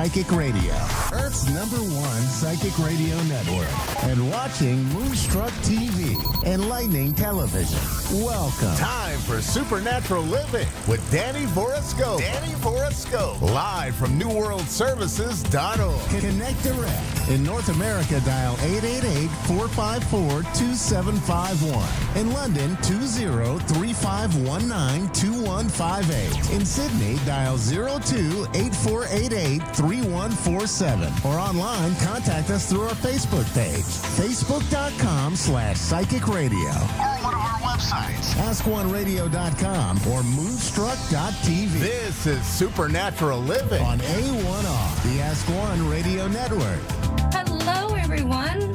Psychic Radio, Earth's #1 psychic radio network, and watching Moonstruck TV, enlightening television. Welcome. Time for Supernatural Living with Danny Voroscope. Danny Voroscope. Live from newworldservices.org. Connect direct. In North America, dial 888-454-2751. In London, 20-3519-2158. In Sydney, dial 02-8488-3147. Or online, contact us through our Facebook page, facebook.com/psychic radio. Or one of our websites, askoneradio.com or moonstruck.tv. This is Supernatural Living on A1R, the Ask One Radio Network. Hello, everyone.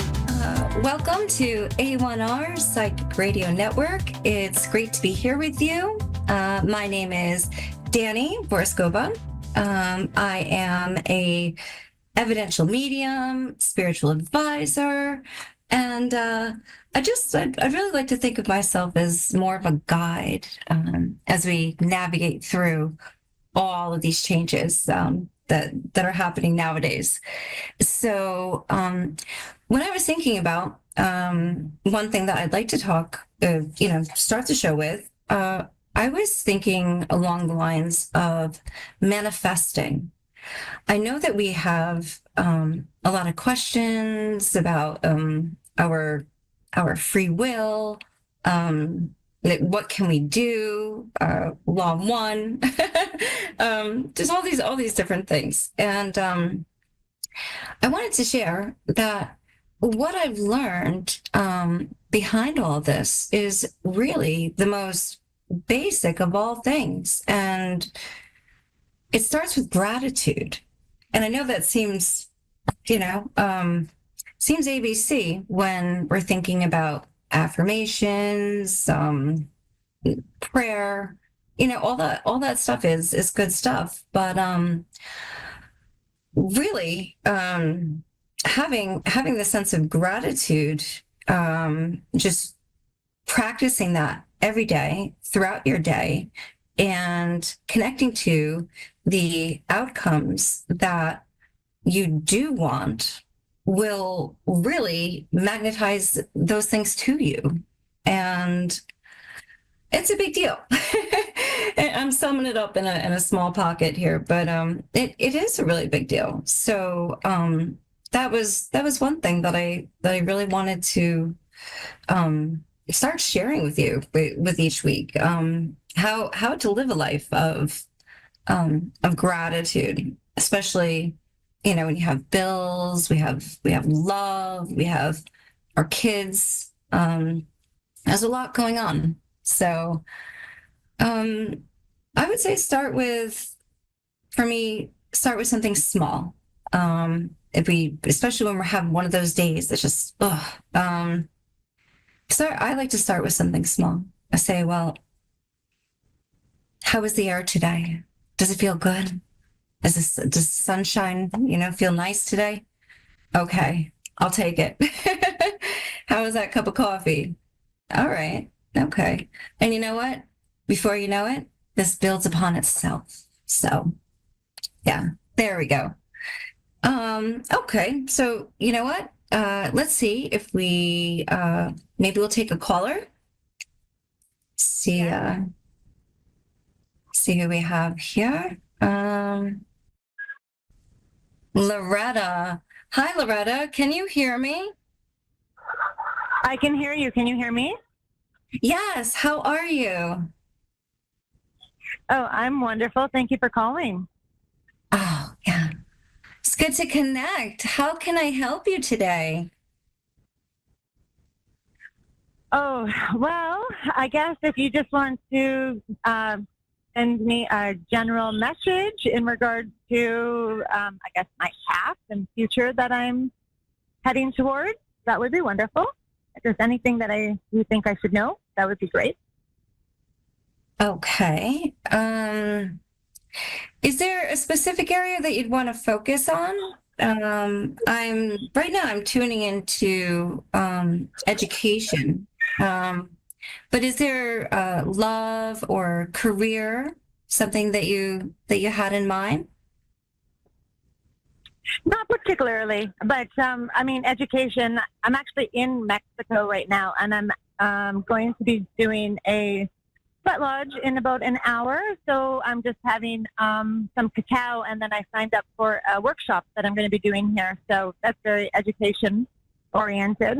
Welcome to A1R Psychic Radio Network. It's great to be here with you. My name is Danny Voroscope. I am a evidential medium, spiritual advisor, and I'd really like to think of myself as more of a guide as we navigate through all of these changes that are happening nowadays. So when I was thinking about one thing that I'd like to start the show with, I was thinking along the lines of manifesting. I know that we have a lot of questions about our free will. What can we do? Law one. Just all these different things. And I wanted to share that what I've learned behind all this is really the most basic of all things. And it starts with gratitude. And I know that seems ABC when we're thinking about affirmations, prayer, all that stuff is good stuff. But really, having the sense of gratitude, just practicing that every day throughout your day and connecting to the outcomes that you do want will really magnetize those things to you. And it's a big deal. I'm summing it up in a small pocket here, but it is a really big deal. So that was one thing that I really wanted to start sharing with you with each week. How to live a life of gratitude, especially when you have bills, we have love, we have our kids. There's a lot going on. So I would say start with something small. Especially when we're having one of those days that's just, I like to start with something small. I say, well, how is the air today? Does it feel good? Does the sunshine, feel nice today? Okay, I'll take it. How was that cup of coffee? All right, okay. And you know what? Before you know it, this builds upon itself. So, yeah, there we go. Okay, so you know what? Let's see if we maybe we'll take a caller. See who we have here. Loretta. Hi, Loretta. Can you hear me? I can hear you. Can you hear me? Yes. How are you? Oh, I'm wonderful. Thank you for calling. Oh, yeah. It's good to connect. How can I help you today? Oh, well, I guess if you just want to send me a general message in regards to, my past and future that I'm heading towards, that would be wonderful. If there's anything that you think I should know, that would be great. Okay. Is there a specific area that you'd want to focus on? I'm tuning into education. But is there love or career, something that you had in mind? Not particularly, but I mean, education. I'm actually in Mexico right now, and I'm going to be doing a sweat lodge in about an hour. So I'm just having some cacao, and then I signed up for a workshop that I'm going to be doing here. So that's very education oriented.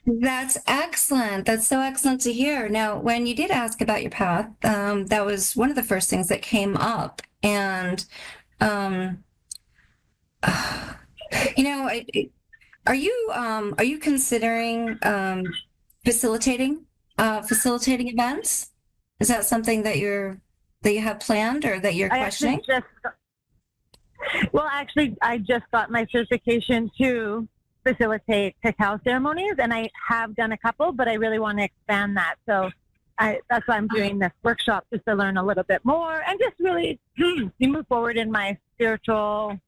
That's excellent. That's so excellent to hear. Now, when you did ask about your path, that was one of the first things that came up. And, you know, are you considering facilitating events? Is that something that you have planned or that you're questioning? I just got my certification to facilitate cacao ceremonies, and I have done a couple, but I really want to expand that. So that's why I'm doing this workshop, just to learn a little bit more and just really move forward in my spiritual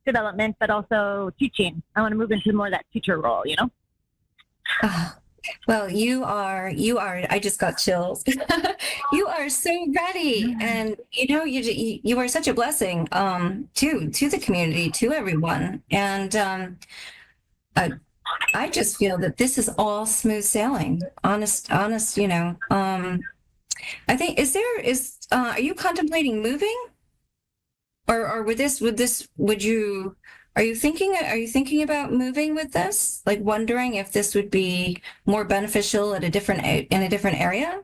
development, but also teaching. I want to move into more of that teacher role, you know? Well, you are, I just got chills. You are so ready. And, you know, you are such a blessing, to the community, to everyone. And, I just feel that this is all smooth sailing, honest, you know. I think, are you contemplating moving? Or are you thinking about moving with this? Like wondering if this would be more beneficial in a different area?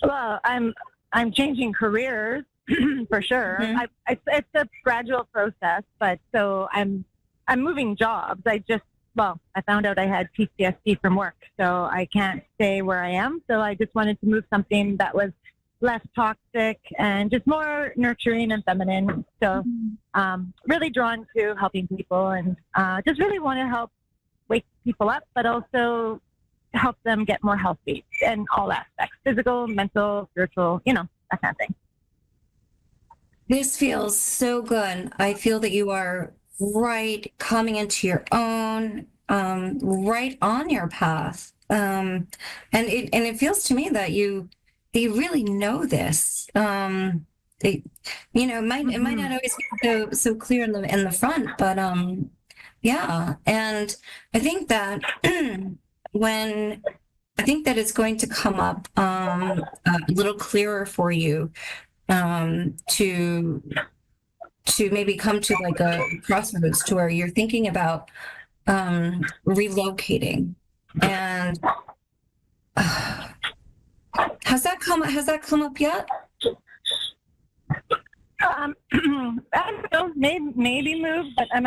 Well, I'm changing careers for sure. Mm-hmm. It's a gradual process, but so I'm moving jobs. I found out I had PTSD from work, so I can't stay where I am. So I just wanted to move something that was less toxic and just more nurturing and feminine. So really drawn to helping people and just really want to help wake people up, but also help them get more healthy in all aspects, physical, mental, spiritual, you know, that kind of thing. This feels so good. I feel that you are right coming into your own, right on your path. And it feels to me that you really know this. It might not always be so clear in the front, but yeah. And I think that it's going to come up a little clearer for you, to maybe come to like a crossroads to where you're thinking about relocating. And has that come up yet? I don't know, maybe move, but I'm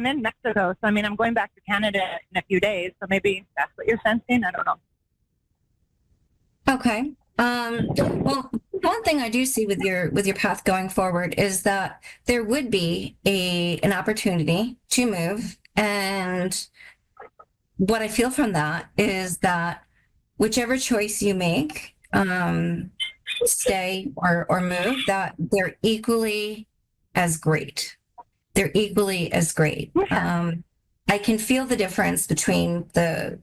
in Mexico, so I mean I'm going back to Canada in a few days, so maybe that's what you're sensing. I don't know. Okay. Well, one thing I do see with your path going forward is that there would be an opportunity to move, and what I feel from that is that whichever choice you make, stay or move, that they're equally as great. They're equally as great. I can feel the difference between the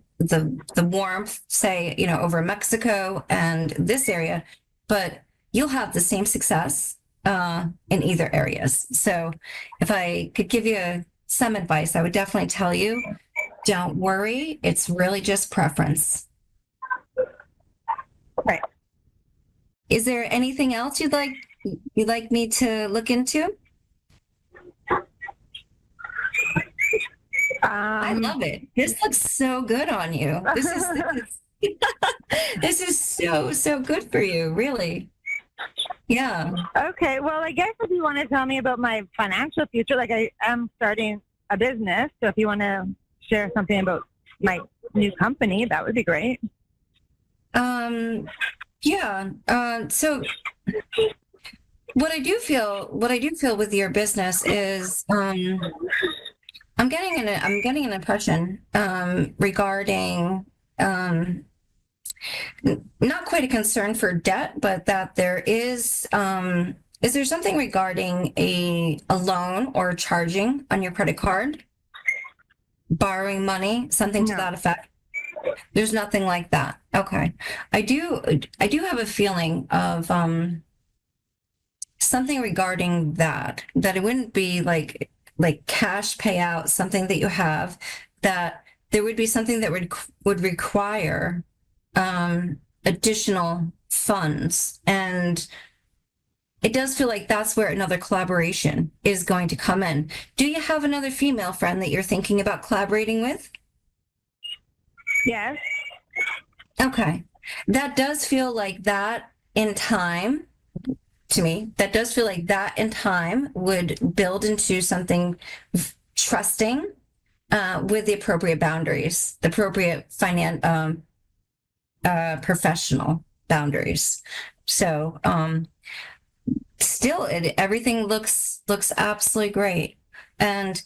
warmth, say, you know, over Mexico and this area, but you'll have the same success in either areas. So if I could give you some advice, I would definitely tell you, don't worry. It's really just preference. Right. Is there anything else you'd like me to look into? I love it. This looks so good on you. This is so good for you, really. Yeah. Okay. Well, I guess if you want to tell me about my financial future, like I am starting a business, so if you want to share something about my new company, that would be great. Yeah. So what I do feel with your business is, I'm getting an impression regarding not quite a concern for debt, but that there is there something regarding a loan or charging on your credit card, borrowing money, something to that effect? There's nothing like that. Okay. I do have a feeling of something regarding that it wouldn't be like cash payout, something that you have, that there would be something that would require additional funds. And it does feel like that's where another collaboration is going to come in. Do you have another female friend that you're thinking about collaborating with? Yes. Okay. That does feel like that in time, to me, that does feel like that in time would build into something trusting, with the appropriate boundaries, the appropriate professional boundaries. So, still, everything looks absolutely great. And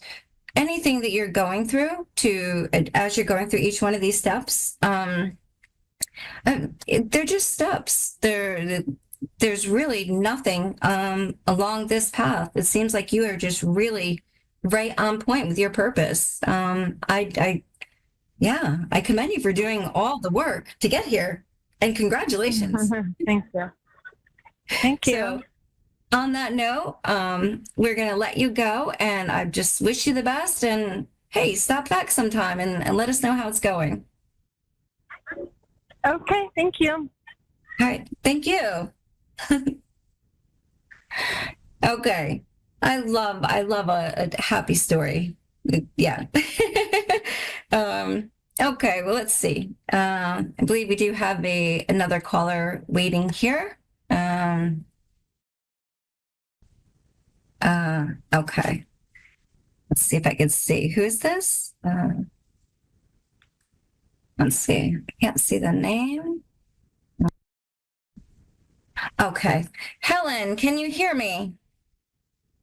anything that you're going through as you're going through each one of these steps, they're just steps. There's really nothing along this path. It seems like you are just really right on point with your purpose. I commend you for doing all the work to get here, and congratulations. Thank you. Thank you. So, on that note, we're going to let you go, and I just wish you the best. And hey, stop back sometime and let us know how it's going. Okay. Thank you. All right. Thank you. Okay. I love a happy story. Yeah. Okay. Well, let's see. I believe we do have another caller waiting here. Okay. Let's see if I can see. Who is this? Let's see. I can't see the name. Okay. Helen, can you hear me?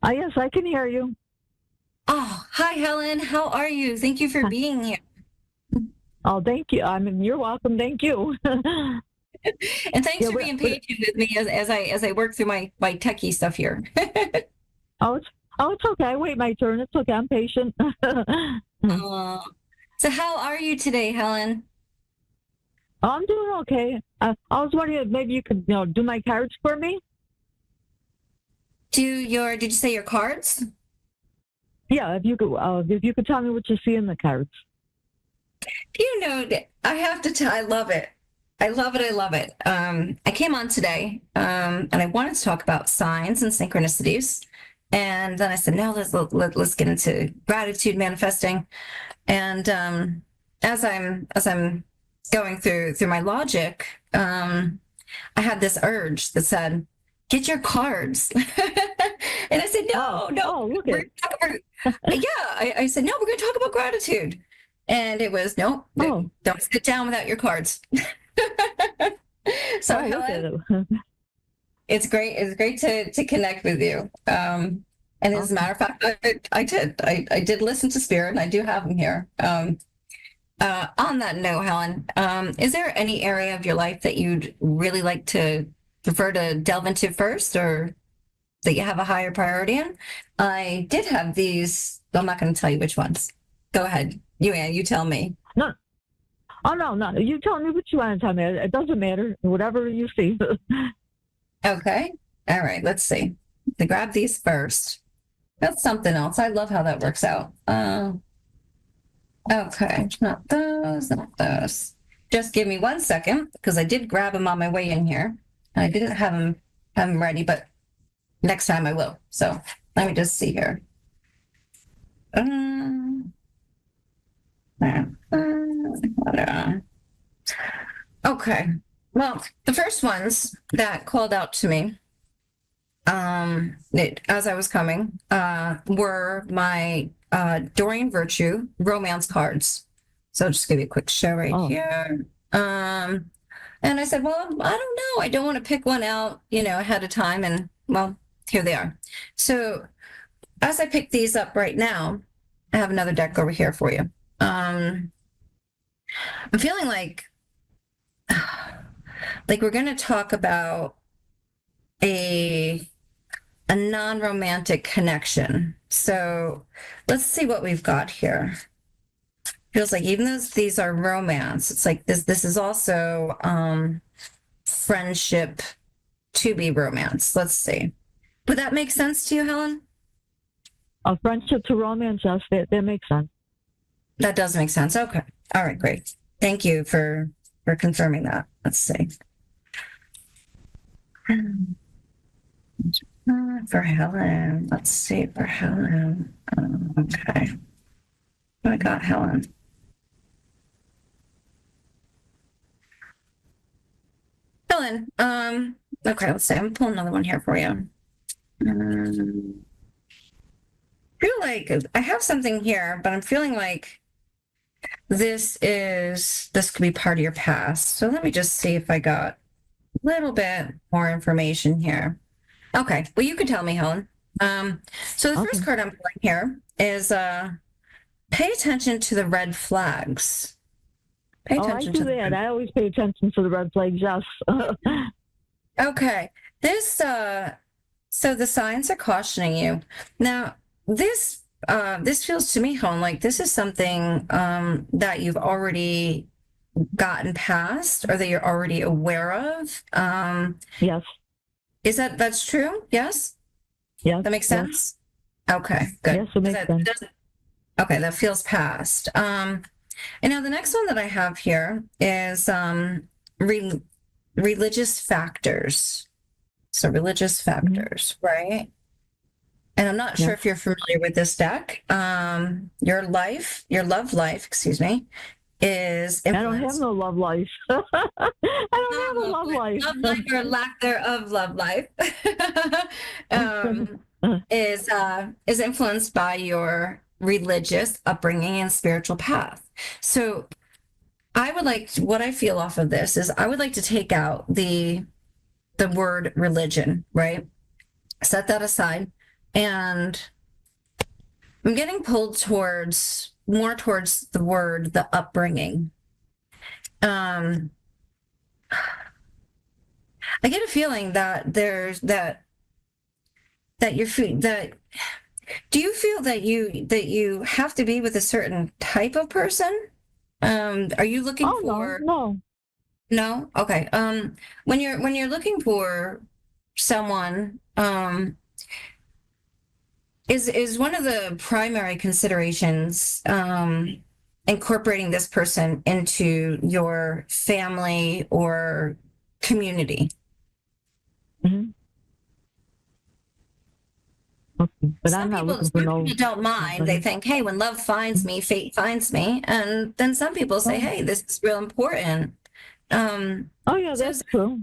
Yes, I can hear you. Oh, hi, Helen. How are you? Thank you for being here. Oh, thank you. You're welcome. Thank you. And thanks for being patient with me as I work through my techie stuff here. It's okay. I wait my turn. It's okay. I'm patient. So how are you today, Helen? I'm doing okay. I was wondering if maybe you could, do my cards for me. Did you say your cards? Yeah, if you could tell me what you see in the cards. I have to tell, I love it. I love it. I love it. I came on today, and I wanted to talk about signs and synchronicities. And then I said, no, let's get into gratitude manifesting. And as I'm going through my logic, I had this urge that said, get your cards. And I said, no. I said, no, we're going to talk about gratitude. And it was, no, don't sit down without your cards. So Helen, it's great. It's great to connect with you. And as a matter of fact, I did listen to Spirit, and I do have them here. On that note, Helen, is there any area of your life that you'd really like to prefer to delve into first, or that you have a higher priority in? I did have these. I'm not going to tell you which ones. Go ahead. You tell me. No. Oh, no. You tell me what you want to tell me. It doesn't matter. Whatever you see. Okay. All right. Let's see. To grab these first. That's something else. I love how that works out. Okay. Not those. Just give me 1 second, because I did grab them on my way in here. I didn't have them ready, but next time I will. So let me just see here. Okay. Well, the first ones that called out to me, as I was coming, were my Doreen Virtue romance cards. So I'll just give you a quick show right here. And I said, well, I don't know. I don't want to pick one out, ahead of time. And well, here they are. So as I pick these up right now, I have another deck over here for you. I'm feeling like we're going to talk about a non-romantic connection. So let's see what we've got here. Feels like even though these are romance, it's like this is also friendship to be romance. Let's see. Would that make sense to you, Helen? A friendship to romance, yes, that makes sense. That does make sense. Okay. All right, great. Thank you for confirming that. Let's see. For Helen. Let's see for Helen. Okay. I got Helen. Helen, okay, let's see. I'm pulling another one here for you. I feel like I have something here, but I'm feeling like this could be part of your past. So let me just see if I got a little bit more information here. Okay, well, you can tell me, Helen. So the first card I'm pulling here is pay attention to the red flags. Pay attention I do that. I always pay attention to the red flags, yes. Okay, this so the signs are cautioning you. Now, this feels to me, Helen, like this is something that you've already gotten past or that you're already aware of. Yes. That's true? Yes? Yes. That makes sense? Yes. Okay, good. Yes, it makes sense. Okay, that feels past. And now the next one that I have here is religious factors. So religious factors, right? And I'm not sure if you're familiar with this deck. Your love life, excuse me, is I don't have no love life. I don't have a love life. Love life or lack thereof love life is influenced by your religious upbringing and spiritual path. So what I feel off of this is I would like to take out the word religion, right? Set that aside. And I'm getting pulled more towards the upbringing. I get a feeling that do you feel that you have to be with a certain type of person? Are you looking for? No? Okay. When you're looking for someone, is one of the primary considerations incorporating this person into your family or community? Mm-hmm. Okay. But I'm not looking for no. People don't mind. They think, hey, when love finds me, fate finds me. And then some people say, hey, this is real important. Oh yeah, that's true.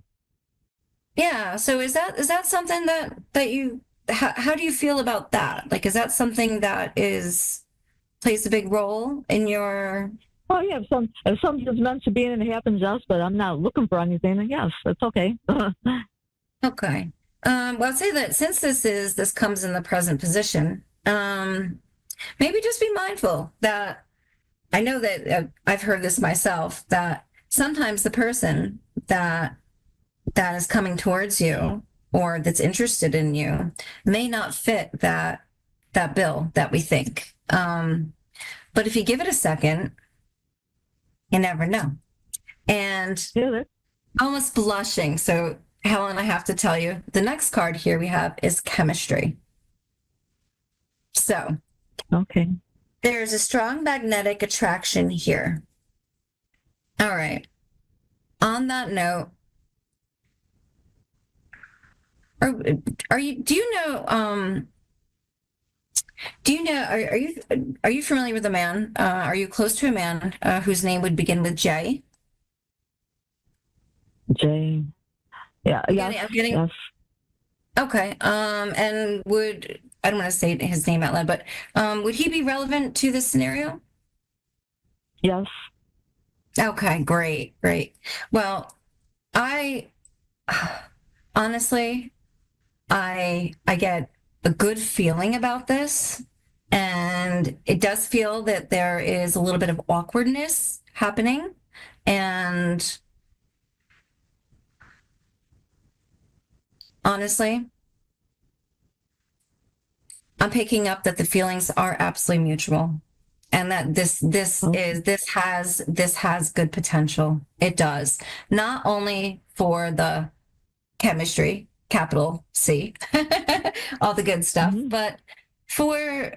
Yeah. So is that something that you? How do you feel about that? Like, is that something that plays a big role in your? Oh yeah, if something's meant to be and it happens, yes. But I'm not looking for anything. Then yes, it's okay. Okay. Well, I'd say that since this comes in the present position, maybe just be mindful that I know that I've heard this myself, that sometimes the person that is coming towards you or that's interested in you may not fit that bill that we think. But if you give it a second, you never know. And almost blushing. So Helen, I have to tell you, the next card here we have is chemistry. So, okay. There's a strong magnetic attraction here. All right. On that note, are you familiar with a man? Are you close to a man whose name would begin with J? J. Yeah. Yes. Okay. And I don't want to say his name out loud, but would he be relevant to this scenario? Yes. Okay, great. Well, honestly, I get a good feeling about this, and it does feel that there is a little bit of awkwardness happening, and honestly, I'm picking up that the feelings are absolutely mutual, and that this has good potential. It does, not only for the chemistry, capital C, all the good stuff. Mhm. But for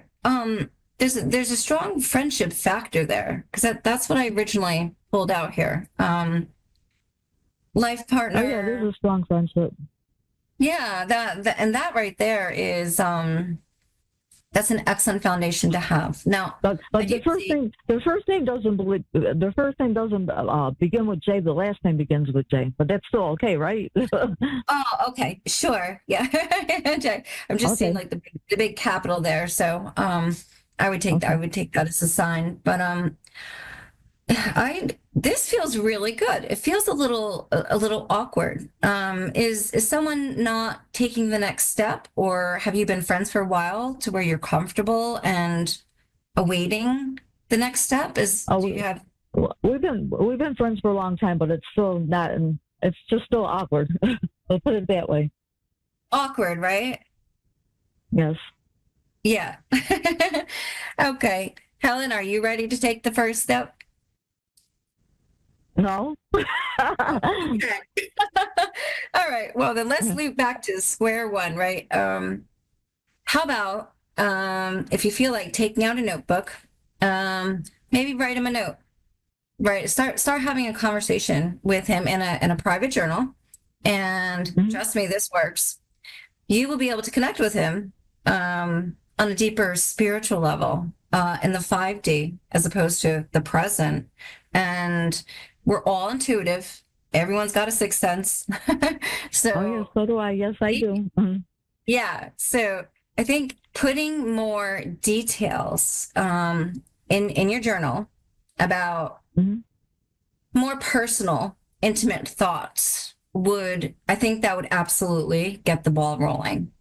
there's a strong friendship factor there because that's what I originally pulled out here. Life Oh partner. yeah, there's a strong friendship. Yeah, that and that right there is that's an excellent foundation to have. Now, But I the do first see- thing doesn't begin with J. The last name begins with J. But that's still okay, right? Oh, okay, sure, yeah. Okay. I'm just seeing Okay. like the big capital there, so I would take Okay. that as a sign. But I this feels really good. It feels a little awkward. Is someone not taking the next step, or have you been friends for a while to where you're comfortable and awaiting the next step? Do you have We've been friends for a long time, but it's still not. It's just still awkward. We'll put it that way. awkward, right? Yes. Yeah. Okay. Helen, are you ready to take the first step? No. All right. Well, then let's loop back to square one, right? How about if you feel like taking out a notebook, maybe write him a note. Right. Start having a conversation with him in a private journal. And trust me, this works. You will be able to connect with him on a deeper spiritual level in the 5D as opposed to the present. And we're all intuitive. Everyone's got a sixth sense. So Oh yes, so do I. Yes, I do. Mhm. yeah. So I think putting more details in your journal about Mhm. more personal, intimate thoughts I think that would absolutely get the ball rolling.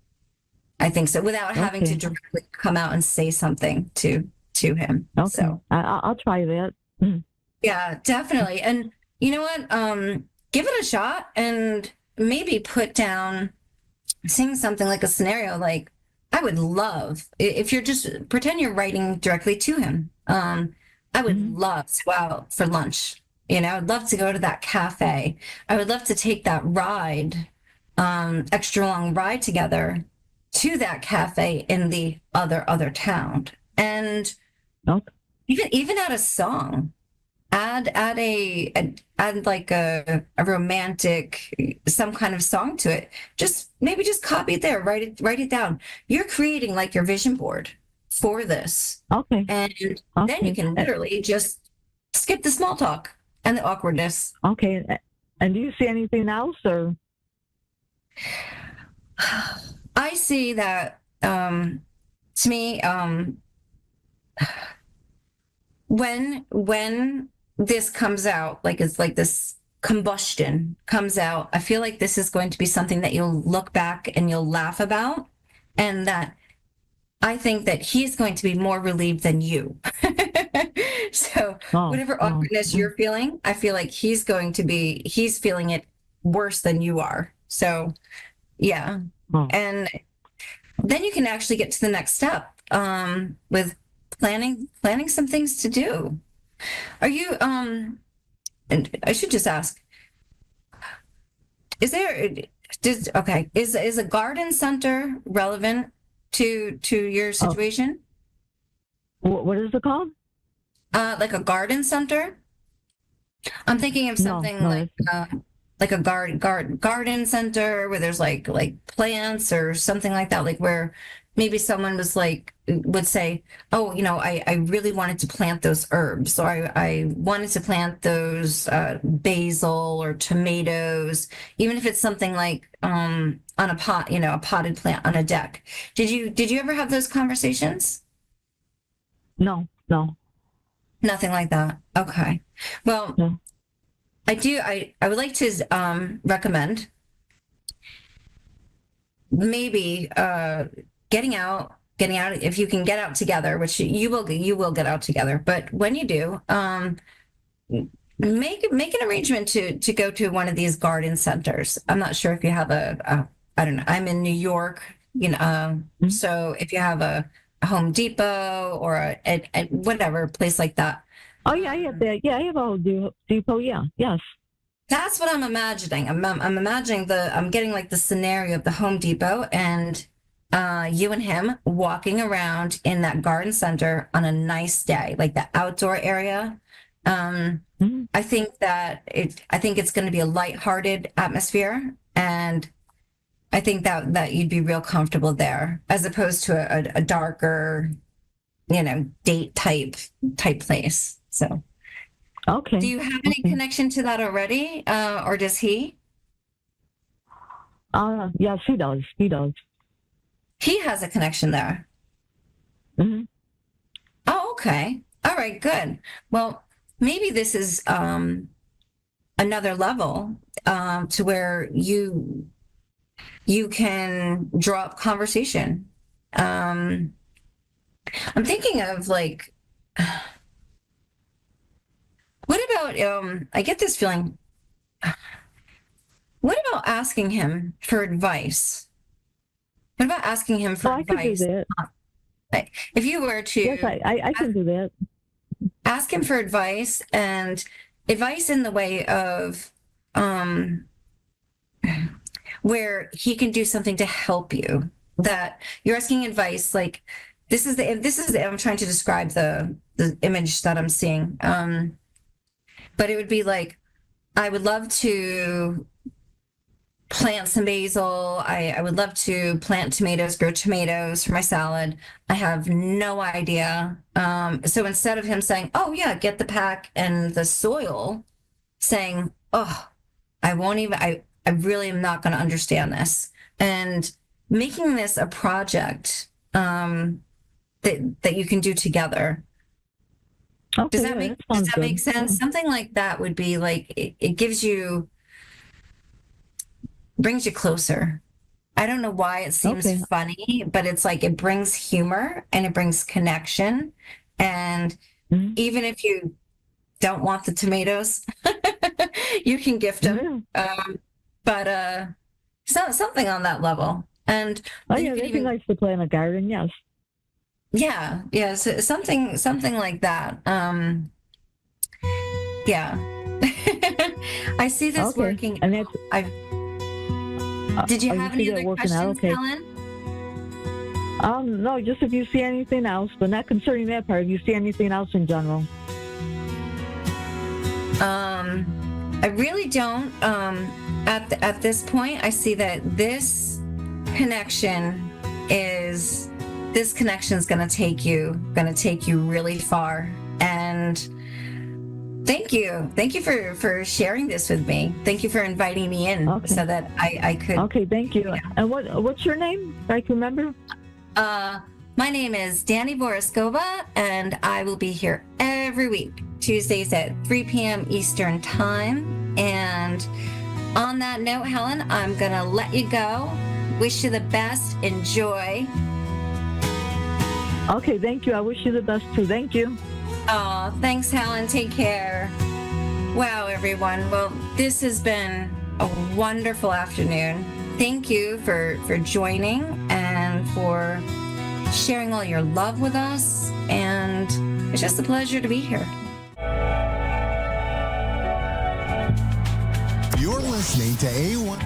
I think so, without having to Okay. directly come out and say something to him. Okay. So I'll try that. Mhm. yeah, definitely. And you know what? Give it a shot and maybe put down saying something like a scenario like, I would love if you're just pretend you're writing directly to him. I would love to go out for lunch. I'd love to go to that cafe. I would love to take that ride, extra long ride together to that cafe in the other town. And Okay. even add a song. Add like a romantic some kind of song to it. Maybe just copy it there. Write it down. You're creating like your vision board for this. Okay. And then you Okay. can literally just skip the small talk and the awkwardness. Okay. And do you see anything else, or? I see that to me, when this comes out, like it's like this combustion comes out, I feel like this is going to be something that you'll look back and you'll laugh about, and that I think that he's going to be more relieved than you. So whatever awkwardness you're feeling, I feel like he's feeling it worse than you are. So yeah. And then you can actually get to the next step with planning some things to do. Are you and I should just ask, is a garden center relevant to your situation? What is it called? Like a garden center? I'm thinking of something like a garden center where there's like plants or something like that, like where maybe someone would say, oh, I really wanted to plant those herbs, or I wanted to plant those basil or tomatoes, even if it's something like on a pot, a potted plant on a deck. Did you ever have those conversations? No. Nothing like that. Okay. Well, No. I would like to recommend maybe getting out if you can get out together, which you will get out together. But when you do, make an arrangement to go to one of these garden centers. I'm not sure if you have I don't know. I'm in New York, so if you have a Home Depot or a whatever place like that. Oh yeah, I have that. Yeah, I have a Home Depot. Yeah, yes. That's what I'm imagining. I'm imagining I'm getting like the scenario of the Home Depot and you and him walking around in that garden center on a nice day, like the outdoor area. I think it's going to be a lighthearted atmosphere, and I think that you'd be real comfortable there, as opposed to a darker, date type place. So, Okay. do you have any connection to that already, or does he? Yes, he does. He does. He has a connection there. Mm-hmm. Oh, okay. All right, good. Well, maybe this is another level to where you can draw up conversation. I'm thinking of like, what about, I get this feeling, what about asking him for advice? What about asking him for advice? I can do that. If you were to... Yes, I can do that. Ask him for advice, and advice in the way of where he can do something to help you. That you're asking advice, like this is I'm trying to describe the image that I'm seeing. But it would be like, I would love to plant some basil. I would love to plant tomatoes, grow tomatoes for my salad. I have no idea. So instead of him saying, oh yeah, get the pack and the soil, saying, oh, I really am not going to understand this. And making this a project that you can do together. Okay, Does that make sense? Something like that would be like, it brings you closer. I don't know why it seems funny, but it's like it brings humor and it brings connection. And even if you don't want the tomatoes, you can gift them. But something on that level. And that'd be nice to plant a garden. Yes. Yeah. So something like that. Yeah. I see this working. And that's, did you have any other questions, Helen? No, just if you see anything else, but not concerning that part. If you see anything else in general. I really don't. At this point, I see that this connection is going to take you really far. And thank you for sharing this with me. Thank you for inviting me in so that I could. Okay, thank you. And what's your name? I can remember. My name is Danny Boriskova, and I will be here every week, Tuesdays at 3 p.m. Eastern Time. And on that note, Helen, I'm going to let you go. Wish you the best. Enjoy. Okay, thank you. I wish you the best, too. Thank you. Oh, thanks, Helen. Take care. Wow, everyone. Well, this has been a wonderful afternoon. Thank you for joining and for sharing all your love with us. And it's just a pleasure to be here. You're listening to A1.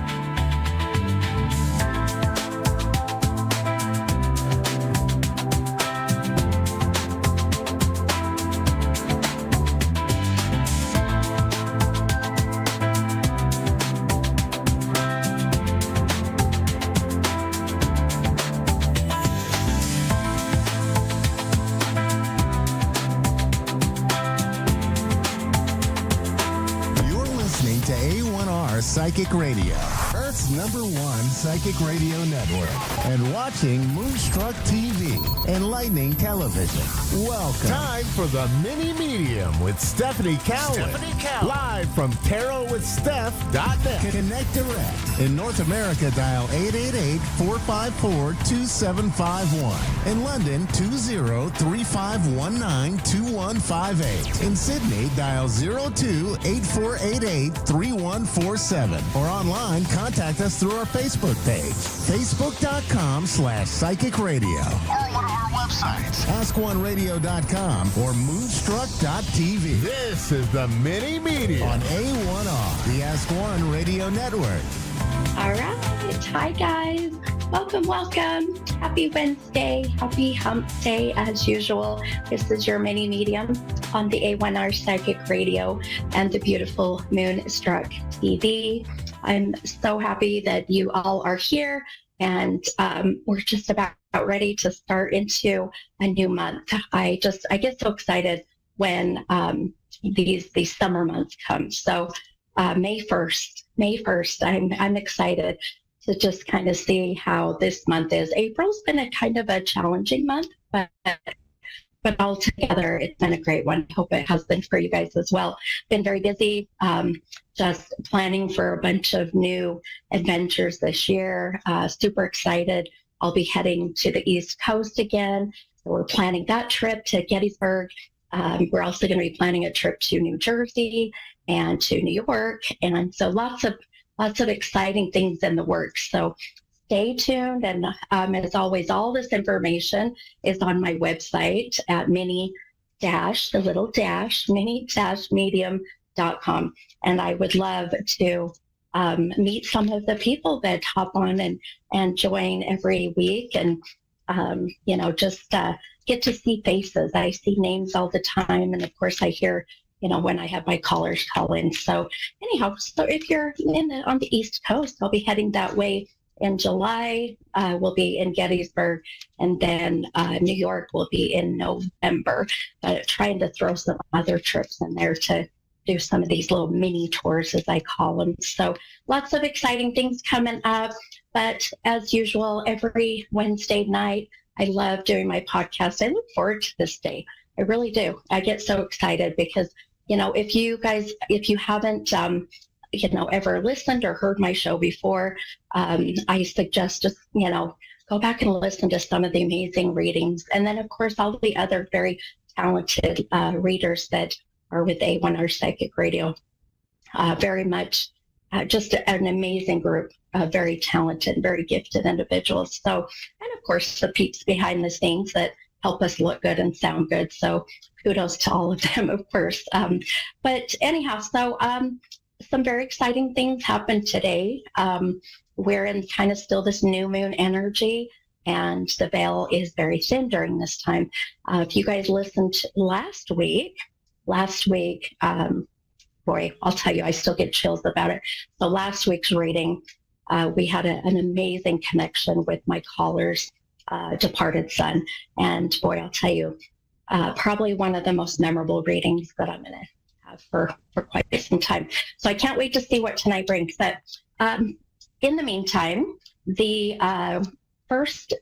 To A1R Psychic Radio, Earth's #1 psychic radio network, and watching Moonstruck TV, enlightening television. Welcome. Time for the mini medium with Stephanie Cowan. Live from tarotwithsteph.net. Connect direct. In North America, dial 888-454-2751. In London, 20-3519-2158. In Sydney, dial 02-8488-3147. Or online, contact us through our Facebook page, facebook.com/psychic radio. Or one of our websites, askoneradio.com or moonstruck.tv. This is the Mini Media on A1R, the Ask One Radio Network. All right. Hi, guys. Welcome. Happy Wednesday. Happy hump day, as usual. This is your mini medium on the A1R Psychic Radio and the beautiful Moonstruck TV. I'm so happy that you all are here, and we're just about ready to start into a new month. I get so excited when these summer months come. So May 1st, I'm excited to just kind of see how this month is. April's been a kind of a challenging month, but altogether, it's been a great one. I hope it has been for you guys as well. Been very busy, just planning for a bunch of new adventures this year. Super excited. I'll be heading to the East Coast again. So we're planning that trip to Gettysburg. We're also going to be planning a trip to New Jersey and to New York. And so lots of exciting things in the works. So stay tuned. And as always, all this information is on my website at mini-medium.com. And I would love to meet some of the people that hop on and join every week and, just get to see faces. I see names all the time. And of course I hear, when I have my callers call in. So anyhow, so if you're on the East Coast, I'll be heading that way in July. We'll be in Gettysburg, and then New York will be in November. Trying to throw some other trips in there to do some of these little mini tours, as I call them. So lots of exciting things coming up. But as usual, every Wednesday night, I love doing my podcast. I look forward to this day. I really do. I get so excited because, if you haven't, ever listened or heard my show before, I suggest just, go back and listen to some of the amazing readings. And then, of course, all the other very talented readers that are with A1R Psychic Radio. Very much just an amazing group, very talented, very gifted individuals. So, and of course, the peeps behind the scenes that help us look good and sound good. So kudos to all of them, of course. But anyhow, so some very exciting things happened today. We're in kind of still this new moon energy, and the veil is very thin during this time. If you guys listened last week, boy, I'll tell you, I still get chills about it. So last week's reading, we had an amazing connection with my caller's departed son. And boy, I'll tell you, probably one of the most memorable readings that I'm going to have for quite some time. So I can't wait to see what tonight brings. But in the meantime, the first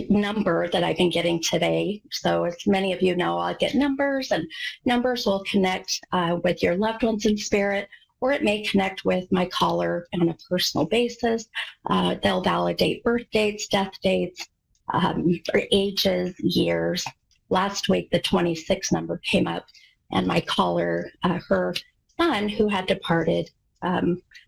number that I've been getting today, so as many of you know, I'll get numbers, and numbers will connect with your loved ones in spirit, or it may connect with my caller on a personal basis. They'll validate birth dates, death dates, or ages, years. Last week, the 26 number came up, and my caller, her son, who had departed,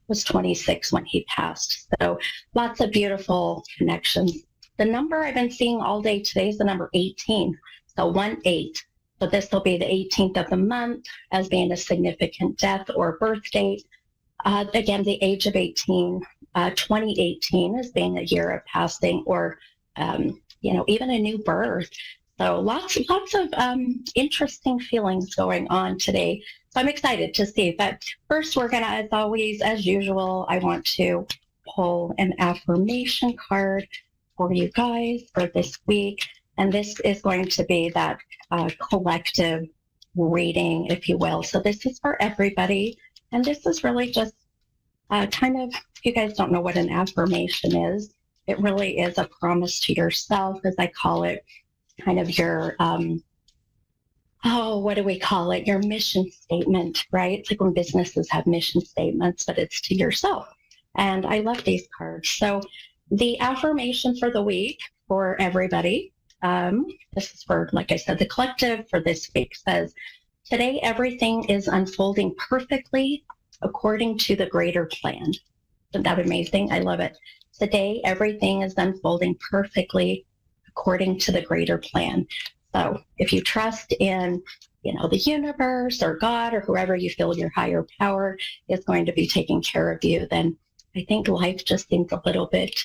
was 26 when he passed. So lots of beautiful connections. The number I've been seeing all day today is the number 18, so 1-8. So this will be the 18th of the month as being a significant death or birth date. Again, the age of 18, 2018 as being a year of passing, or even a new birth. So lots of interesting feelings going on today. So I'm excited to see. But first, we're gonna, as always, as usual, I want to pull an affirmation card for you guys for this week. And this is going to be that collective reading, if you will. So this is for everybody. And this is really just kind of, if you guys don't know what an affirmation is, it really is a promise to yourself, as I call it, kind of your, what do we call it? Your mission statement, right? It's like when businesses have mission statements, but it's to yourself. And I love these cards. So the affirmation for the week for everybody, this is for, like I said, the collective for this week says, today everything is unfolding perfectly according to the greater plan. Isn't that amazing? I love it. Today everything is unfolding perfectly according to the greater plan. So if you trust in, the universe or God or whoever you feel your higher power is going to be taking care of you, then I think life just seems a little bit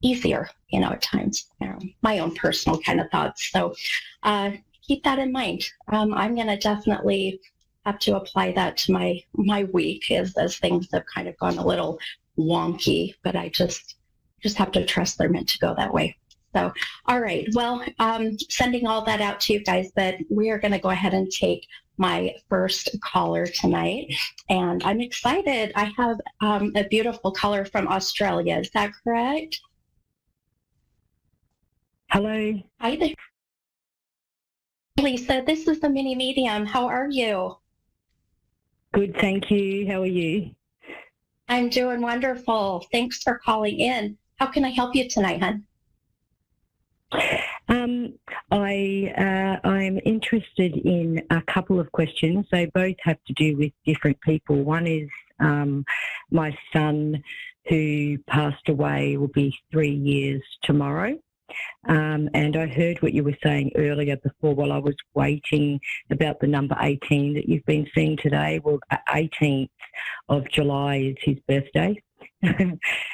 easier, at times. My own personal kind of thoughts. So keep that in mind. I'm going to definitely have to apply that to my week as things have kind of gone a little wonky, but I just have to trust they're meant to go that way. So, all right. Well, sending all that out to you guys, but we are going to go ahead and take my first caller tonight. And I'm excited. I have a beautiful caller from Australia. Is that correct? Hello. Hi there. Lisa, this is the mini medium. How are you? Good, thank you. How are you? I'm doing wonderful. Thanks for calling in. How can I help you tonight, hon? I'm interested in a couple of questions. They both have to do with different people. One is my son, who passed away, will be 3 years tomorrow. And I heard what you were saying earlier before while I was waiting about the number 18 that you've been seeing today. Well, 18th of July is his birthday.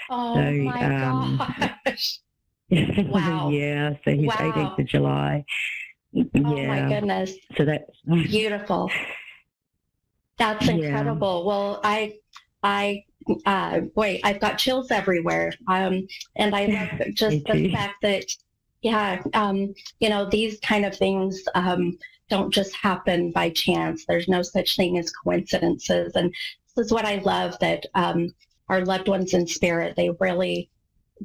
Oh, so, my gosh. Wow. Yeah, so he's 18th of July. Yeah. Oh, my goodness. So that's beautiful. That's incredible. Well, boy, I've got chills everywhere. And I love just the fact that, these kind of things don't just happen by chance. There's no such thing as coincidences. And this is what I love, that our loved ones in spirit, they really,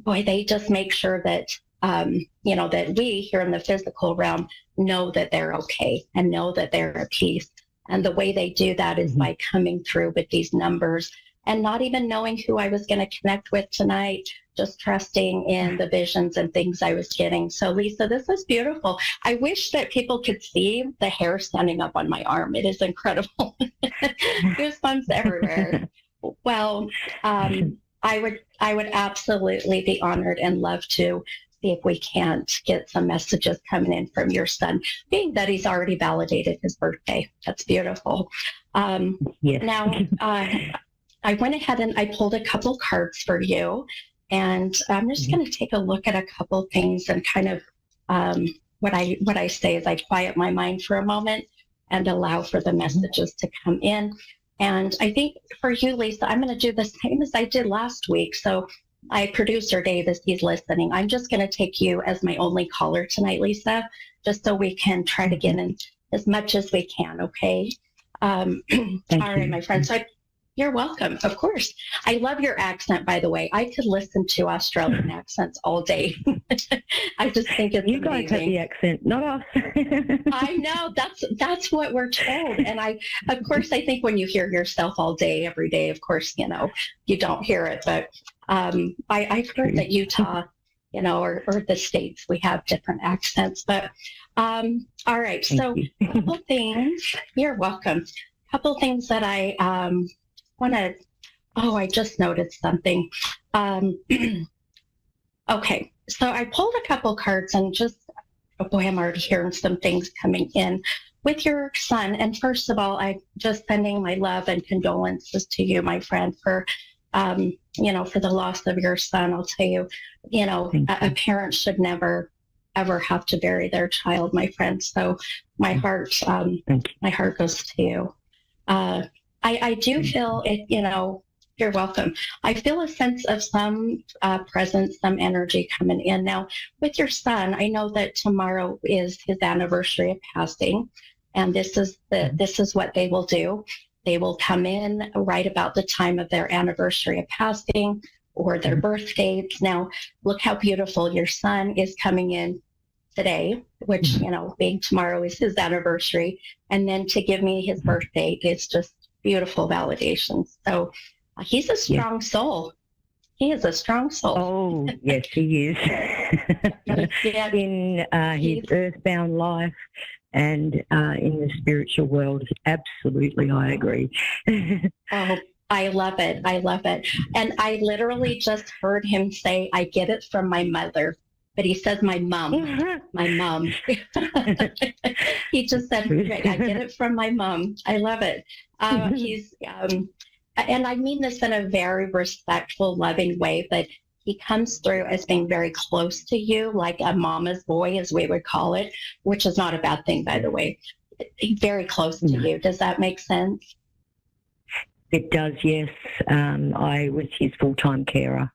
they just make sure that, that we here in the physical realm know that they're okay and know that they're at peace. And the way they do that is by coming through with these numbers and not even knowing who I was going to connect with tonight, just trusting in the visions and things I was getting. So, Lisa, this is beautiful. I wish that people could see the hair standing up on my arm. It is incredible. Goosebumps everywhere. Well, I would absolutely be honored and love to see if we can't get some messages coming in from your son, being that he's already validated his birthday. That's beautiful. Yes. Now, I went ahead and I pulled a couple cards for you, and I'm just going to take a look at a couple things and kind of what I say is I quiet my mind for a moment and allow for the messages to come in. And I think for you, Lisa, I'm going to do the same as I did last week. So producer Davis, he's listening. I'm just going to take you as my only caller tonight, Lisa, just so we can try to get in as much as we can, okay? All right, my friend. So you're welcome, of course. I love your accent, by the way. I could listen to Australian accents all day. I just think it's you guys amazing. have the accent, not us. I know, that's what we're told. And I think when you hear yourself all day, every day, of course, you don't hear it. But I've heard that Utah, or the States, we have different accents. But all right, so a couple things. You're welcome. A couple things that I want to, I just noticed something. Okay, so I pulled a couple cards and I'm already hearing some things coming in with your son. And first of all, I'm just sending my love and condolences to you, my friend, for the loss of your son. I'll tell you, a parent should never, ever have to bury their child, my friend. So my heart goes to you. I do feel it, you're welcome. I feel a sense of some presence, some energy coming in. Now, with your son, I know that tomorrow is his anniversary of passing, and this is what they will do. They will come in right about the time of their anniversary of passing or their birth dates. Now, look how beautiful your son is coming in today, which, being tomorrow is his anniversary. And then to give me his birth date is just beautiful validation. So he's a strong soul. He is a strong soul. Oh, yes, he is. In his earthbound life and in the spiritual world, absolutely, I agree. Oh, I love it. I love it. And I literally just heard him say, I get it from my mother. but he says my mom. My mom. He just said, "Great, I get it from my mom." I love it. He's, and I mean this in a very respectful, loving way, but he comes through as being very close to you, like a mama's boy, as we would call it, which is not a bad thing, by the way. Very close to you. Does that make sense? It does, yes. I was his full-time carer.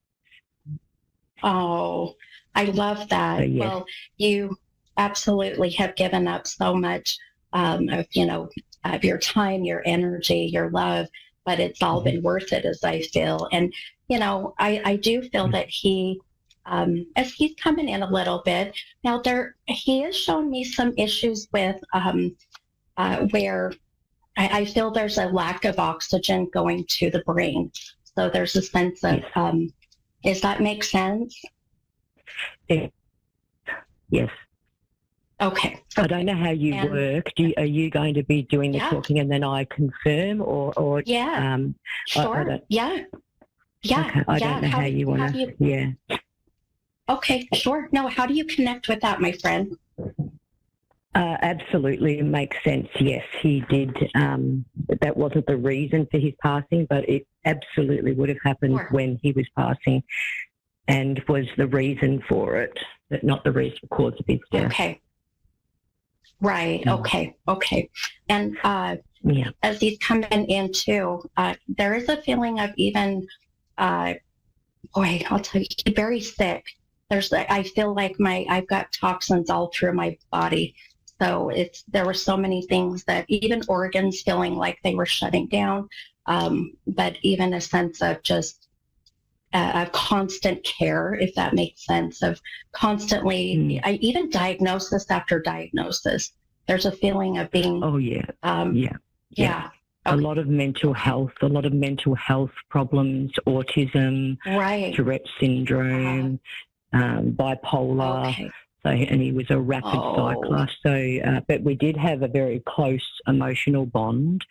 Oh, I love that. Yes. Well, you absolutely have given up so much of your time, your energy, your love, but it's all been worth it, as I feel. And, I do feel that he, as he's coming in a little bit, now he has shown me some issues with where I feel there's a lack of oxygen going to the brain. So there's a sense of, does that make sense? Yes. Okay. I don't know how you work. Are you going to be doing the talking and then I confirm, or yeah, sure, yeah. Okay. I don't know how you want to. Yeah. Okay, sure. No, how do you connect with that, my friend? Absolutely, it makes sense. Yes, he did. That wasn't the reason for his passing, but it absolutely would have happened when he was passing, and was the reason for it, but not the reason cause of his death. Okay. Right. Okay. And as he's coming in too, there is a feeling of even, I'll tell you, he's very sick. I feel like I've got toxins all through my body. So there were so many things that even organs feeling like they were shutting down, but even a sense of just a constant care, if that makes sense, of constantly, even diagnosis after diagnosis. There's a feeling of being. Oh yeah. Yeah. Okay. A lot of mental health problems, autism, Tourette syndrome, bipolar. Okay. So, and he was a rapid cycler. So, but we did have a very close emotional bond.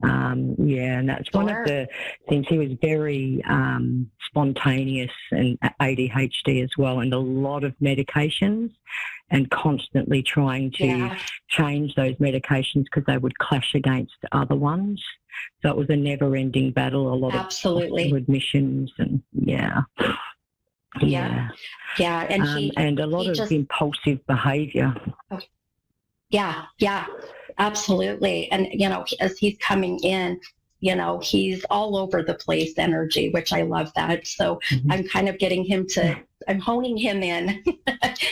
And that's one of the things. He was very spontaneous and ADHD as well, and a lot of medications, and constantly trying to change those medications because they would clash against other ones. So it was a never-ending battle. A lot of hospital admissions, and and a lot of impulsive behaviour. Yeah, absolutely. And, as he's coming in, he's all over the place energy, which I love that. So I'm kind of I'm honing him in,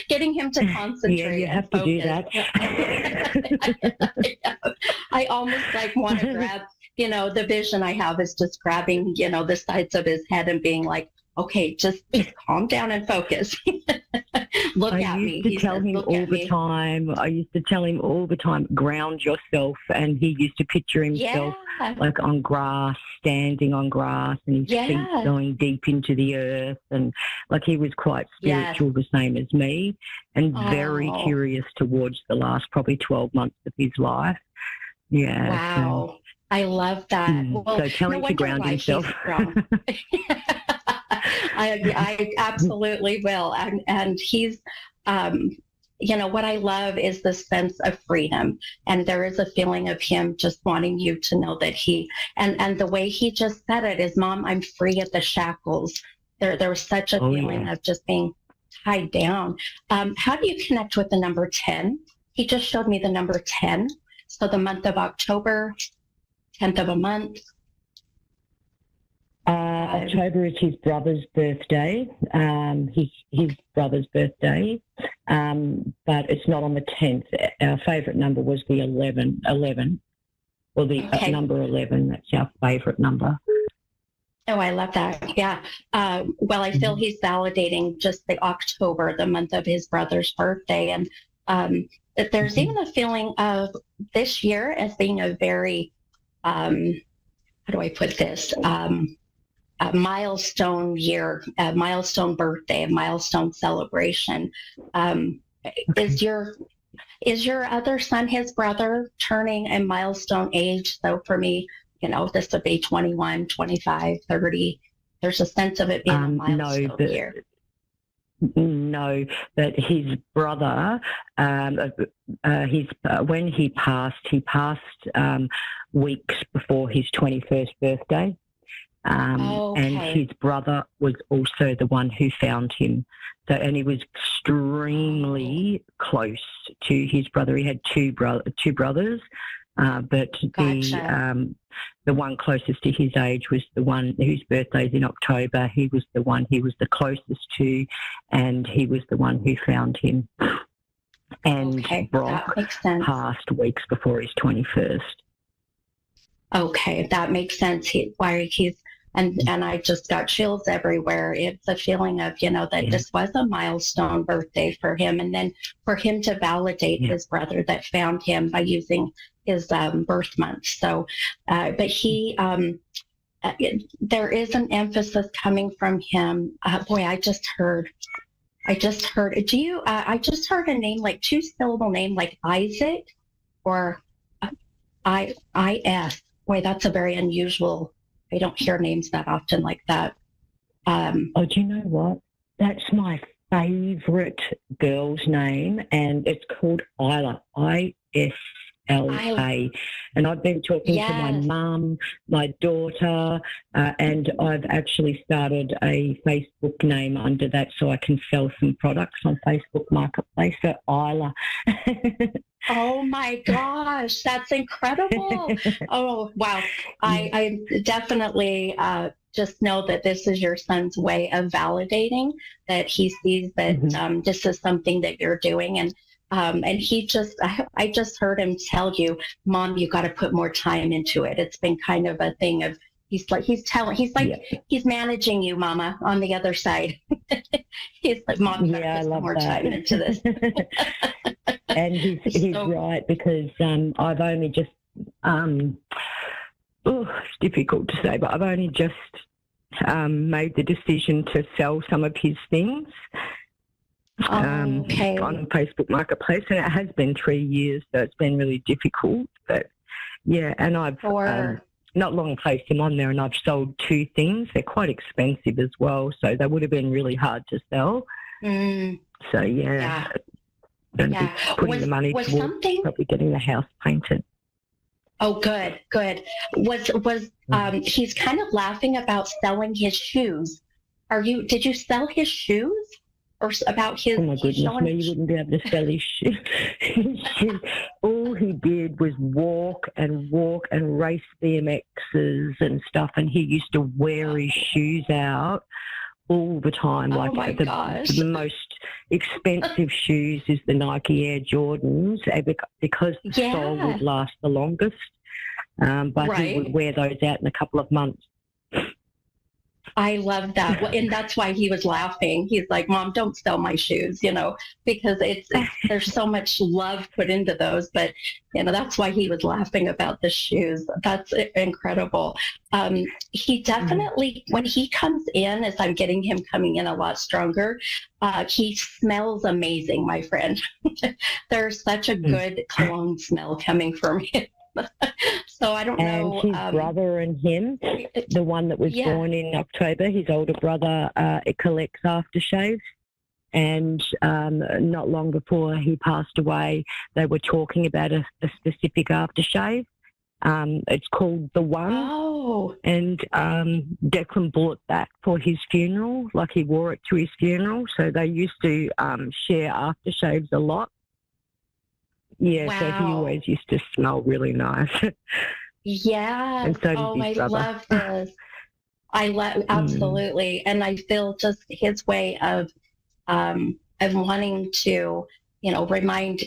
getting him to concentrate. Yeah, you have to do that. I almost want to grab, the vision I have is just grabbing, the sides of his head and being like, okay, just calm down and focus. Look at me. I used to tell him all the time, ground yourself. And he used to picture himself like on grass, standing on grass, and his feet going deep into the earth. And like he was quite spiritual, the same as me, and very curious towards the last probably 12 months of his life. Yeah. Wow. I love that. Well, so tell him to ground himself. I absolutely will. And he's, what I love is the sense of freedom. And there is a feeling of him just wanting you to know that and the way he just said it is, Mom, I'm free of the shackles. There was such a feeling of just being tied down. How do you connect with the number 10? He just showed me the number 10. So the month of October, 10th of a month. October is his brother's birthday, his brother's birthday, but it's not on the 10th. Our favourite number was the 11, or the number 11. That's our favourite number. Oh, I love that. Yeah. Well, I feel he's validating just the October, the month of his brother's birthday. And there's even a feeling of this year as being a very, how do I put this? A milestone year, a milestone birthday, a milestone celebration. Is your other son, his brother, turning a milestone age? So for me, this would be 21, 25, 30. There's a sense of it being a milestone year. No, but his brother, when he passed weeks before his 21st birthday. And his brother was also the one who found him. So, and he was extremely close to his brother. He had two brothers, but the one closest to his age was the one whose birthday's in October. He was the one he was the closest to, and he was the one who found him. And Brock passed weeks before his 21st. Okay, that makes sense. And I just got chills everywhere. It's a feeling of, that this was a milestone birthday for him. And then for him to validate his brother that found him by using his birth month. So, but there is an emphasis coming from him. I just heard, I just heard a name, like 2-syllable name, like Isaac or I-S. Boy, that's a very unusual. I don't hear names that often like that. Do you know what? That's my favourite girl's name, and it's called Isla. ISLA. And I've been talking to my mum, my daughter, and I've actually started a Facebook name under that so I can sell some products on Facebook Marketplace. So Isla. Oh my gosh, that's incredible. Oh, wow. I definitely just know that this is your son's way of validating that he sees that this is something that you're doing. And he just, I just heard him tell you, Mom, you got to put more time into it. It's been kind of a thing of, he's managing you, Mama, on the other side. He's like, Mom, you got to put some more time into this. And he's right, because I've only just, it's difficult to say, but I've only just made the decision to sell some of his things on Facebook Marketplace, and it has been 3 years, so it's been really difficult. But yeah, and I've not long placed them on there, and I've sold 2 things. They're quite expensive as well, so they would have been really hard to sell. So yeah. Going to be putting the money towards probably getting the house painted. Oh, good. Was he's kind of laughing about selling his shoes. Did you sell his shoes? Or about his... Oh my goodness, no, you wouldn't be able to sell his shoes. All he did was walk and race BMXs and stuff, and he used to wear his shoes out all the time. The most expensive shoes is the Nike Air Jordans, because the sole would last the longest. But he would wear those out in a couple of months. I love that. And that's why he was laughing. He's like, Mom, don't sell my shoes, because there's so much love put into those. But, that's why he was laughing about the shoes. That's incredible. He definitely, when he comes in, as I'm getting him coming in a lot stronger, he smells amazing, my friend. There's such a good cologne smell coming from him. So I don't know. And his brother and him, the one that was born in October, his older brother, collects aftershaves. And not long before he passed away, they were talking about a specific aftershave. It's called The One. Oh. And Declan bought that for his funeral, like he wore it to his funeral. So they used to share aftershaves a lot. Yeah, so he always used to smell really nice. Yeah. And so did his brother. Love this. Absolutely. And I feel just his way of wanting to, remind,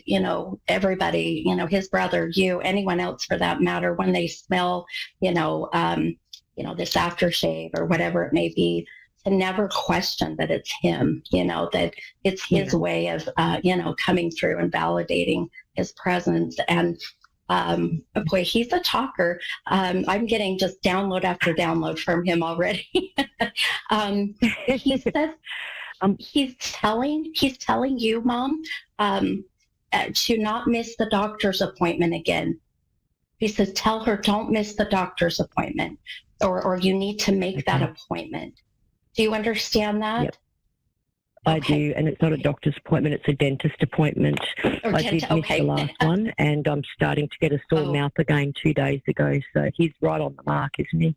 everybody, his brother, you, anyone else for that matter, when they smell, this aftershave or whatever it may be, to never question that it's him, that it's his way of, coming through and validating his presence. And boy, he's a talker. I'm getting just download after download from him already. He says he's telling you, Mom, to not miss the doctor's appointment again. He says, tell her, don't miss the doctor's appointment, or you need to make that appointment. Do you understand that? I do, and it's not a doctor's appointment, it's a dentist appointment. I did miss the last one, and I'm starting to get a sore mouth again 2 days ago, so he's right on the mark, isn't he?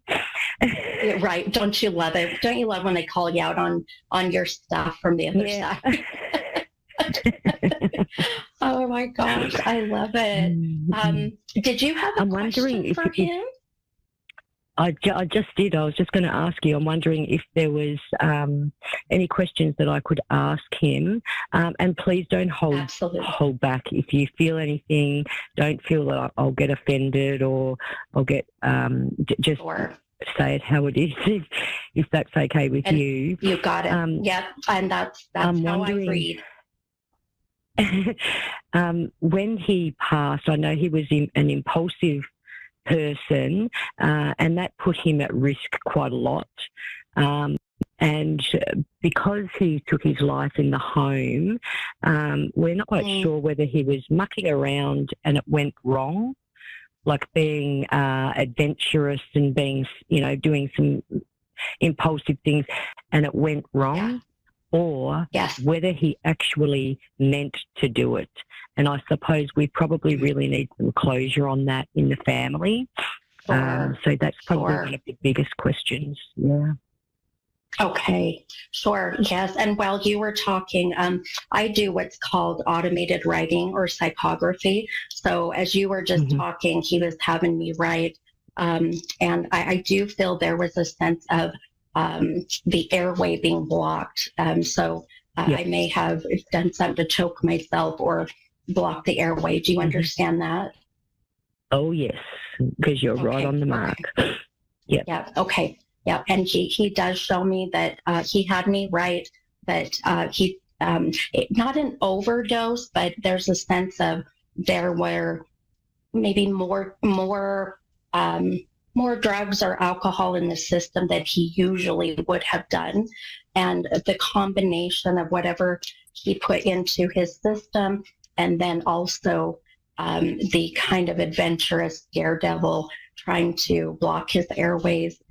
Right. Don't you love it? Don't you love when they call you out on your stuff from the other side? Oh, my gosh. I love it. Did you have a question for him? I just did. I was just going to ask you. I'm wondering if there was any questions that I could ask him. And please don't hold back. If you feel anything, don't feel that I'll get offended or I'll get just say it how it is. If that's okay with you. You got it. Yep. And that's how I read. When he passed, I know he was an impulsive person, and that put him at risk quite a lot. And because he took his life in the home, we're not quite sure whether he was mucking around and it went wrong, like being adventurous and being, doing some impulsive things and it went wrong, or whether he actually meant to do it. And I suppose we probably really need some closure on that in the family. So that's probably one of the biggest questions. Yeah. Okay, sure. Yes. And while you were talking, I do what's called automated writing or psychography. So as you were just talking, he was having me write. And I do feel there was a sense of the airway being blocked. I may have done something to choke myself or block the airway. Do you understand that? Oh, yes, because you're right on the mark. Yeah. Yeah. Okay. Yeah. And he does show me that he had me write that he, not an overdose, but there's a sense of there were maybe more drugs or alcohol in the system that he usually would have done. And the combination of whatever he put into his system, and then also the kind of adventurous daredevil trying to block his airways.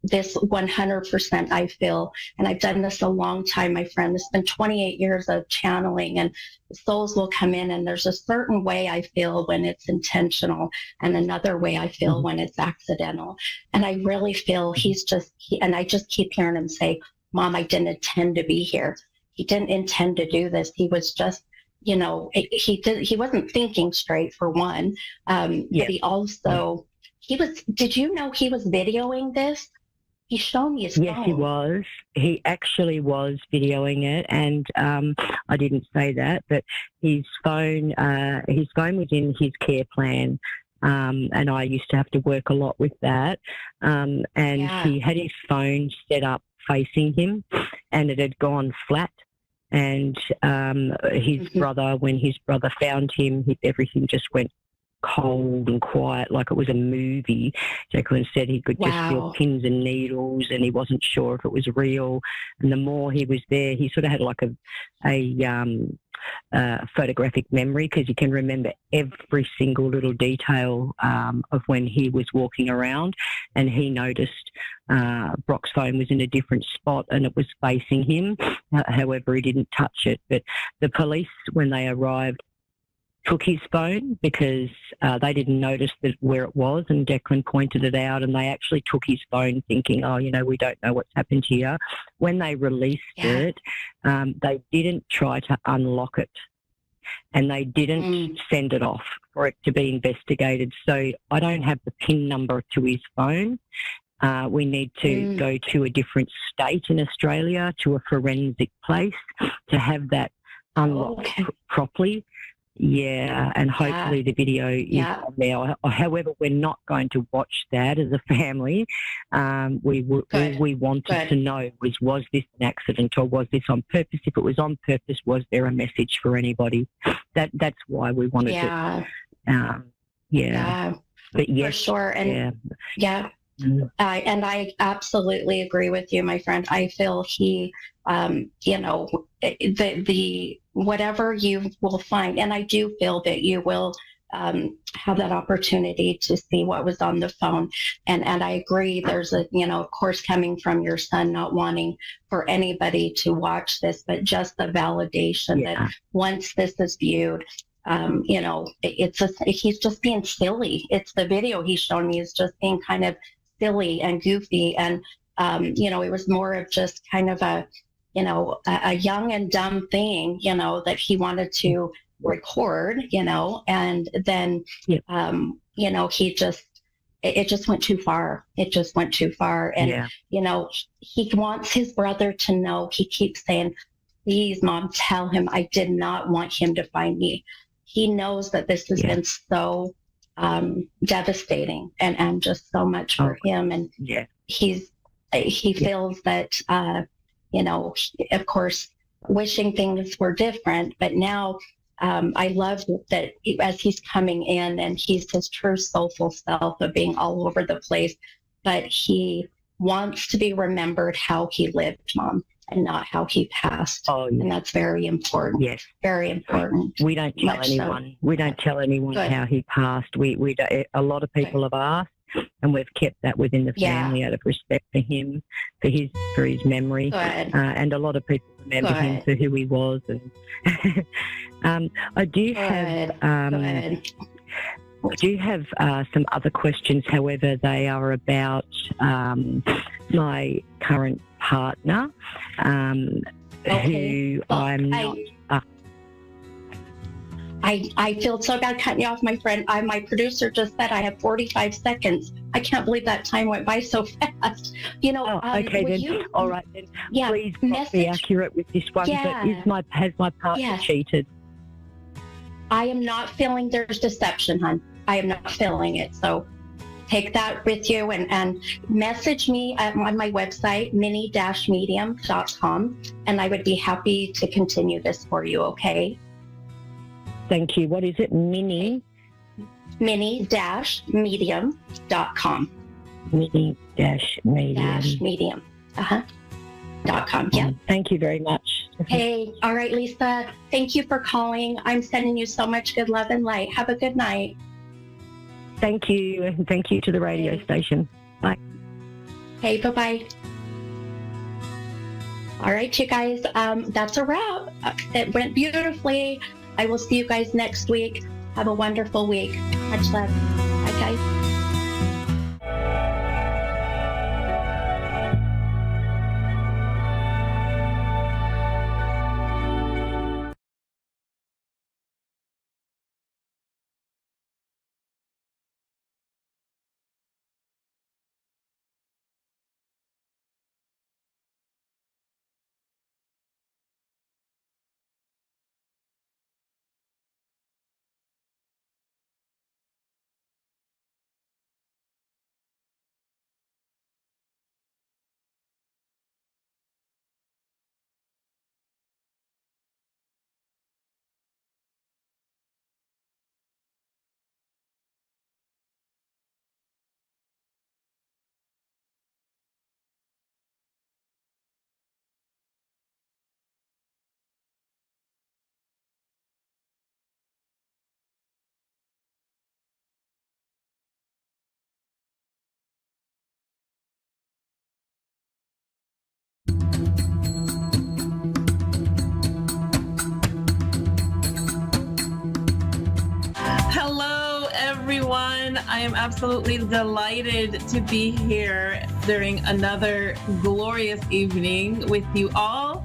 This 100% I feel, and I've done this a long time, my friend. It's been 28 years of channeling, and souls will come in, and there's a certain way I feel when it's intentional, and another way I feel when it's accidental. And I really feel and I just keep hearing him say, Mom, I didn't intend to be here. He didn't intend to do this. He was just, he wasn't thinking straight, for one. But he also, did you know he was videoing this? He showed me his phone. Yes, he was. He actually was videoing it, and I didn't say that, but his phone was in his care plan, and I used to have to work a lot with that. He had his phone set up facing him, and it had gone flat. And his brother, when his brother found him, everything just went cold and quiet, like it was a movie. Jacqueline said he could just feel pins and needles, and he wasn't sure if it was real. And the more he was there, he sort of had like a photographic memory, because he can remember every single little detail of when he was walking around. And he noticed Brock's phone was in a different spot and it was facing him. However, he didn't touch it. But the police, when they arrived, took his phone because they didn't notice where it was, and Declan pointed it out, and they actually took his phone thinking, we don't know what's happened here. When they released it, they didn't try to unlock it, and they didn't send it off for it to be investigated. So I don't have the PIN number to his phone. We need to go to a different state in Australia, to a forensic place, to have that unlocked properly. Yeah, and hopefully the video is on there. However, we're not going to watch that as a family. We wanted to know, was this an accident or was this on purpose? If it was on purpose, was there a message for anybody? That's why we wanted it. But yes, for sure. And and I absolutely agree with you, my friend. I feel he, the whatever you will find, and I do feel that you will have that opportunity to see what was on the phone. And I agree, there's a, of course, coming from your son, not wanting for anybody to watch this, but just the validation that once this is viewed, he's just being silly. It's the video he's shown me is just being kind of silly and goofy. And, it was more of just kind of a young and dumb thing, that he wanted to record, and then, he just, it just went too far. It just went too far. And, he wants his brother to know. He keeps saying, please, Mom, tell him I did not want him to find me. He knows that this has been so devastating and just so much for him. And he feels that, of course, wishing things were different, but now I love that as he's coming in and he's his true soulful self of being all over the place, but he wants to be remembered how he lived, Mom, and not how he passed. And that's very important. Yes. Very important. We don't tell anyone. We don't tell anyone how he passed. We don't, a lot of people have asked, and we've kept that within the family out of respect for him, for his memory. And a lot of people remember him for who he was. And I do have some other questions. However, they are about my current partner, who I'm not. I feel so bad cutting you off, my friend. My producer just said I have 45 seconds. I can't believe that time went by so fast. Okay, then. All right, then. Please be accurate with this one. But has my partner cheated? I am not feeling there's deception, hon. I am not feeling it. So take that with you and message me on my website, mini-medium.com, and I would be happy to continue this for you, okay? Thank you. What is it? Mini-medium.com. Mini-medium. .com. Yeah. Thank you very much. Hey, all right, Lisa. Thank you for calling. I'm sending you so much good love and light. Have a good night. Thank you, and thank you to the radio station. Bye. Hey, bye-bye. All right, you guys, that's a wrap. It went beautifully. I will see you guys next week. Have a wonderful week. Much love. Bye, guys. Hello, everyone. I am absolutely delighted to be here during another glorious evening with you all.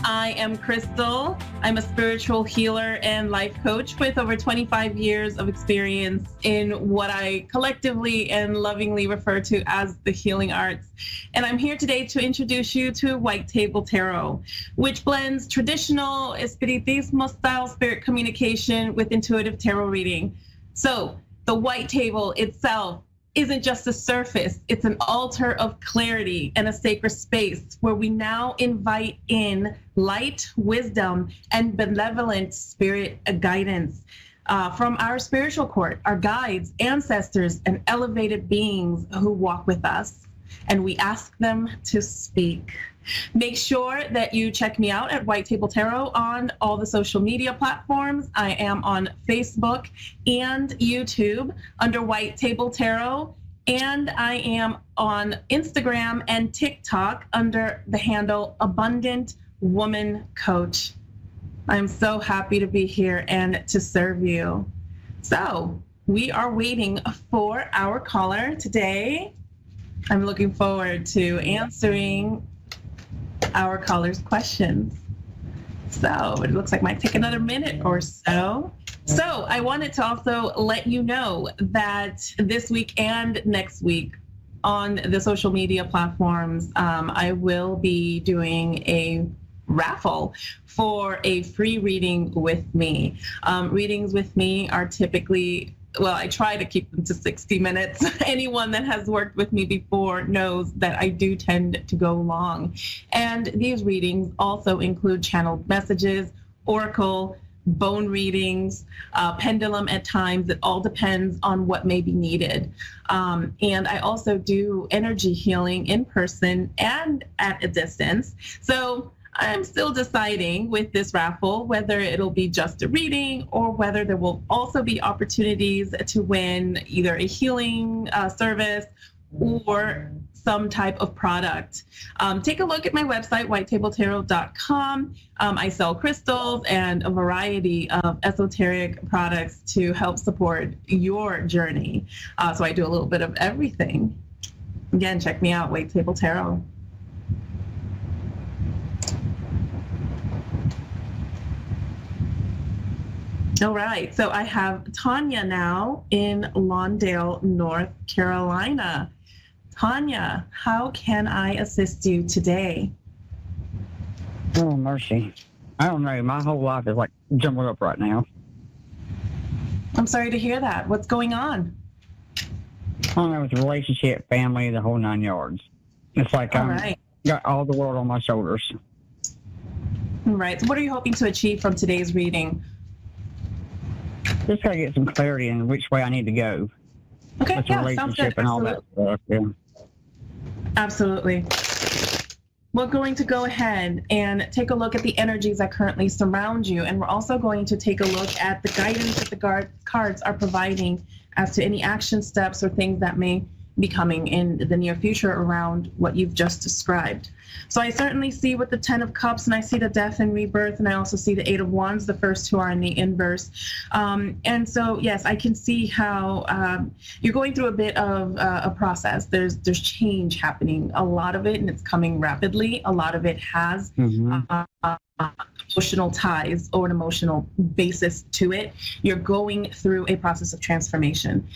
I am Crystal. I'm a spiritual healer and life coach with over 25 years of experience in what I collectively and lovingly refer to as the healing arts. And I'm here today to introduce you to White Table Tarot, which blends traditional espiritismo style spirit communication with intuitive tarot reading. So the White Table itself isn't just a surface, it's an altar of clarity and a sacred space where we now invite in light, wisdom, and benevolent spirit guidance from our spiritual court, our guides, ancestors, and elevated beings who walk with us. and we ask them to speak. Make sure that you check me out at White Table Tarot on all the social media platforms. I am on Facebook and YouTube under White Table Tarot, and I am on Instagram and TikTok under the handle Abundant Woman Coach. I'm so happy to be here and to serve you. So we are waiting for our caller today. I'm looking forward to answering our caller's questions. So it looks like it might take another minute or so. So I wanted to also let you know that this week and next week on the social media platforms, I will be doing a raffle for a free reading with me. Readings with me are typically, well, I try to keep them to 60 minutes. Anyone that has worked with me before knows that I do tend to go long. And these readings also include channeled messages, oracle, bone readings, pendulum at times. It all depends on what may be needed. And I also do energy healing in person and at a distance. So I'm still deciding with this raffle whether it'll be just a reading or whether there will also be opportunities to win either a healing service or some type of product. Take a look at my website, whitetabletarot.com. I sell crystals and a variety of esoteric products to help support your journey. So I do a little bit of everything. Again, check me out, White Table Tarot. All right, so I have Tanya now in Lawndale, North Carolina. Tanya, how can I assist you today? Oh, mercy. I don't know. My whole life is like jumbled up right now. I'm sorry to hear that. What's going on? I don't know. It's a relationship, family, the whole 9 yards. It's like I've got all the world on my shoulders. All right. So what are you hoping to achieve from today's reading? Just got to get some clarity in which way I need to go. Okay, with yeah, relationship sounds good. and all that stuff. Yeah. Absolutely. We're going to go ahead and take a look at the energies that currently surround you. And we're also going to take a look at the guidance that the cards are providing as to any action steps or things that may be coming in the near future around what you've just described. So I certainly see with the 10 of Cups, and I see the death and rebirth, and I also see the 8 of Wands. The first two are in the inverse. And so, yes, I can see how you're going through a bit of a process. There's change happening, a lot of it, and it's coming rapidly. A lot of it has emotional ties or an emotional basis to it. You're going through a process of transformation.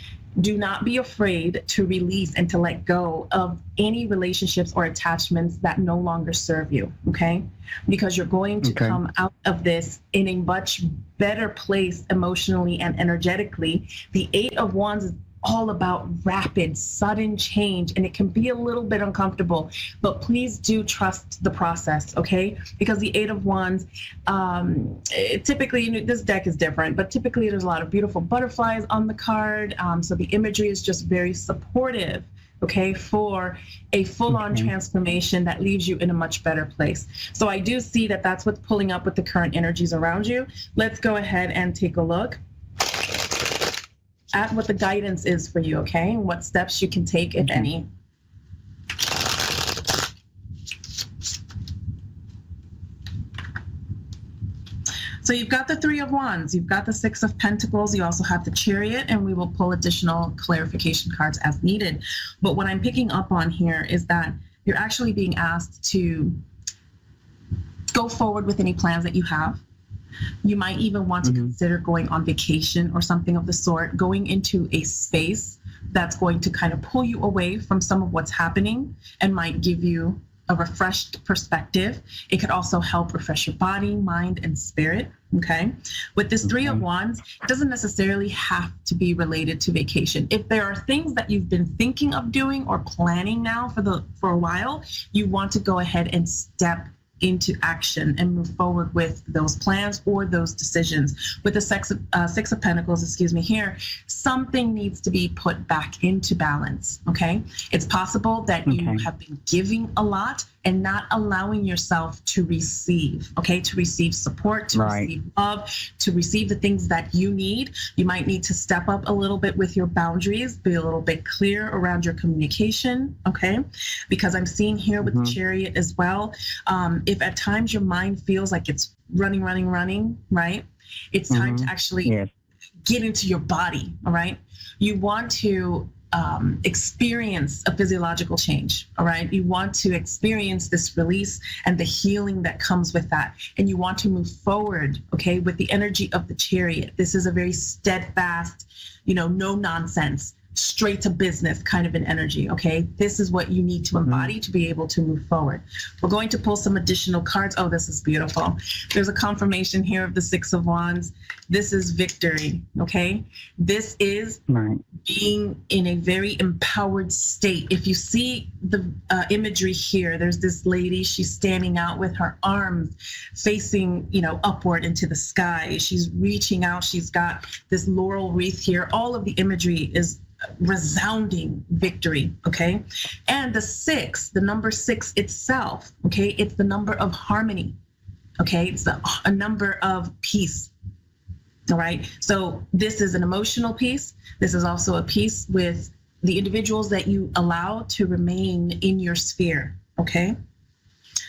Do not be afraid to release and to let go of any relationships or attachments that no longer serve you, okay? Because you're going to come out of this in a much better place emotionally and energetically. The 8 of Wands is all about rapid, sudden change, and it can be a little bit uncomfortable, but please do trust the process, okay? Because the 8 of Wands, typically, this deck is different, but typically there's a lot of beautiful butterflies on the card, so the imagery is just very supportive, okay, for a full-on transformation that leaves you in a much better place. So I do see that that's what's pulling up with the current energies around you. Let's go ahead and take a look at what the guidance is for you, okay? And what steps you can take, if any. So you've got the 3 of Wands, you've got the 6 of Pentacles, you also have the Chariot, and we will pull additional clarification cards as needed. But what I'm picking up on here is that you're actually being asked to go forward with any plans that you have. You might even want to consider going on vacation or something of the sort, going into a space that's going to kind of pull you away from some of what's happening and might give you a refreshed perspective. It could also help refresh your body, mind, and spirit, okay? With this 3 of Wands, it doesn't necessarily have to be related to vacation. If there are things that you've been thinking of doing or planning now for a while, you want to go ahead and step into action and move forward with those plans or those decisions. With the Six of Pentacles, here, something needs to be put back into balance, okay? It's possible that you have been giving a lot and not allowing yourself to receive, okay? To receive support, to receive love, to receive the things that you need. You might need to step up a little bit with your boundaries, be a little bit clear around your communication, okay? Because I'm seeing here with the Chariot as well, if at times your mind feels like it's running, right? It's time to actually get into your body, all right? You want to experience a physiological change, all right? You want to experience this release and the healing that comes with that. And you want to move forward, okay, with the energy of the Chariot. This is a very steadfast, no nonsense, straight to business kind of an energy, okay? This is what you need to embody to be able to move forward. We're going to pull some additional cards. Oh, this is beautiful. There's a confirmation here of the Six of Wands. This is victory, okay? This is being in a very empowered state. If you see the imagery here, there's this lady, she's standing out with her arms facing, upward into the sky. She's reaching out. She's got this laurel wreath here. All of the imagery is resounding victory, okay? And the number 6 itself, okay? It's the number of harmony, okay? It's a number of peace, all right? So this is an emotional piece. This is also a piece with the individuals that you allow to remain in your sphere, okay?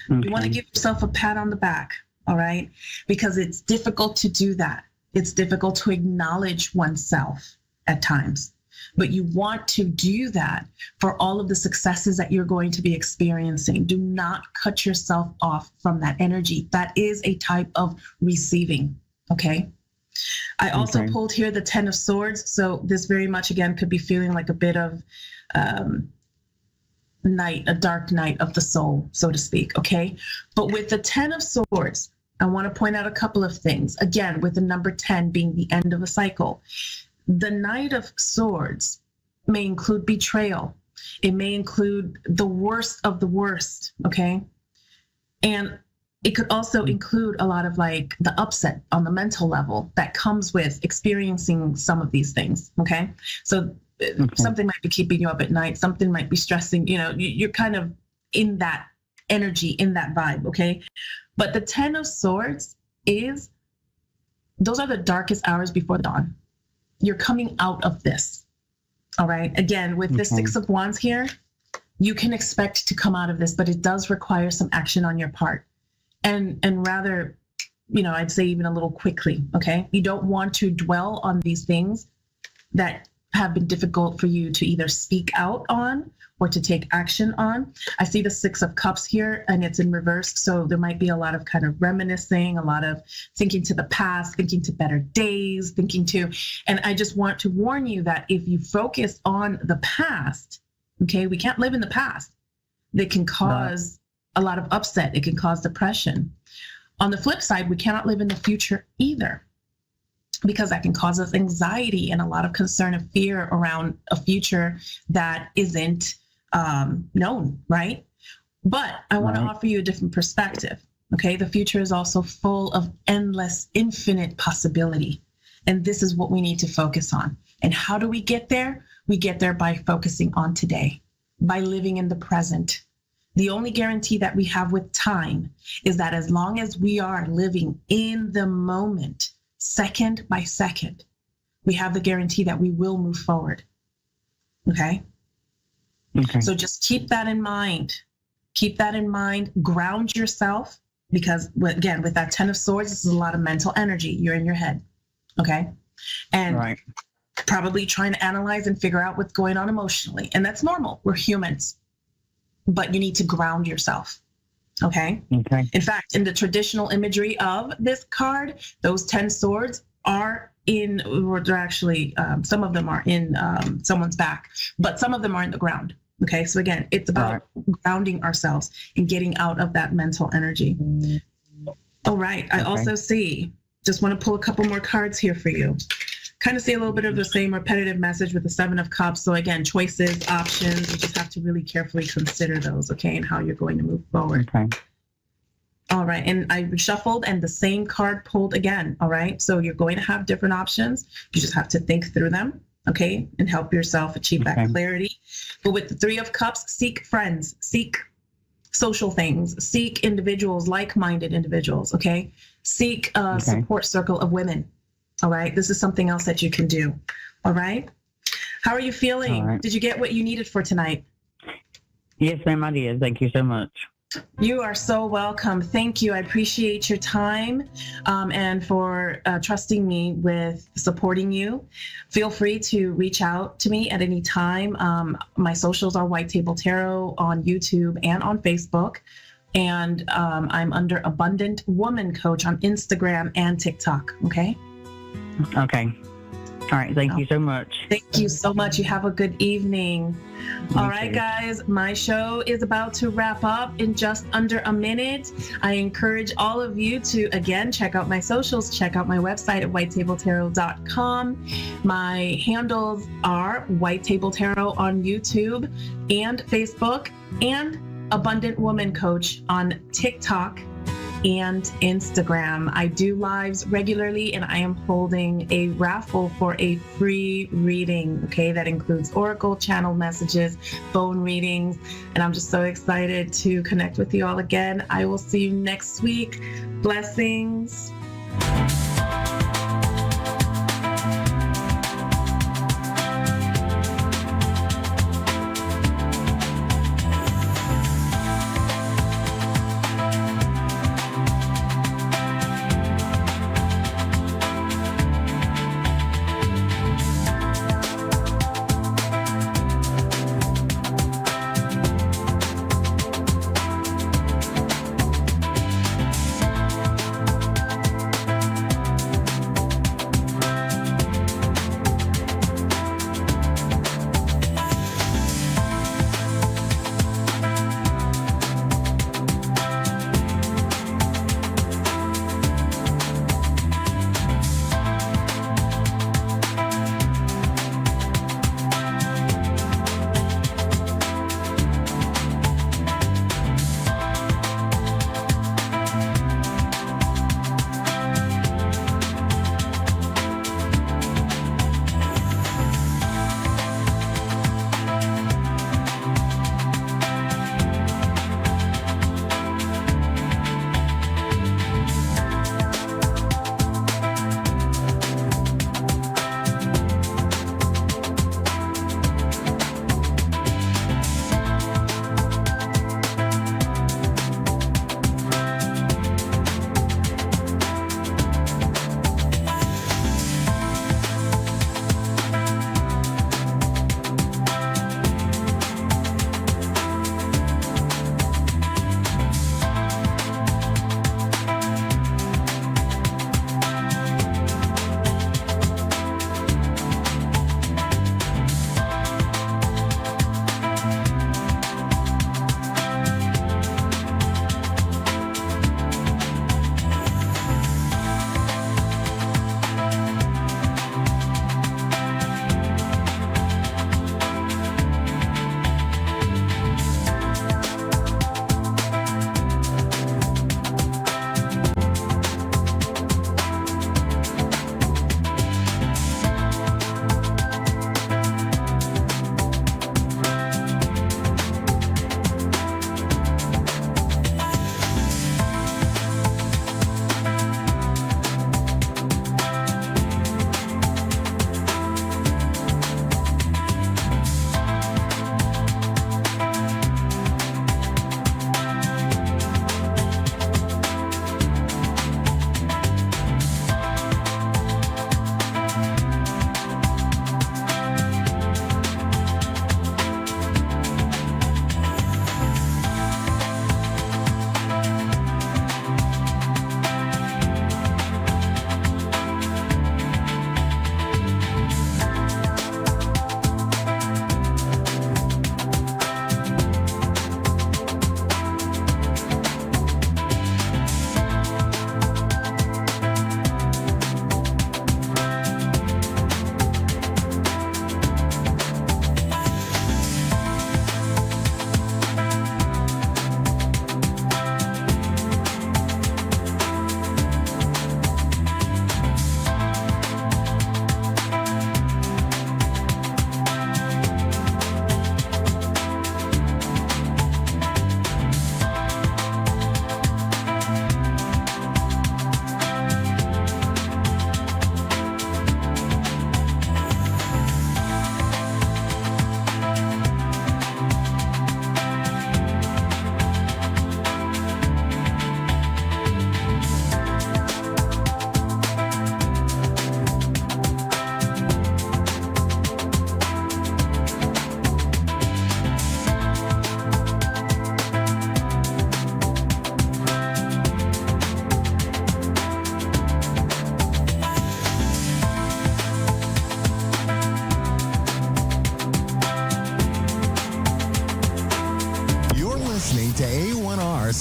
You want to give yourself a pat on the back, all right? Because it's difficult to do that. It's difficult to acknowledge oneself at times. But you want to do that for all of the successes that you're going to be experiencing. Do not cut yourself off from that energy. That is a type of receiving, okay? I also pulled here the 10 of Swords. So this very much, again, could be feeling like a bit of night, a dark night of the soul, so to speak, okay? But with the 10 of Swords, I want to point out a couple of things. Again, with the number 10 being the end of a cycle. The Knight of Swords may include betrayal. It may include the worst of the worst, okay? And it could also include a lot of like the upset on the mental level that comes with experiencing some of these things, okay? So something might be keeping you up at night. Something might be stressing, you're kind of in that energy, in that vibe, okay? But the 10 of Swords those are the darkest hours before the dawn. You're coming out of this, all right? Again, with the 6 of Wands here, you can expect to come out of this, but it does require some action on your part. And rather, I'd say even a little quickly, okay? You don't want to dwell on these things that have been difficult for you to either speak out on or to take action on. I see the 6 of Cups here and it's in reverse. So there might be a lot of kind of reminiscing, a lot of thinking to the past, thinking to better days, and I just want to warn you that if you focus on the past, okay, we can't live in the past. That can cause a lot of upset. It can cause depression. On the flip side, we cannot live in the future either, because that can cause us anxiety and a lot of concern and fear around a future that isn't known, right? But I want to offer you a different perspective, okay? The future is also full of endless, infinite possibility. And this is what we need to focus on. And how do we get there? We get there by focusing on today, by living in the present. The only guarantee that we have with time is that as long as we are living in the moment, second by second, we have the guarantee that we will move forward. Okay? So just keep that in mind. Keep that in mind. Ground yourself, because again, with that 10 of Swords, this is a lot of mental energy. You're in your head. Okay? And probably trying to analyze and figure out what's going on emotionally. And that's normal. We're humans. But you need to ground yourself. Okay? In fact, in the traditional imagery of this card, those 10 swords are they're actually, some of them are in someone's back, but some of them are in the ground. Okay, so again, it's about grounding ourselves and getting out of that mental energy. All right, I also just want to pull a couple more cards here for you. Kind of see a little bit of the same repetitive message with the 7 of Cups. So again, choices, options, you just have to really carefully consider those, okay, and how you're going to move forward. All right. And I shuffled and the same card pulled again. All right. So you're going to have different options. You just have to think through them. Okay. And help yourself achieve that clarity. But with the Three of Cups, seek friends, seek social things, seek individuals, like-minded individuals. Okay. Seek a support circle of women. All right. This is something else that you can do. All right. How are you feeling? Right. Did you get what you needed for tonight? Yes, ma'am, I did. Thank you so much. You are so welcome. Thank you. I appreciate your time and for trusting me with supporting you. Feel free to reach out to me at any time. My socials are White Table Tarot on YouTube and on Facebook. And I'm under Abundant Woman Coach on Instagram and TikTok. Okay? Okay. All right. Thank you so much. Thank you so much. You have a good evening. All right, too. guys, my show is about to wrap up in just under a minute. I encourage all of you to, again, check out my socials, check out my website at whitetabletarot.com. My handles are White Table Tarot on YouTube and Facebook, and Abundant Woman Coach on TikTok and Instagram. I do lives regularly, and I am holding a raffle for a free reading, okay? That includes oracle channel messages, phone readings, and I'm just so excited to connect with you all again. I will see you next week. Blessings.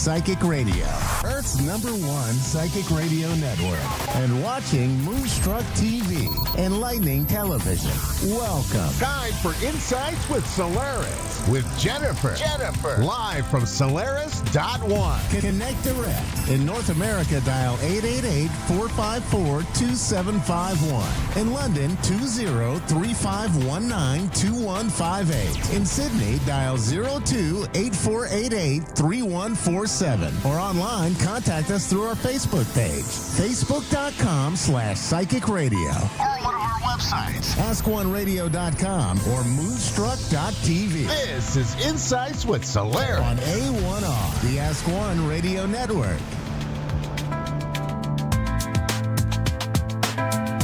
Psychic Radio, Earth's #1 psychic radio network, and watching Moonstruck TV, Enlightening Television. Welcome. Time for Insights with Solaris with Jennifer. Live from Solaris.1. Connect direct. In North America, dial 888-454-2751. In London, 20-3519-2158. In Sydney, dial 02-8488-3147. Or online, contact us through our Facebook page, facebook.com/psychic radio. Or one of our websites, askoneradio.com or moonstruck.tv. This is Insights with Solaris on A1R, the Ask One Radio Network.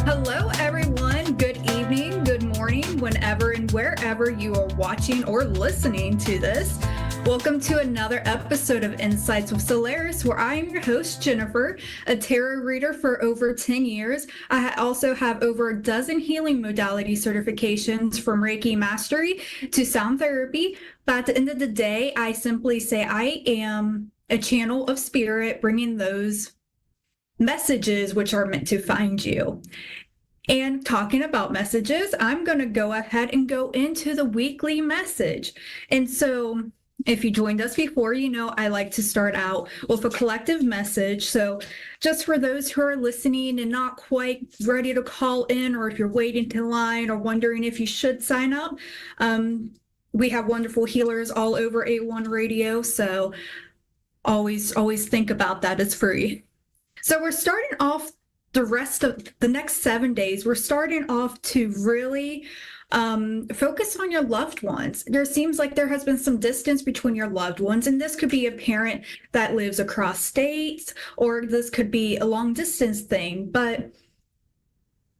Hello, everyone. Good evening, good morning, whenever and wherever you are watching or listening to this. Welcome to another episode of Insights with Solaris, where I am your host, Jennifer, a tarot reader for over 10 years. I also have over a dozen healing modality certifications, from Reiki Mastery to sound therapy. But at the end of the day, I simply say I am a channel of spirit, bringing those messages which are meant to find you. And talking about messages, I'm going to go ahead and go into the weekly message. And so if you joined us before, you know I like to start out with a collective message. So just for those who are listening and not quite ready to call in, or if you're waiting in line or wondering if you should sign up, we have wonderful healers all over A1 Radio. So always think about that. It's free. So we're starting off the rest of the next 7 days. We're starting off to really focus on your loved ones. There seems like there has been some distance between your loved ones, and this could be a parent that lives across states, or this could be a long distance thing. But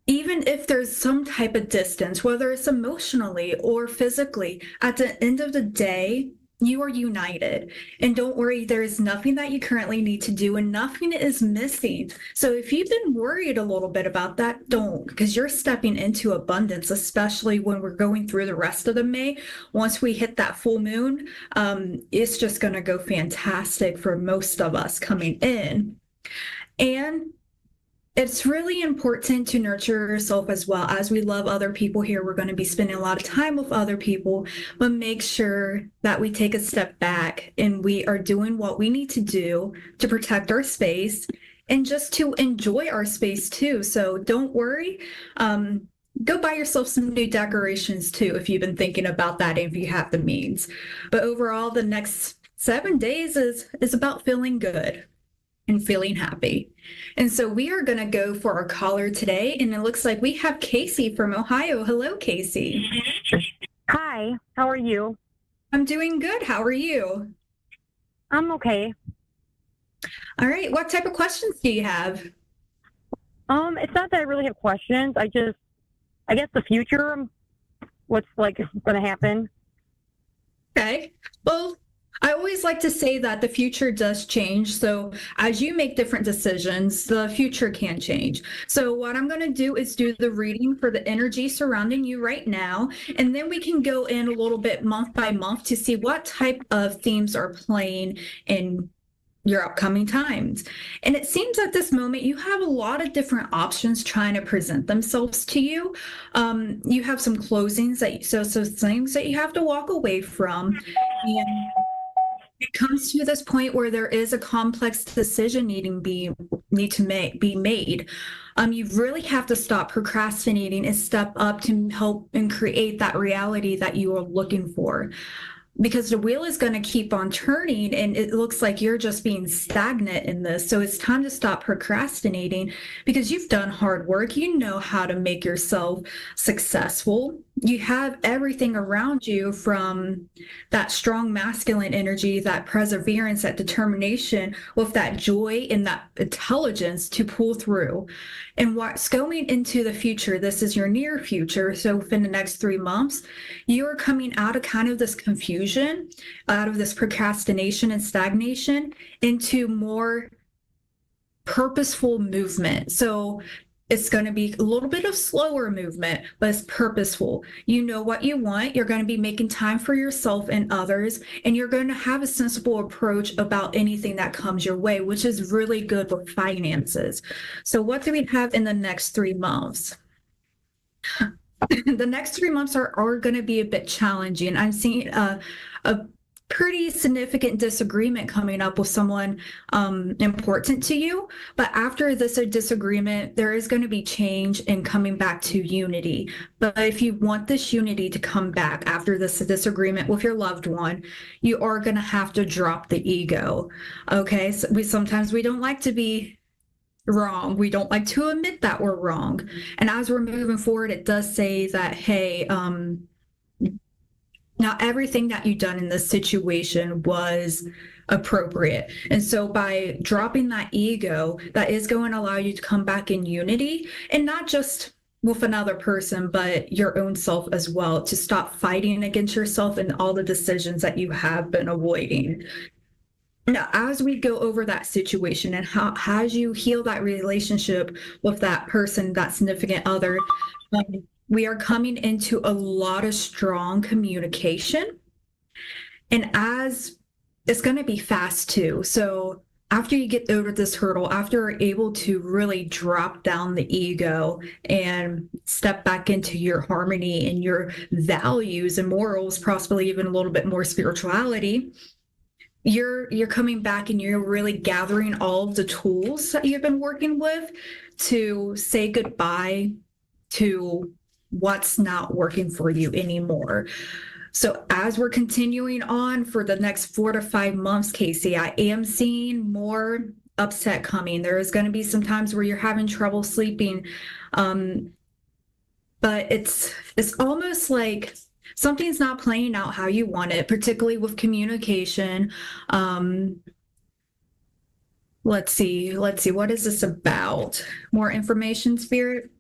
even if there's some type of distance, whether it's emotionally or physically, at the end of the day, you are united. And don't worry, there is nothing that you currently need to do, and nothing is missing. So if you've been worried a little bit about that, don't, because you're stepping into abundance, especially when we're going through the rest of the May. Once we hit that full moon, it's just going to go fantastic for most of us coming in. And it's really important to nurture yourself as well. As we love other people here, we're going to be spending a lot of time with other people, but make sure that we take a step back and we are doing what we need to do to protect our space and just to enjoy our space too. So don't worry. Go buy yourself some new decorations too, if you've been thinking about that, if you have the means. But overall, the next 7 days is about feeling good and feeling happy. And so we are going to go for our caller today, and it looks like we have Casey from Ohio. Hello, Casey. Hi, how are you? I'm doing good. How are you? I'm okay. All right. What type of questions do you have? It's not that I really have questions. I guess the future, what's like going to happen. Okay. Well, I always like to say that the future does change. So as you make different decisions, the future can change. So what I'm going to do is do the reading for the energy surrounding you right now. And then we can go in a little bit month by month to see what type of themes are playing in your upcoming times. And it seems at this moment you have a lot of different options trying to present themselves to you. You have some closings so things that you have to walk away from. And it comes to this point where there is a complex decision need to be made. You really have to stop procrastinating and step up to help and create that reality that you are looking for. Because the wheel is going to keep on turning, and it looks like you're just being stagnant in this. So it's time to stop procrastinating, because you've done hard work. You know how to make yourself successful. You have everything around you, from that strong masculine energy, that perseverance, that determination, with that joy and that intelligence to pull through. And what's going into the future, this is your near future. So within the next 3 months, you're coming out of kind of this confusion, out of this procrastination and stagnation, into more purposeful movement. So It's going to be a little bit of slower movement, but it's purposeful. You know what you want. You're going to be making time for yourself and others, and you're going to have a sensible approach about anything that comes your way, which is really good with finances. So what do we have in the next 3 months? The next 3 months are going to be a bit challenging. I'm seeing a pretty significant disagreement coming up with someone important to you. But after this disagreement, there is going to be change and coming back to unity. But if you want this unity to come back after this disagreement with your loved one, you are going to have to drop the ego. Okay, so sometimes we don't like to be wrong. We don't like to admit that we're wrong. And as we're moving forward, it does say that, hey, not everything that you've done in this situation was appropriate. And so by dropping that ego, that is going to allow you to come back in unity, and not just with another person, but your own self as well, to stop fighting against yourself and all the decisions that you have been avoiding. Now, as we go over that situation and how as you heal that relationship with that person, that significant other, we are coming into a lot of strong communication. And as it's going to be fast too. So after you get over this hurdle, after you're able to really drop down the ego and step back into your harmony and your values and morals, possibly even a little bit more spirituality, you're coming back and you're really gathering all of the tools that you've been working with to say goodbye to what's not working for you anymore. So as we're continuing on for the next 4 to 5 months, Casey, I am seeing more upset coming. There is going to be some times where you're having trouble sleeping. But it's almost like something's not playing out how you want it, particularly with communication. Let's see. What is this about? More information, Spirit?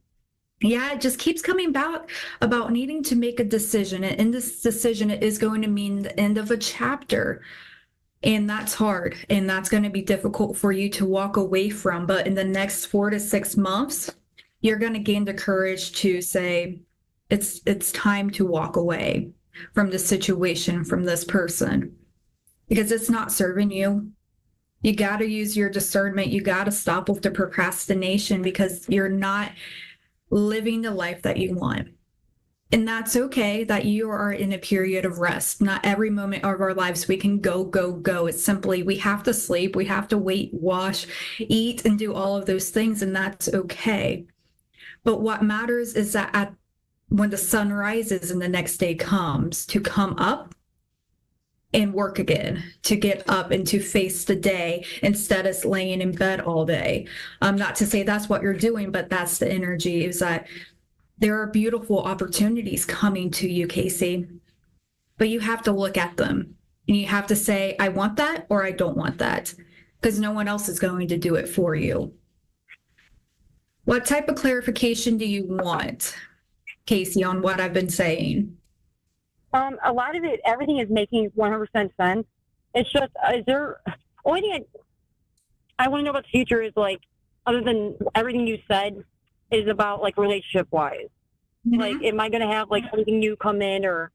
Yeah, it just keeps coming back about needing to make a decision. And in this decision, it is going to mean the end of a chapter. And that's hard. And that's going to be difficult for you to walk away from. But in the next 4 to 6 months, you're going to gain the courage to say, it's time to walk away from this situation, from this person, because it's not serving you. You got to use your discernment. You got to stop with the procrastination, because you're not living the life that you want. And that's okay that you are in a period of rest. Not every moment of our lives we can go. It's simply we have to sleep, we have to wait, wash, eat, and do all of those things, and that's okay. But what matters is that when the sun rises and the next day comes, to come up and work again, to get up and to face the day instead of laying in bed all day. Not to say that's what you're doing, but that's the energy, is that there are beautiful opportunities coming to you, Casey, but you have to look at them and you have to say, I want that or I don't want that, because no one else is going to do it for you. What type of clarification do you want, Casey, on what I've been saying? A lot of it, everything is making 100% sense. It's just, only thing I want to know about the future is, like, other than everything you said, is about, like, relationship-wise. Mm-hmm. Like, am I going to have, like, anything new come in, or?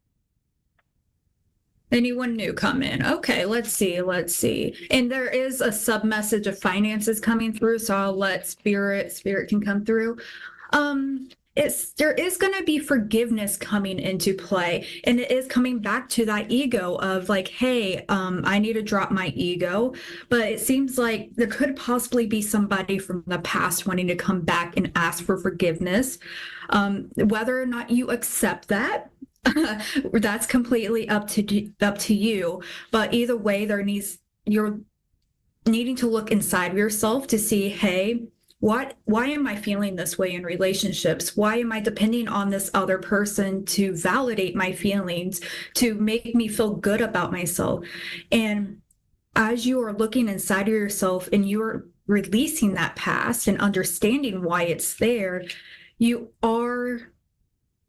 Anyone new come in? Okay, let's see. And there is a sub-message of finances coming through, so I'll let Spirit can come through. There is going to be forgiveness coming into play, and it is coming back to that ego of, like, hey, I need to drop my ego. But it seems like there could possibly be somebody from the past wanting to come back and ask for forgiveness. Whether or not you accept that, that's completely up to you. But either way, you're needing to look inside of yourself to see, hey, why am I feeling this way in relationships? Why am I depending on this other person to validate my feelings, to make me feel good about myself? And as you are looking inside of yourself and you're releasing that past and understanding why it's there, you are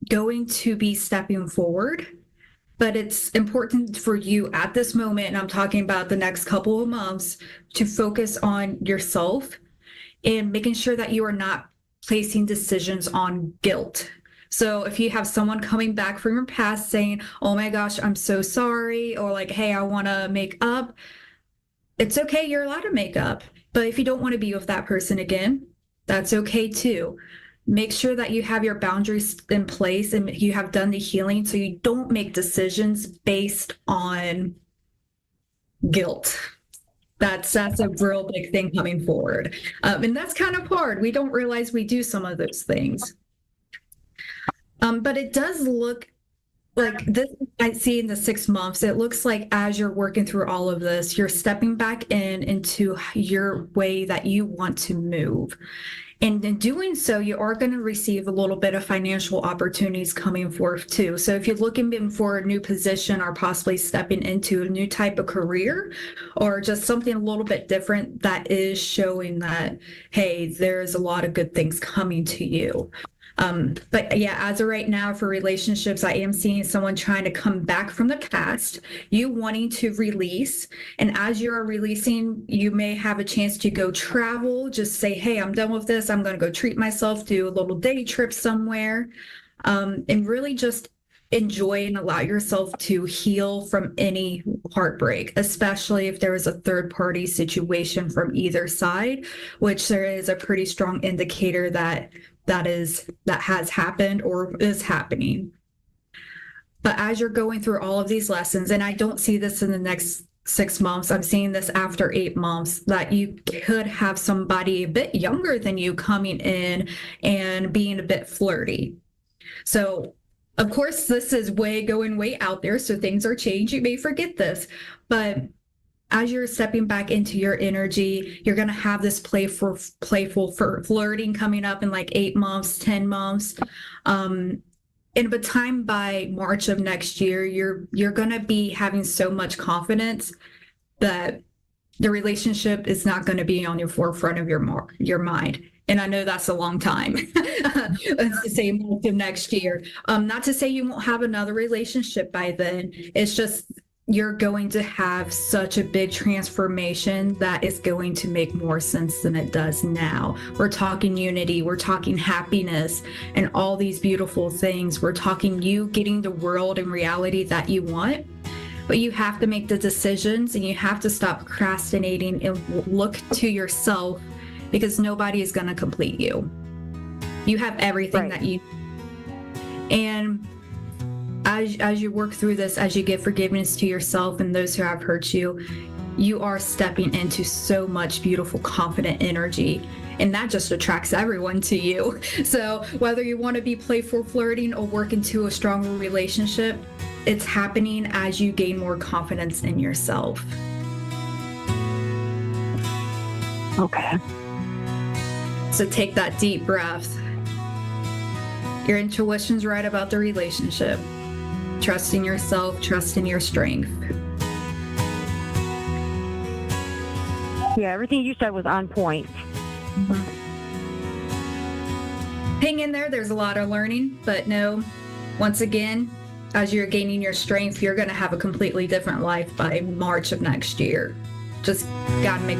going to be stepping forward. But it's important for you at this moment, and I'm talking about the next couple of months, to focus on yourself and making sure that you are not placing decisions on guilt. So if you have someone coming back from your past saying, oh my gosh, I'm so sorry, or like, hey, I want to make up, it's okay. You're allowed to make up. But if you don't want to be with that person again, that's okay too. Make sure that you have your boundaries in place and you have done the healing so you don't make decisions based on guilt. That's a real big thing coming forward. And that's kind of hard. We don't realize we do some of those things. But it does look like this, I see in the 6 months, it looks like as you're working through all of this, you're stepping back into your way that you want to move. And in doing so, you are going to receive a little bit of financial opportunities coming forth too. So if you're looking for a new position or possibly stepping into a new type of career or just something a little bit different, that is showing that, hey, there's a lot of good things coming to you. But yeah, as of right now for relationships, I am seeing someone trying to come back from the past, you wanting to release. And as you're releasing, you may have a chance to go travel, just say, hey, I'm done with this. I'm going to go treat myself, do a little day trip somewhere, and really just enjoy and allow yourself to heal from any heartbreak, especially if there is a third party situation from either side, which there is a pretty strong indicator that has happened or is happening. But as you're going through all of these lessons, and I don't see this in the next 6 months, I'm seeing this after 8 months, that you could have somebody a bit younger than you coming in and being a bit flirty. So of course, this is going way out there, so things are changed. You may forget this, but as you're stepping back into your energy, you're going to have this playful flirting coming up in like 8 months, 10 months. And by time by March of next year, you're going to be having so much confidence that the relationship is not going to be on your forefront of your mind. And I know that's a long time. Let's just say March of next year. Not to say you won't have another relationship by then. It's just you're going to have such a big transformation that is going to make more sense than it does now. We're talking unity, we're talking happiness, and all these beautiful things. We're talking you getting the world and reality that you want. But you have to make the decisions and you have to stop procrastinating and look to yourself, because nobody is going to complete you. You have everything that you need. And as you work through this, as you give forgiveness to yourself and those who have hurt you, you are stepping into so much beautiful, confident energy. And that just attracts everyone to you. So whether you want to be playful flirting or work into a stronger relationship, it's happening as you gain more confidence in yourself. Okay. So take that deep breath. Your intuition's right about the relationship. Trust in yourself, trust in your strength. Yeah, everything you said was on point. Mm-hmm. Hang in there, there's a lot of learning, but no, once again, as you're gaining your strength, you're going to have a completely different life by March of next year. Just gotta make...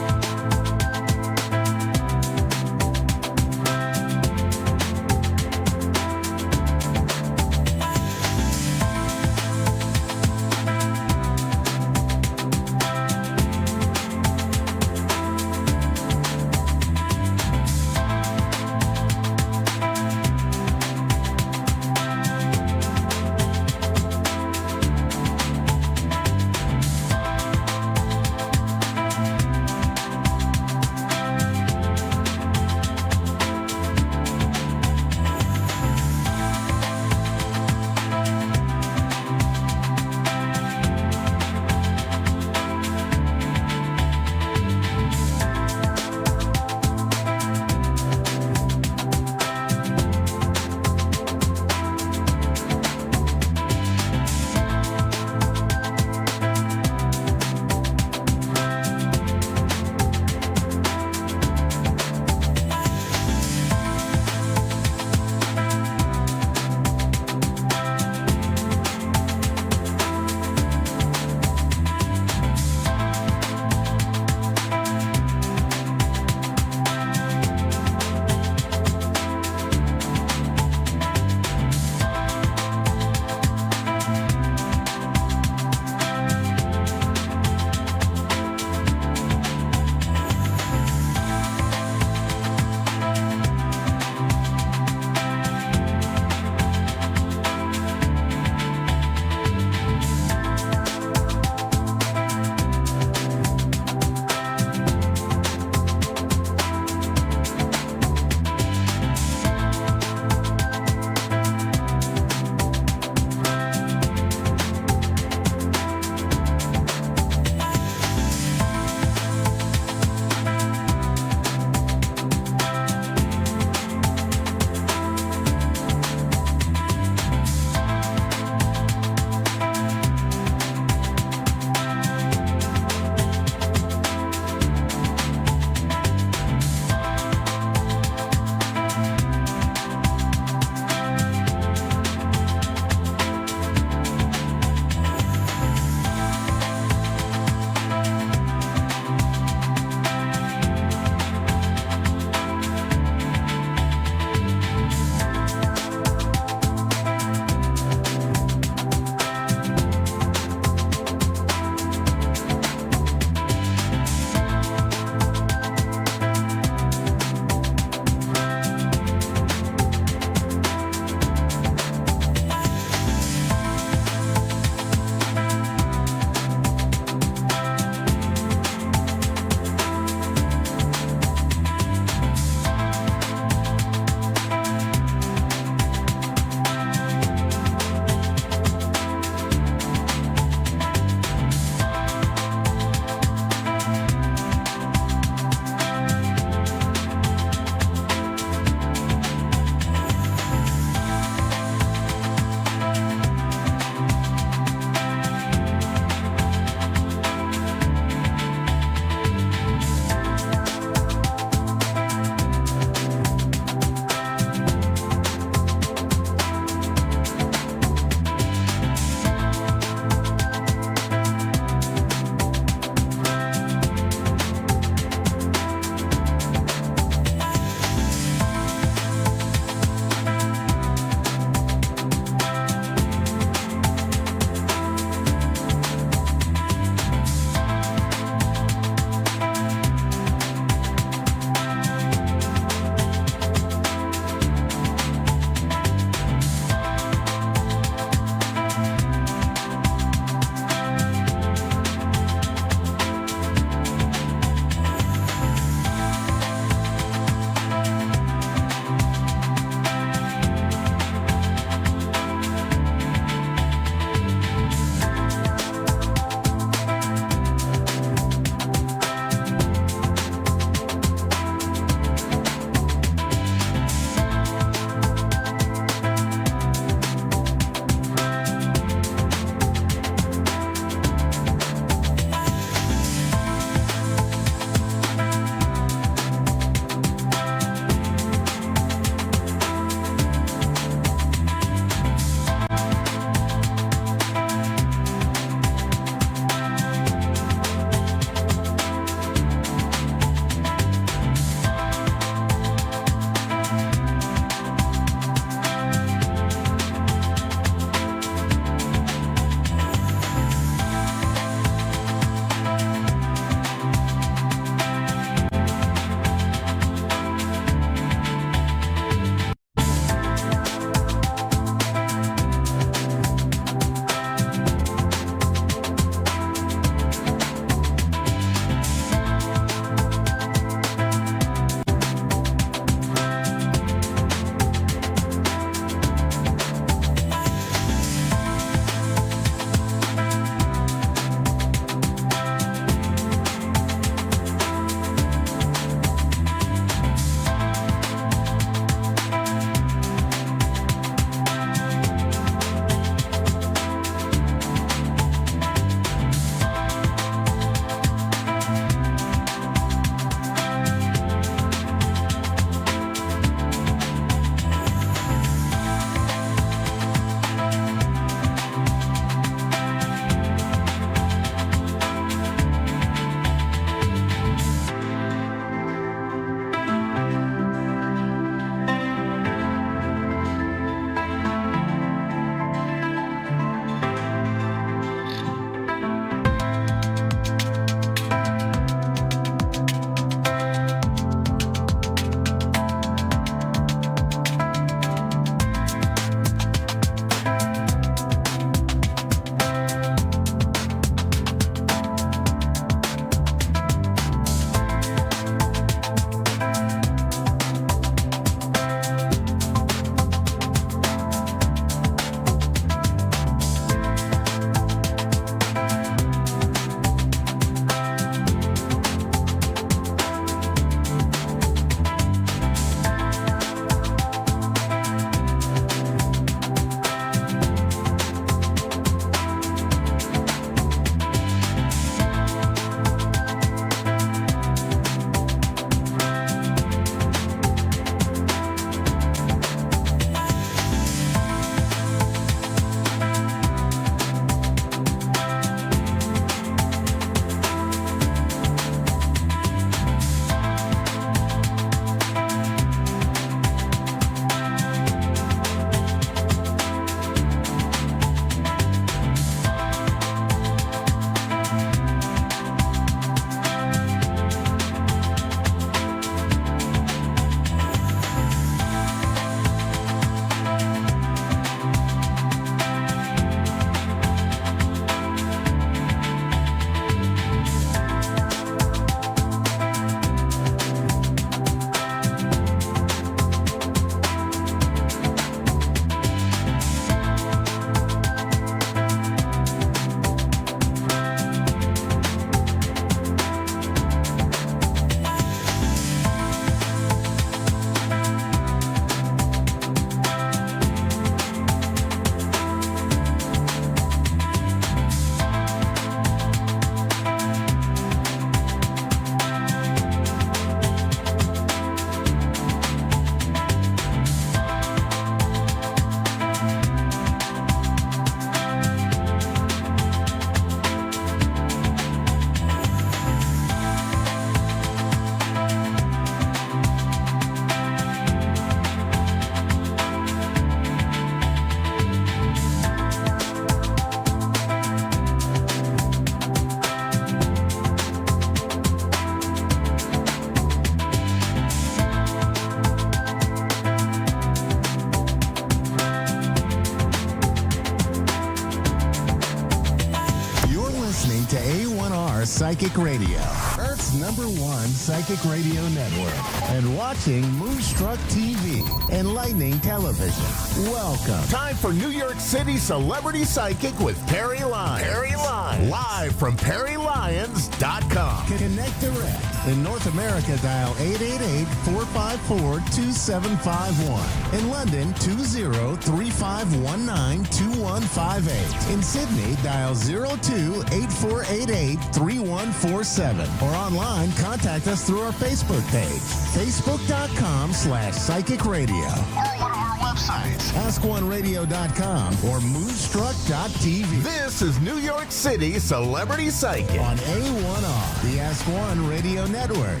Psychic Radio, Earth's #1 psychic radio network, and watching Moonstruck TV and Lightning Television. Welcome. Time for New York City Celebrity Psychic with Perry Lyons. Perry Lyons. Live from PerryLyons.com. Connect direct. In North America, dial 888-454-2751. In London, 20-3519-2158. In Sydney, dial 02-8488-3147. Or online, contact us through our Facebook page, facebook.com/psychic radio. Or one of our websites, askoneradio.com or moonstruck.tv. This is New York City Celebrity Psychic on A1R, the Ask One Radio Network.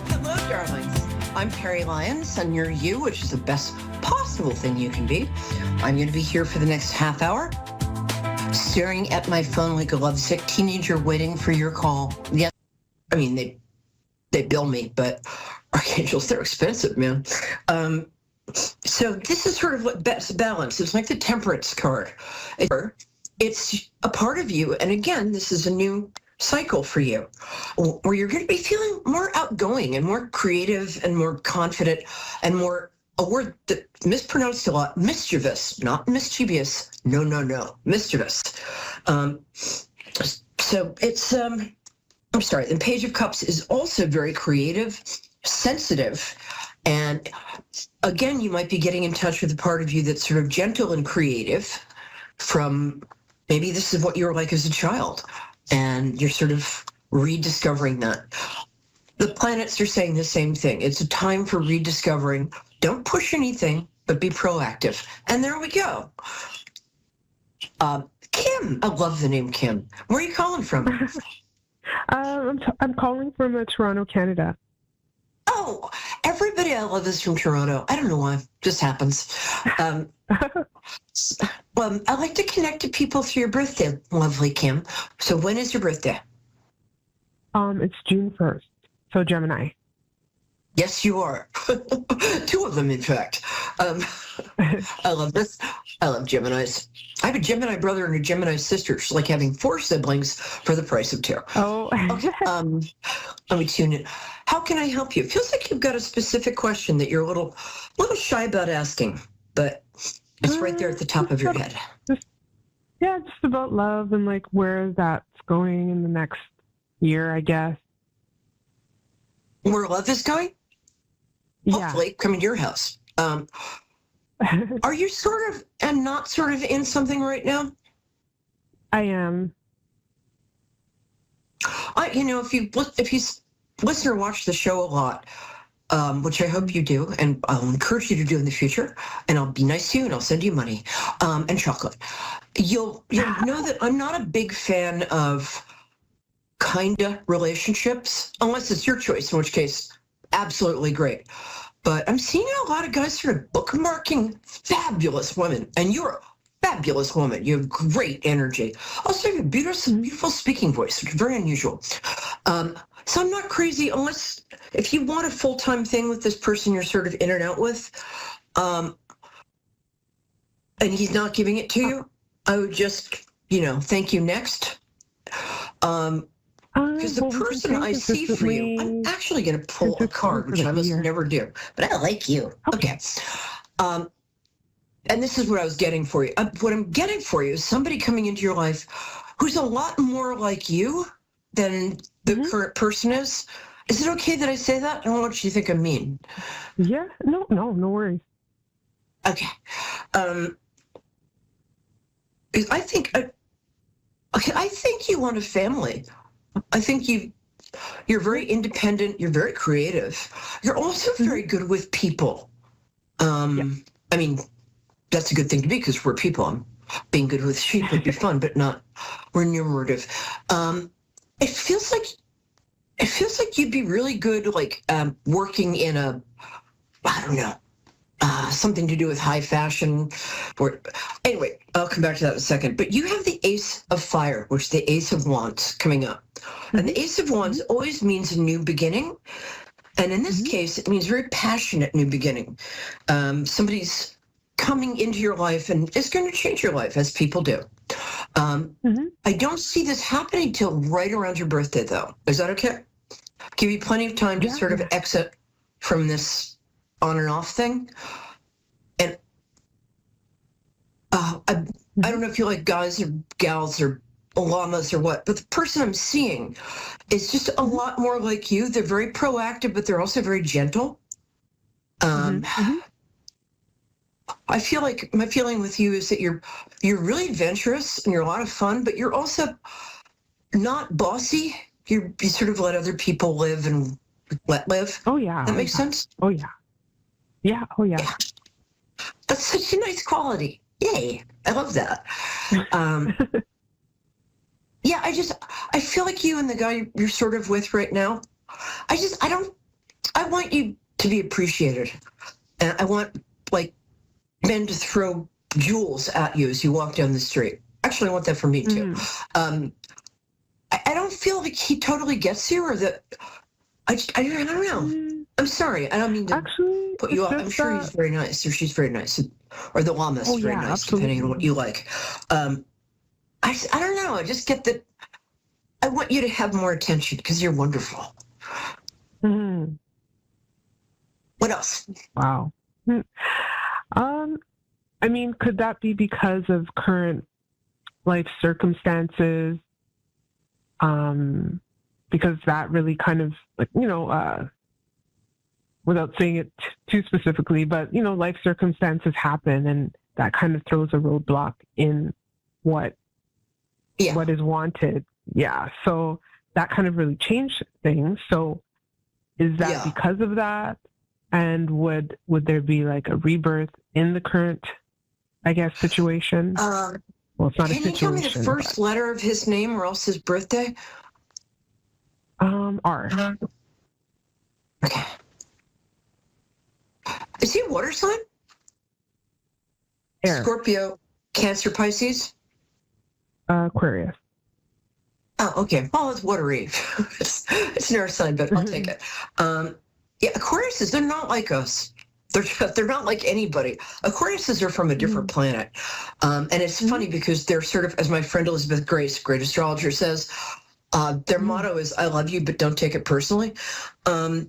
Hello, darlings. I'm Perry Lyons, and you're you, which is the best possible thing you can be. I'm going to be here for the next half hour, staring at my phone like a lovesick teenager waiting for your call. Yes, I mean, they bill me, but archangels, they're expensive, man. So this is sort of what best balance. It's like the temperance card. It's a part of you, and again, this is a new cycle for you, where you're going to be feeling more outgoing and more creative and more confident and more, a word that mispronounced a lot, mischievous, not mischievous. No, mischievous. So it's, I'm sorry, the Page of Cups is also very creative, sensitive, and again, you might be getting in touch with a part of you that's sort of gentle and creative from, maybe this is what you were like as a child, and you're sort of rediscovering that. The planets are saying the same thing. It's a time for rediscovering. Don't push anything, but be proactive. And there we go. Kim, I love the name Kim. Where are you calling from? I'm calling from Toronto, Canada. Oh, everybody I love is from Toronto. I don't know why. Just happens. Well, I like to connect to people through your birthday, lovely Kim. So when is your birthday? It's June 1st. So Gemini. Yes, you are. Two of them, in fact. I love this. I love Geminis. I have a Gemini brother and a Gemini sister. It's like having 4 siblings for the price of 2. Oh. Okay. Let me tune in. How can I help you? It feels like you've got a specific question that you're a little shy about asking, but it's right there at the top of your head. Just about love and like where that's going in the next year, I guess. Where love is going? Yeah. Hopefully, coming to your house. Are you sort of and not sort of in something right now? I am. If you listen or watch the show a lot, which I hope you do, and I'll encourage you to do in the future, and I'll be nice to you, and I'll send you money and chocolate. You'll know that I'm not a big fan of kinda relationships, unless it's your choice, in which case, absolutely great. But I'm seeing a lot of guys sort of bookmarking fabulous women, and you're a fabulous woman. You have great energy. Also, you have a beautiful speaking voice, which is very unusual. So I'm not crazy, unless if you want a full-time thing with this person you're sort of in and out with, and he's not giving it to you, I would just, thank you next. Because the person I see for you, I'm actually going to pull a card, which I must never do, but I like you. Okay. And this is what I was getting for you. What I'm getting for you is somebody coming into your life who's a lot more like you than the current person is. Is it okay that I say that? I don't know what you think I mean. Yeah, no worries. Okay. I think you want a family. I think you're very independent. You're very creative. You're also very good with people. I mean, that's a good thing to be because we're people. Being good with sheep would be fun, but not remunerative. It feels like you'd be really good, like working in a, I don't know, something to do with high fashion. Anyway, I'll come back to that in a second. But you have the Ace of Fire, which is the Ace of Wands coming up. And the Ace of Wands always means a new beginning. And in this case, it means very passionate new beginning. Somebody's coming into your life and it's going to change your life, as people do. I don't see this happening till right around your birthday, though. Is that okay? Give you plenty of time to sort of exit from this on and off thing. And I don't know if you like guys or gals or llamas or what, but the person I'm seeing is just a lot more like you. They're very proactive, but they're also very gentle. I feel like my feeling with you is that you're really adventurous and you're a lot of fun, but you're also not bossy. You sort of let other people live and let live. Oh yeah. That makes sense? Oh yeah. Yeah. Oh yeah. That's such a nice quality. Yay. I love that. Yeah, I feel like you and the guy you're sort of with right now, I want you to be appreciated. And I want, like, men to throw jewels at you as you walk down the street. Actually, I want that for me, too. I don't feel like he totally gets you, or that, I don't know. I'm sorry. I don't mean to put you off. I'm sure he's very nice, or she's very nice, or the llama's very nice, depending on what you like. I don't know. I just get that I want you to have more attention because you're wonderful. What else? Wow. I mean, could that be because of current life circumstances? Because that really kind of, like, without saying it too specifically, but, life circumstances happen and that kind of throws a roadblock in what is wanted. Yeah. So that kind of really changed things. So is that because of that? And would there be like a rebirth in the current, I guess, situation? Well, it's not a situation. Can you tell me the first letter of his name or else his birthday? R. Okay. Is he a water sign? Air. Scorpio, Cancer, Pisces? Aquarius. Oh, okay. Well, it's watery. It's an earth sign, but I'll take it. Yeah, Aquariuses, they're not like us. They're not like anybody. Aquariuses are from a different planet. And it's funny because they're sort of, as my friend Elizabeth Grace, great astrologer, says, their motto is, I love you, but don't take it personally. I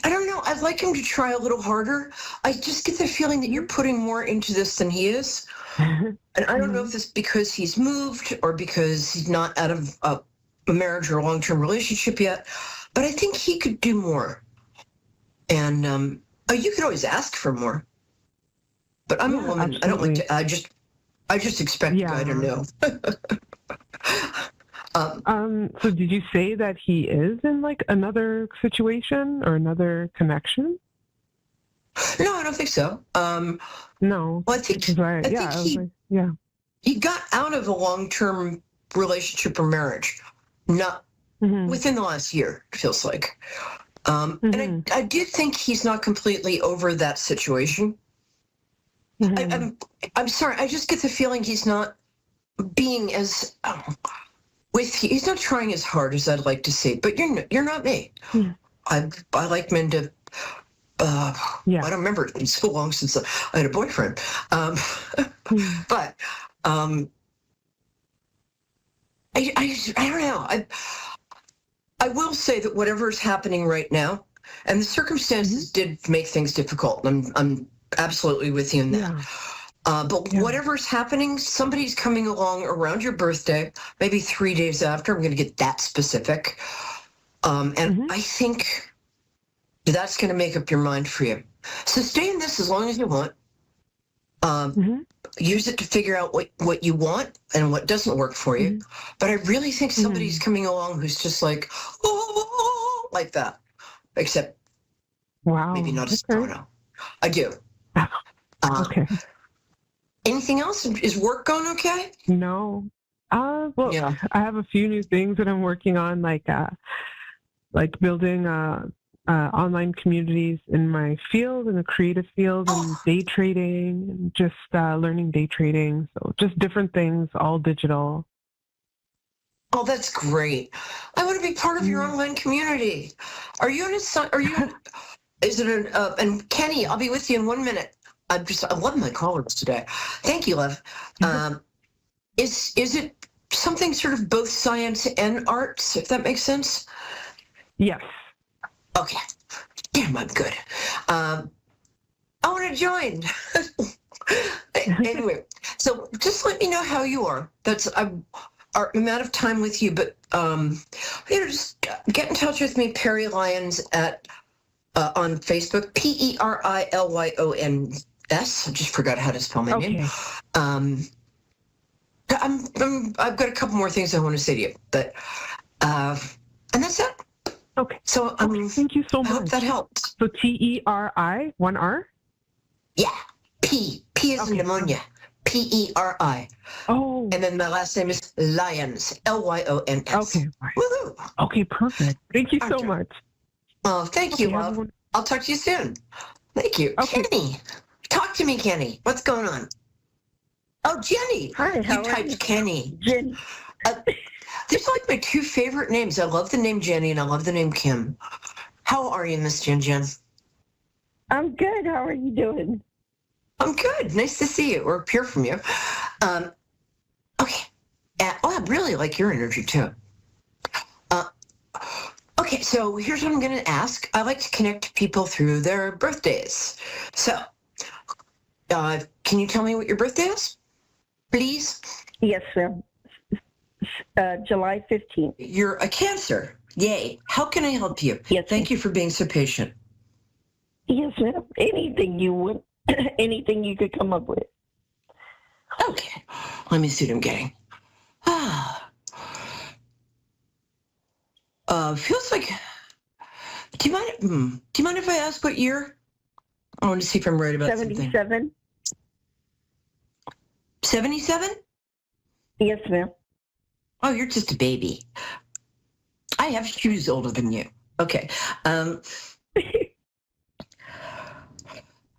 don't know. I'd like him to try a little harder. I just get the feeling that you're putting more into this than he is. And I don't know if it's because he's moved or because he's not out of a marriage or a long-term relationship yet, but I think he could do more. And you could always ask for more. But I'm a woman. Absolutely. I don't like to. I just expect the guy to know. So did you say that he is in like another situation or another connection? No, I don't think so. No. Well, I think he got out of a long-term relationship or marriage, not within the last year, it feels like. And I do think he's not completely over that situation. I'm sorry. I just get the feeling he's not being as he's not trying as hard as I'd like to see. But you're not me. I like men to. I don't remember. It's been so long since I had a boyfriend. But I don't know. I will say that whatever is happening right now, and the circumstances did make things difficult. I'm absolutely with you in that. But whatever is happening, somebody's coming along around your birthday, maybe 3 days after. I'm going to get that specific. And I think that's going to make up your mind for you. So stay in this as long as you want. Use it to figure out what you want and what doesn't work for you. But I really think somebody's coming along who's just like, oh, like that. Except maybe not a soprano. I do. Okay. Anything else? Is work going okay? No. I have a few new things that I'm working on, like building online communities in my field, in the creative field, and day trading, and just learning day trading. So just different things, all digital. Oh, that's great. I want to be part of your online community. Are you in is it and Kenny, I'll be with you in 1 minute. I love my callers today. Thank you, love. Is it something sort of both science and arts, if that makes sense? Yes. Okay. Damn, I'm good. I want to join. Anyway, so just let me know how you are. That's I'm out of time with you, but just get in touch with me, Perry Lyons at on Facebook, PERILYONS. I just forgot how to spell my name. I've got a couple more things I want to say to you, but and that's it. Okay. So thank you so much. I hope that helps. So TERI, 1R? Yeah. P is in pneumonia. PERI. Oh. And then my last name is Lyons. LYONS. Okay. Woohoo. Okay, perfect. Thank you so much. Oh, thank you, love. I'll talk to you soon. Thank you. Okay. Kenny. Talk to me, Kenny. What's going on? Oh, Jenny. Hi, how you are typed you? Kenny. Jenny. These are like my two favorite names. I love the name Jenny and I love the name Kim. How are you, Miss Jen? I'm good. How are you doing? I'm good. Nice to see you or hear from you. Okay. I really like your energy too. Okay, so here's what I'm going to ask. I like to connect people through their birthdays. So, can you tell me what your birthday is, please? Yes, ma'am. July 15th. You're a Cancer. Yay. How can I help you? Yes. Thank you for being so patient. Yes, ma'am. Anything you would, anything you could come up with. Okay. Let me see what I'm getting. Feels like. Do you mind if I ask what year? I want to see if I'm right about 77. something. 77? Yes, ma'am. Oh, you're just a baby. I have shoes older than you. Okay. I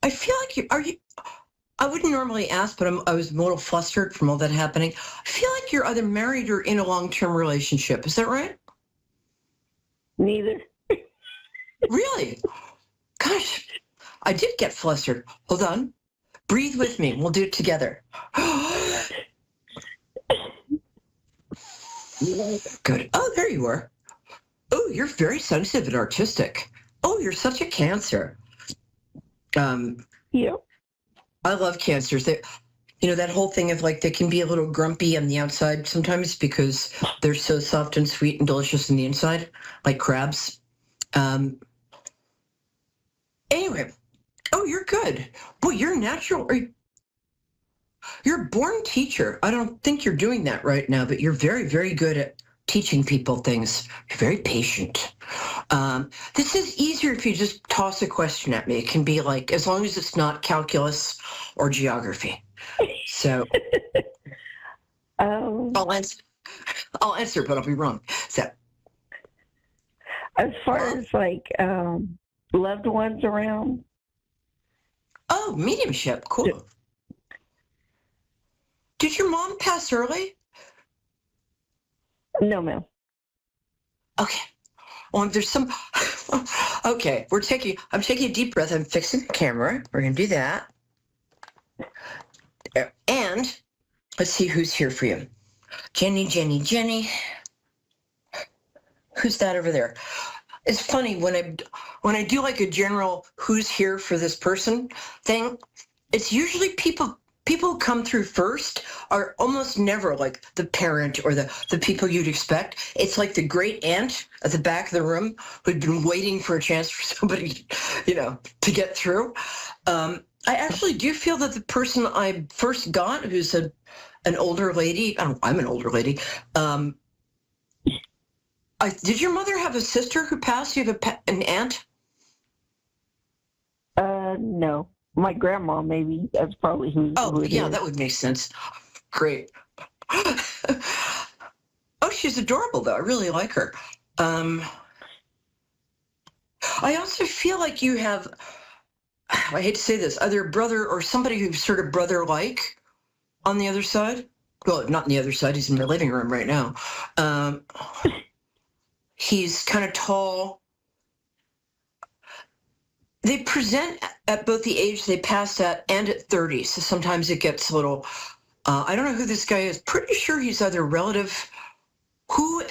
feel like I wouldn't normally ask, but I was a little flustered from all that happening. I feel like you're either married or in a long-term relationship. Is that right? Neither. Really? Gosh, I did get flustered. Hold on. Breathe with me. We'll do it together. Good. Oh, there you are. Oh, you're very sensitive and artistic. Oh, you're such a Cancer. Yeah. I love Cancers. They, that whole thing of like they can be a little grumpy on the outside sometimes because they're so soft and sweet and delicious on the inside, like crabs. Anyway, oh, you're good. Boy, you're natural. You're a born teacher. I don't think you're doing that right now, but you're very, very good at teaching people things. You're very patient. This is easier if you just toss a question at me. It can be like, as long as it's not calculus or geography. So I'll answer, but I'll be wrong. So as far as like loved ones around. Oh, mediumship. Cool. Did your mom pass early? No, ma'am. Okay. Well, there's some. Okay, I'm taking a deep breath. I'm fixing the camera. We're gonna do that. And let's see who's here for you. Jenny. Who's that over there? It's funny when I do like a general who's here for this person thing. It's usually people who come through first are almost never like the parent or the people you'd expect. It's like the great aunt at the back of the room who'd been waiting for a chance for somebody, to get through. I actually do feel that the person I first got, who's an older lady, I'm an older lady. Did your mother have a sister who passed? You have an aunt? No. My grandma, maybe. That's probably who. Oh, yeah, is. that would make sense. Great. Oh, she's adorable, though. I really like her. I also feel like you have, I hate to say this, either a brother or somebody who's sort of brother-like on the other side. Well, not on the other side. He's in my living room right now. He's kind of tall. They present at both the age they passed at and at 30, so sometimes it gets a little I don't know who this guy is. Pretty sure he's either a relative. Who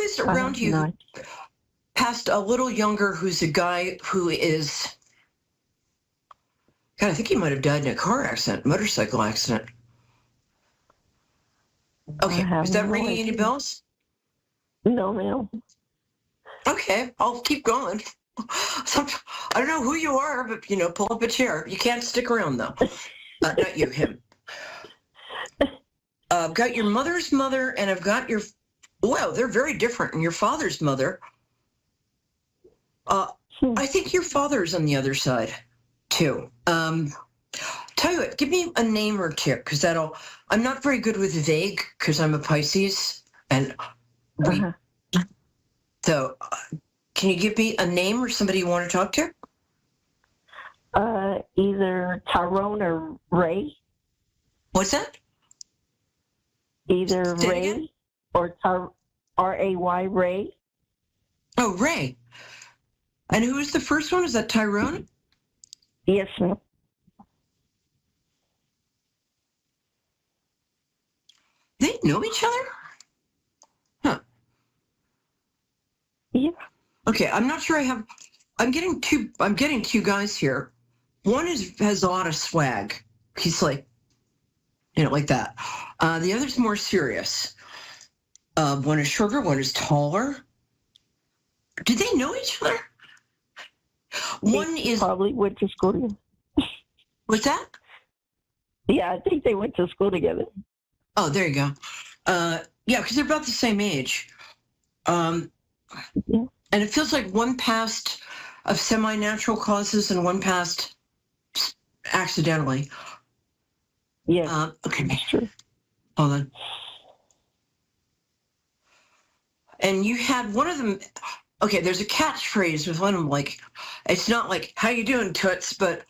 is around you past a little younger who's a guy who is, God, I think he might have died in a car accident, motorcycle accident. Okay, is that ringing any bells? No, ma'am. Okay, I'll keep going. I don't know who you are, but, pull up a chair. You can't stick around, though. Not you, him. I've got your mother's mother, and I've got your, wow, they're very different. And your father's mother. I think your father's on the other side, too. Tell you what, give me a name or two, because I'm not very good with vague, because I'm a Pisces, and so can you give me a name or somebody you want to talk to? Either Tyrone or Ray. What's that? Either Ray or R-A-Y, Ray. Oh, Ray. And who is the first one? Is that Tyrone? Yes, ma'am. They know each other? Huh. Yeah. Okay, I'm not sure I'm getting two guys here. One has a lot of swag. He's like, like that. The other's more serious. One is shorter, one is taller. Do they know each other? One is probably went to school together. What's that? Yeah, I think they went to school together. Oh, there you go. Yeah, because they're about the same age. And it feels like one passed of semi-natural causes and one passed accidentally. Yeah. Okay. That's true. Hold on. And you had one of them. Okay, there's a catchphrase with one of them, like, it's not like, how you doing, Toots? But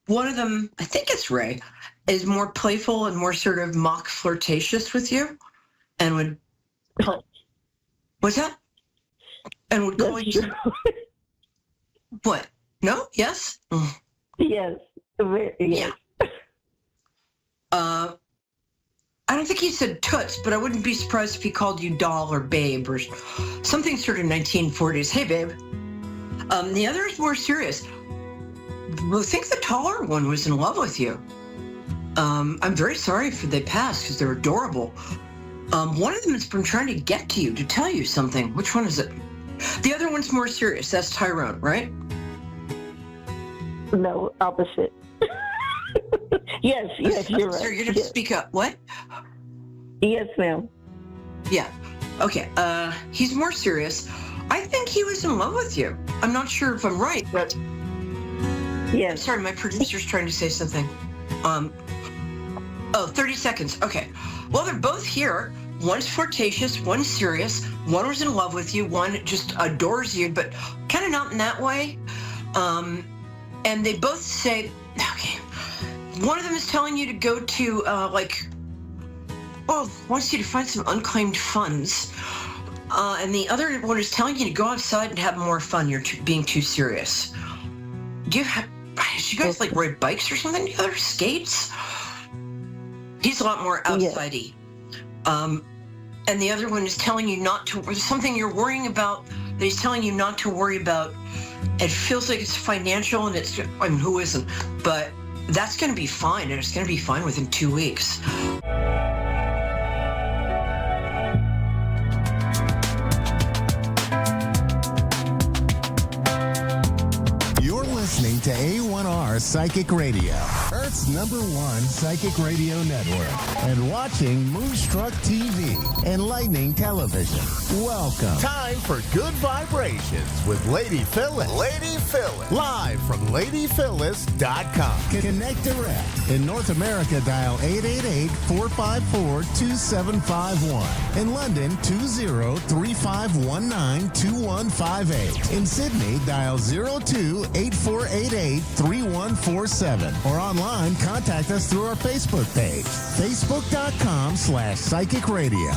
one of them, I think it's Ray, is more playful and more sort of mock flirtatious with you and would, what's that? And would call you, what? No? Yes? Yes. Yes. I don't think he said toots, but I wouldn't be surprised if he called you doll or babe or something sort of 1940s. Hey, babe. The other is more serious. I think the taller one was in love with you. I'm very sorry if they passed because they're adorable. One of them has been trying to get to you to tell you something. Which one is it? The other one's more serious. That's Tyrone, right? No, opposite. Yes, you're right. Sir, you're going to speak up. What? Yes, ma'am. Yeah. Okay. He's more serious. I think he was in love with you. I'm not sure if I'm right, but yes. Sorry, my producer's trying to say something. 30 seconds. Okay. Well, they're both here. One's flirtatious, one's serious. One was in love with you. One just adores you, but kind of not in that way. And they both say, okay. One of them is telling you to go to, wants you to find some unclaimed funds. And the other one is telling you to go outside and have more fun. You're being too serious. Do you guys ride bikes or something together? Skates? He's a lot more outsidey. Yeah. And the other one is telling you not to, something you're worrying about that he's telling you not to worry about. It feels like it's financial and who isn't? But that's going to be fine, and it's going to be fine within 2 weeks. You're listening to A1R Psychic Radio, Earth's #1 psychic radio network, and watching Moonstruck TV, enlightening television. Welcome. Time for Good Vibrations with Lady Phyllis. Lady Phyllis. Live from LadyPhyllis.com. Connect direct. In North America, dial 888-454-2751. In London, 20-3519-2158. In Sydney, dial 02-8488-3147. Or online, contact us through our Facebook page, facebook.com/psychic radio.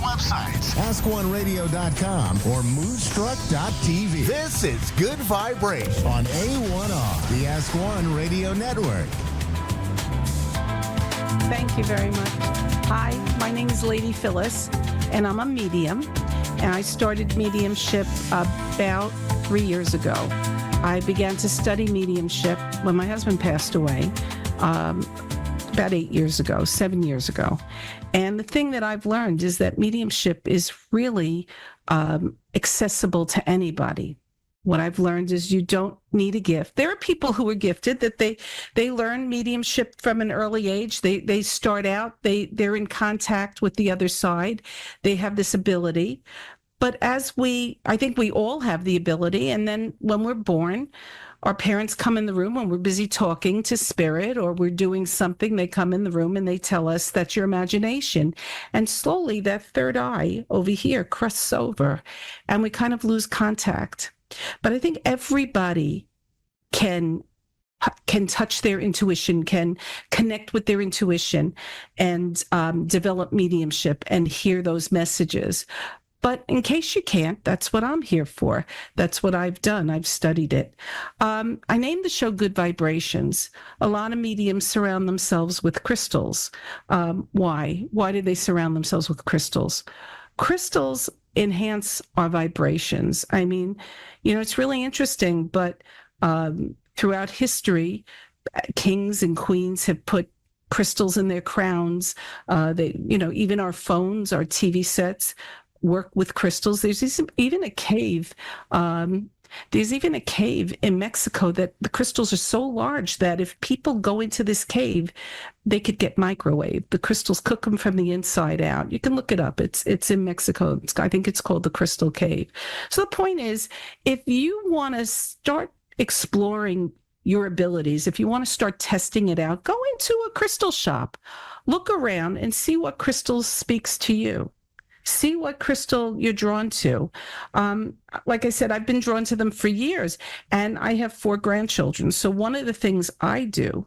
websites, askoneradio.com or moonstruck.tv. This is Good Vibration on A1R, the Ask One Radio Network. Thank you very much. Hi, my name is Lady Phyllis, and I'm a medium. And I started mediumship about 3 years ago. I began to study mediumship when my husband passed away about 7 years ago. And the thing that I've learned is that mediumship is really accessible to anybody. What I've learned is you don't need a gift. There are people who are gifted that they learn mediumship from an early age. They start out, they're in contact with the other side. They have this ability. But I think we all have the ability. And then when we're born, our parents come in the room when we're busy talking to spirit or we're doing something. They come in the room and they tell us that's your imagination. And slowly that third eye over here crusts over and we kind of lose contact. But I think everybody can touch their intuition, can connect with their intuition and develop mediumship and hear those messages. But in case you can't, that's what I'm here for. That's what I've done. I've studied it. I named the show Good Vibrations. A lot of mediums surround themselves with crystals. Why? Why do they surround themselves with crystals? Crystals enhance our vibrations. I mean, it's really interesting, but throughout history, kings and queens have put crystals in their crowns. Even our phones, our TV sets, work with crystals. There's even a cave. There's even a cave in Mexico that the crystals are so large that if people go into this cave, they could get microwaved. The crystals cook them from the inside out. You can look it up. It's in Mexico. I think it's called the Crystal Cave. So the point is, if you want to start exploring your abilities, if you want to start testing it out, go into a crystal shop, look around and see what crystal speaks to you. See what crystal you're drawn to. Like I said, I've been drawn to them for years, and I have 4 grandchildren. So one of the things I do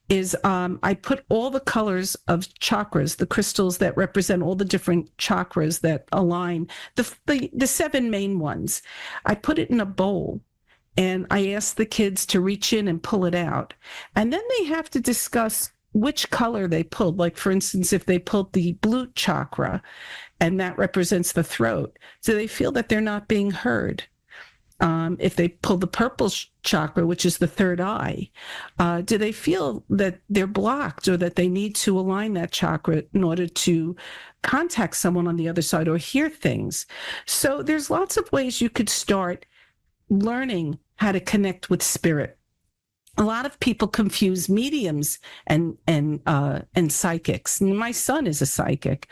is I put all the colors of chakras, the crystals that represent all the different chakras that align, the 7 main ones. I put it in a bowl, and I ask the kids to reach in and pull it out. And then they have to discuss which color they pulled. Like, for instance, if they pulled the blue chakra, and that represents the throat, do they feel that they're not being heard? If they pull the purple chakra, which is the third eye, do they feel that they're blocked or that they need to align that chakra in order to contact someone on the other side or hear things? So there's lots of ways you could start learning how to connect with spirit. A lot of people confuse mediums and psychics. My son is a psychic.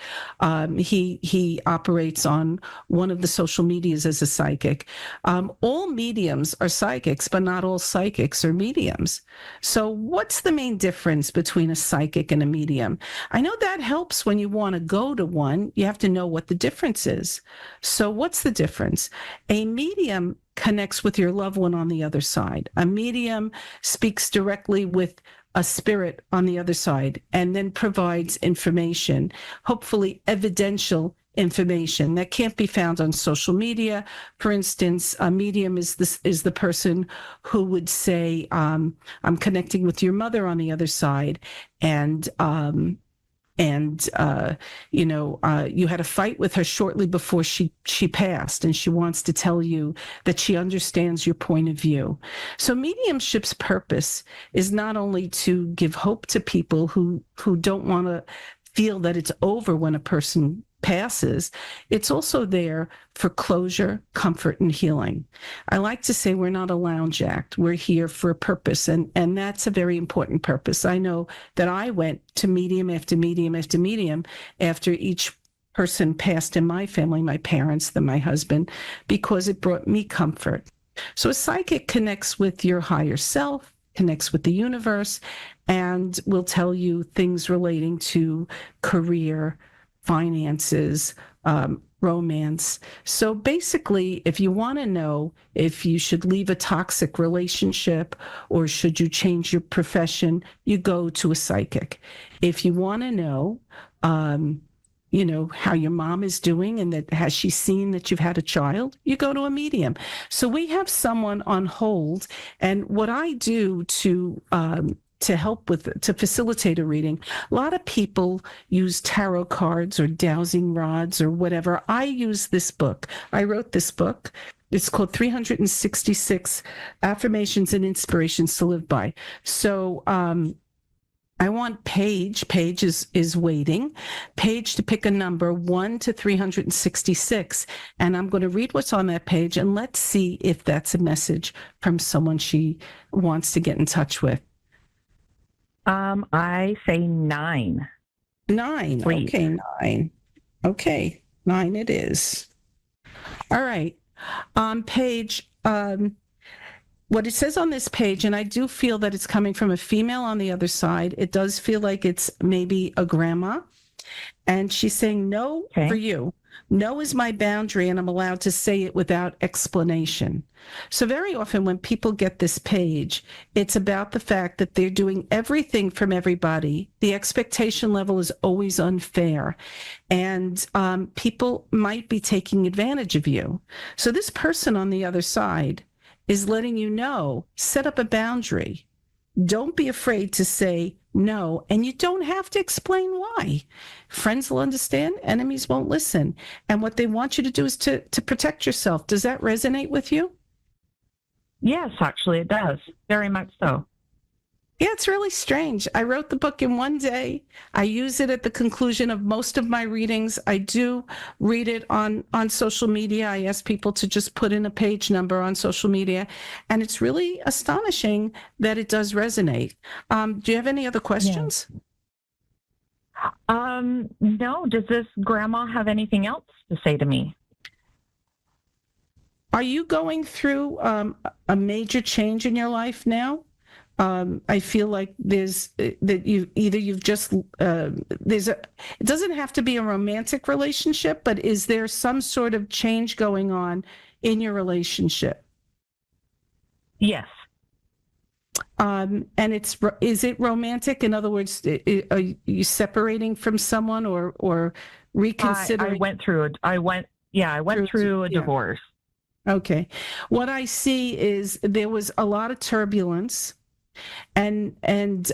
He operates on one of the social medias as a psychic. All mediums are psychics, but not all psychics are mediums. So what's the main difference between a psychic and a medium? I know that helps when you want to go to one. You have to know what the difference is. So what's the difference? A medium connects with your loved one on the other side. A medium speaks directly with a spirit on the other side and then provides information, hopefully evidential information that can't be found on social media. For instance, a medium is the person who would say, I'm connecting with your mother on the other side, and you had a fight with her shortly before she passed, and she wants to tell you that she understands your point of view. So mediumship's purpose is not only to give hope to people who don't want to feel that it's over when a person passes, it's also there for closure, comfort, and healing. I like to say we're not a lounge act. We're here for a purpose, and that's a very important purpose. I know that I went to medium after medium after medium after each person passed in my family, my parents, then my husband, because it brought me comfort. So a psychic connects with your higher self, connects with the universe, and will tell you things relating to career, finances, romance. So basically, if you want to know if you should leave a toxic relationship or should you change your profession, you go to a psychic. If you want to know how your mom is doing and that has she seen that you've had a child, you go to a medium. So we have someone on hold. And what I do to help to facilitate a reading, a lot of people use tarot cards or dowsing rods or whatever. I use this book. I wrote this book. It's called 366 Affirmations and Inspirations to Live By. So, I want Paige is waiting, Paige to pick a number 1 to 366. And I'm going to read what's on that page and let's see if that's a message from someone she wants to get in touch with. I say 9. 9. Please. Okay, 9. Okay, 9 it is. All right. Paige, what it says on this page, and I do feel that it's coming from a female on the other side. It does feel like it's maybe a grandma. And she's saying no for you. No is my boundary, and I'm allowed to say it without explanation. So very often when people get this page, it's about the fact that they're doing everything from everybody. The expectation level is always unfair. And people might be taking advantage of you. So this person on the other side is letting you know, set up a boundary. Don't be afraid to say no, and you don't have to explain why. Friends will understand, enemies won't listen. And what they want you to do is to protect yourself. Does that resonate with you? Yes, actually it does. Very much so. Yeah, it's really strange. I wrote the book in one day. I use it at the conclusion of most of my readings. I do read it on social media. I ask people to just put in a page number on social media. And it's really astonishing that it does resonate. Do you have any other questions? Yeah. No. Does this grandma have anything else to say to me? Are you going through a major change in your life now? I feel like it doesn't have to be a romantic relationship, but is there some sort of change going on in your relationship? Yes. And is it romantic? In other words, are you separating from someone or reconsidering? I went through a divorce. Okay. What I see is there was a lot of turbulence. And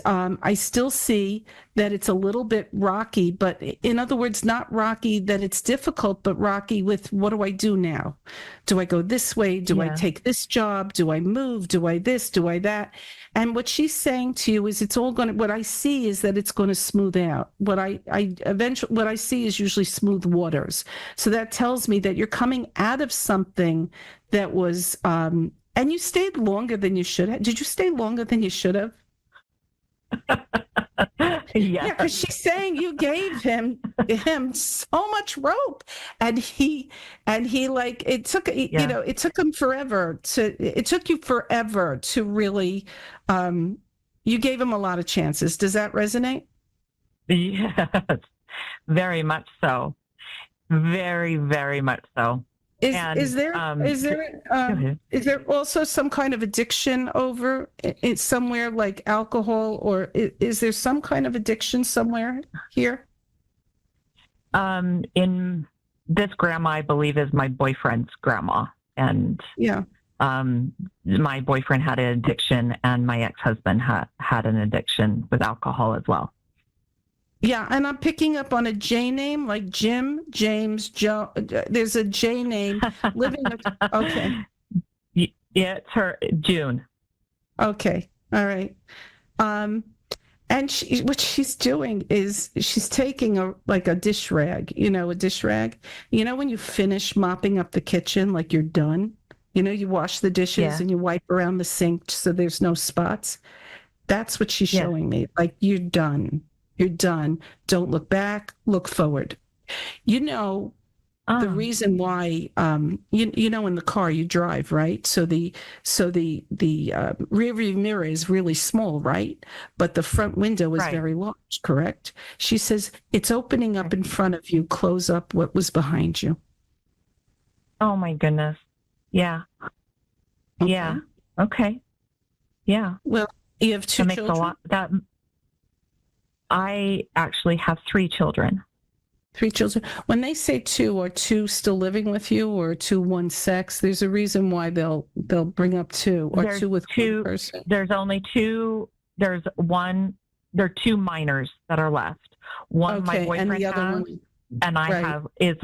I still see that it's a little bit rocky, but in other words, not rocky that it's difficult, but rocky with what do I do now? Do I go this way? Do I take this job? Do I move? Do I this? Do I that? And what she's saying to you is what I see is that it's going to smooth out. What I see is usually smooth waters. So that tells me that you're coming out of something that was, and you stayed longer than you should have. Did you stay longer than you should have? Yeah, because she's saying you gave him so much rope, and he like it took it took him forever it took you forever to really you gave him a lot of chances. Does that resonate? Yes, very much so. Very, very much so. Is there also some kind of addiction over it somewhere like alcohol, or is there some kind of addiction somewhere here? In this grandma, I believe, is my boyfriend's grandma, and my boyfriend had an addiction, and my ex-husband had an addiction with alcohol as well. Yeah, and I'm picking up on a J name, like Jim, James, Joe. There's a J name. Okay. Yeah, it's her, June. Okay, all right. And what she's doing is she's taking a dish rag, a dish rag. When you finish mopping up the kitchen, like you're done, you wash the dishes and you wipe around the sink so there's no spots. That's what she's showing me. Like, you're done. You're done. Don't look back. Look forward. The reason why, in the car you drive, right? So the rear view mirror is really small, right? But the front window is very large, correct? She says it's opening up in front of you. Close up what was behind you. Oh my goodness. Yeah. Okay. Yeah. Okay. Yeah. Well, you have 2 children? Makes a lot. I actually have 3 children. 3 children. When they say 2, are 2 still living with you, or 2 one sex? There's a reason why they'll bring up 2, or There's 2 with 2. one person. There's only 2. There's one. There are 2 minors that are left. One my boyfriend and the other has, one, and I have is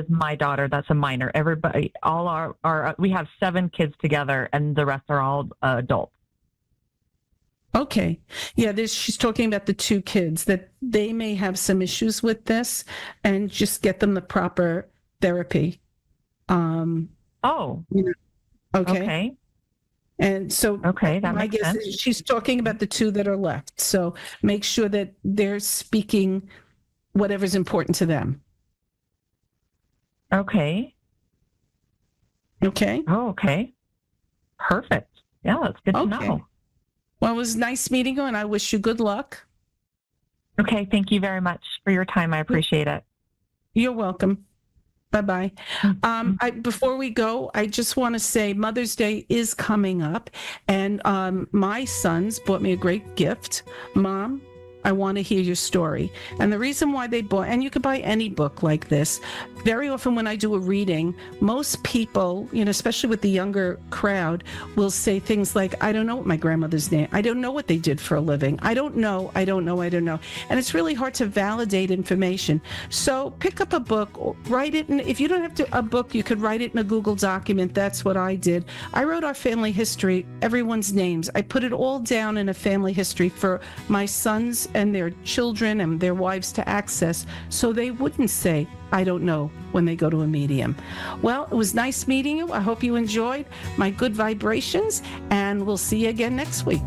my daughter. That's a minor. Everybody, all our we have 7 kids together, and the rest are all adults. Okay. Yeah, she's talking about the 2 kids, that they may have some issues with this, and just get them the proper therapy. Okay. Okay. And so that my makes guess sense. is she's talking about the 2 that are left. So make sure that they're speaking whatever's important to them. Okay. Okay. Oh, okay. Perfect. Yeah, that's good to know. Well, it was nice meeting you, and I wish you good luck. Okay, thank you very much for your time. I appreciate it. You're welcome. Bye-bye. Before we go, I just want to say Mother's Day is coming up, and my sons bought me a great gift. Mom, I want to hear your story. And the reason why they bought, and you could buy any book like this, very often when I do a reading, most people, especially with the younger crowd, will say things like, I don't know what my grandmother's name, I don't know what they did for a living. I don't know. And it's really hard to validate information. So pick up a book, write it, and if you don't have a book, you could write it in a Google document. That's what I did. I wrote our family history, everyone's names. I put it all down in a family history for my sons and their children and their wives to access, so they wouldn't say, I don't know, when they go to a medium. Well, it was nice meeting you. I hope you enjoyed my good vibrations, and we'll see you again next week.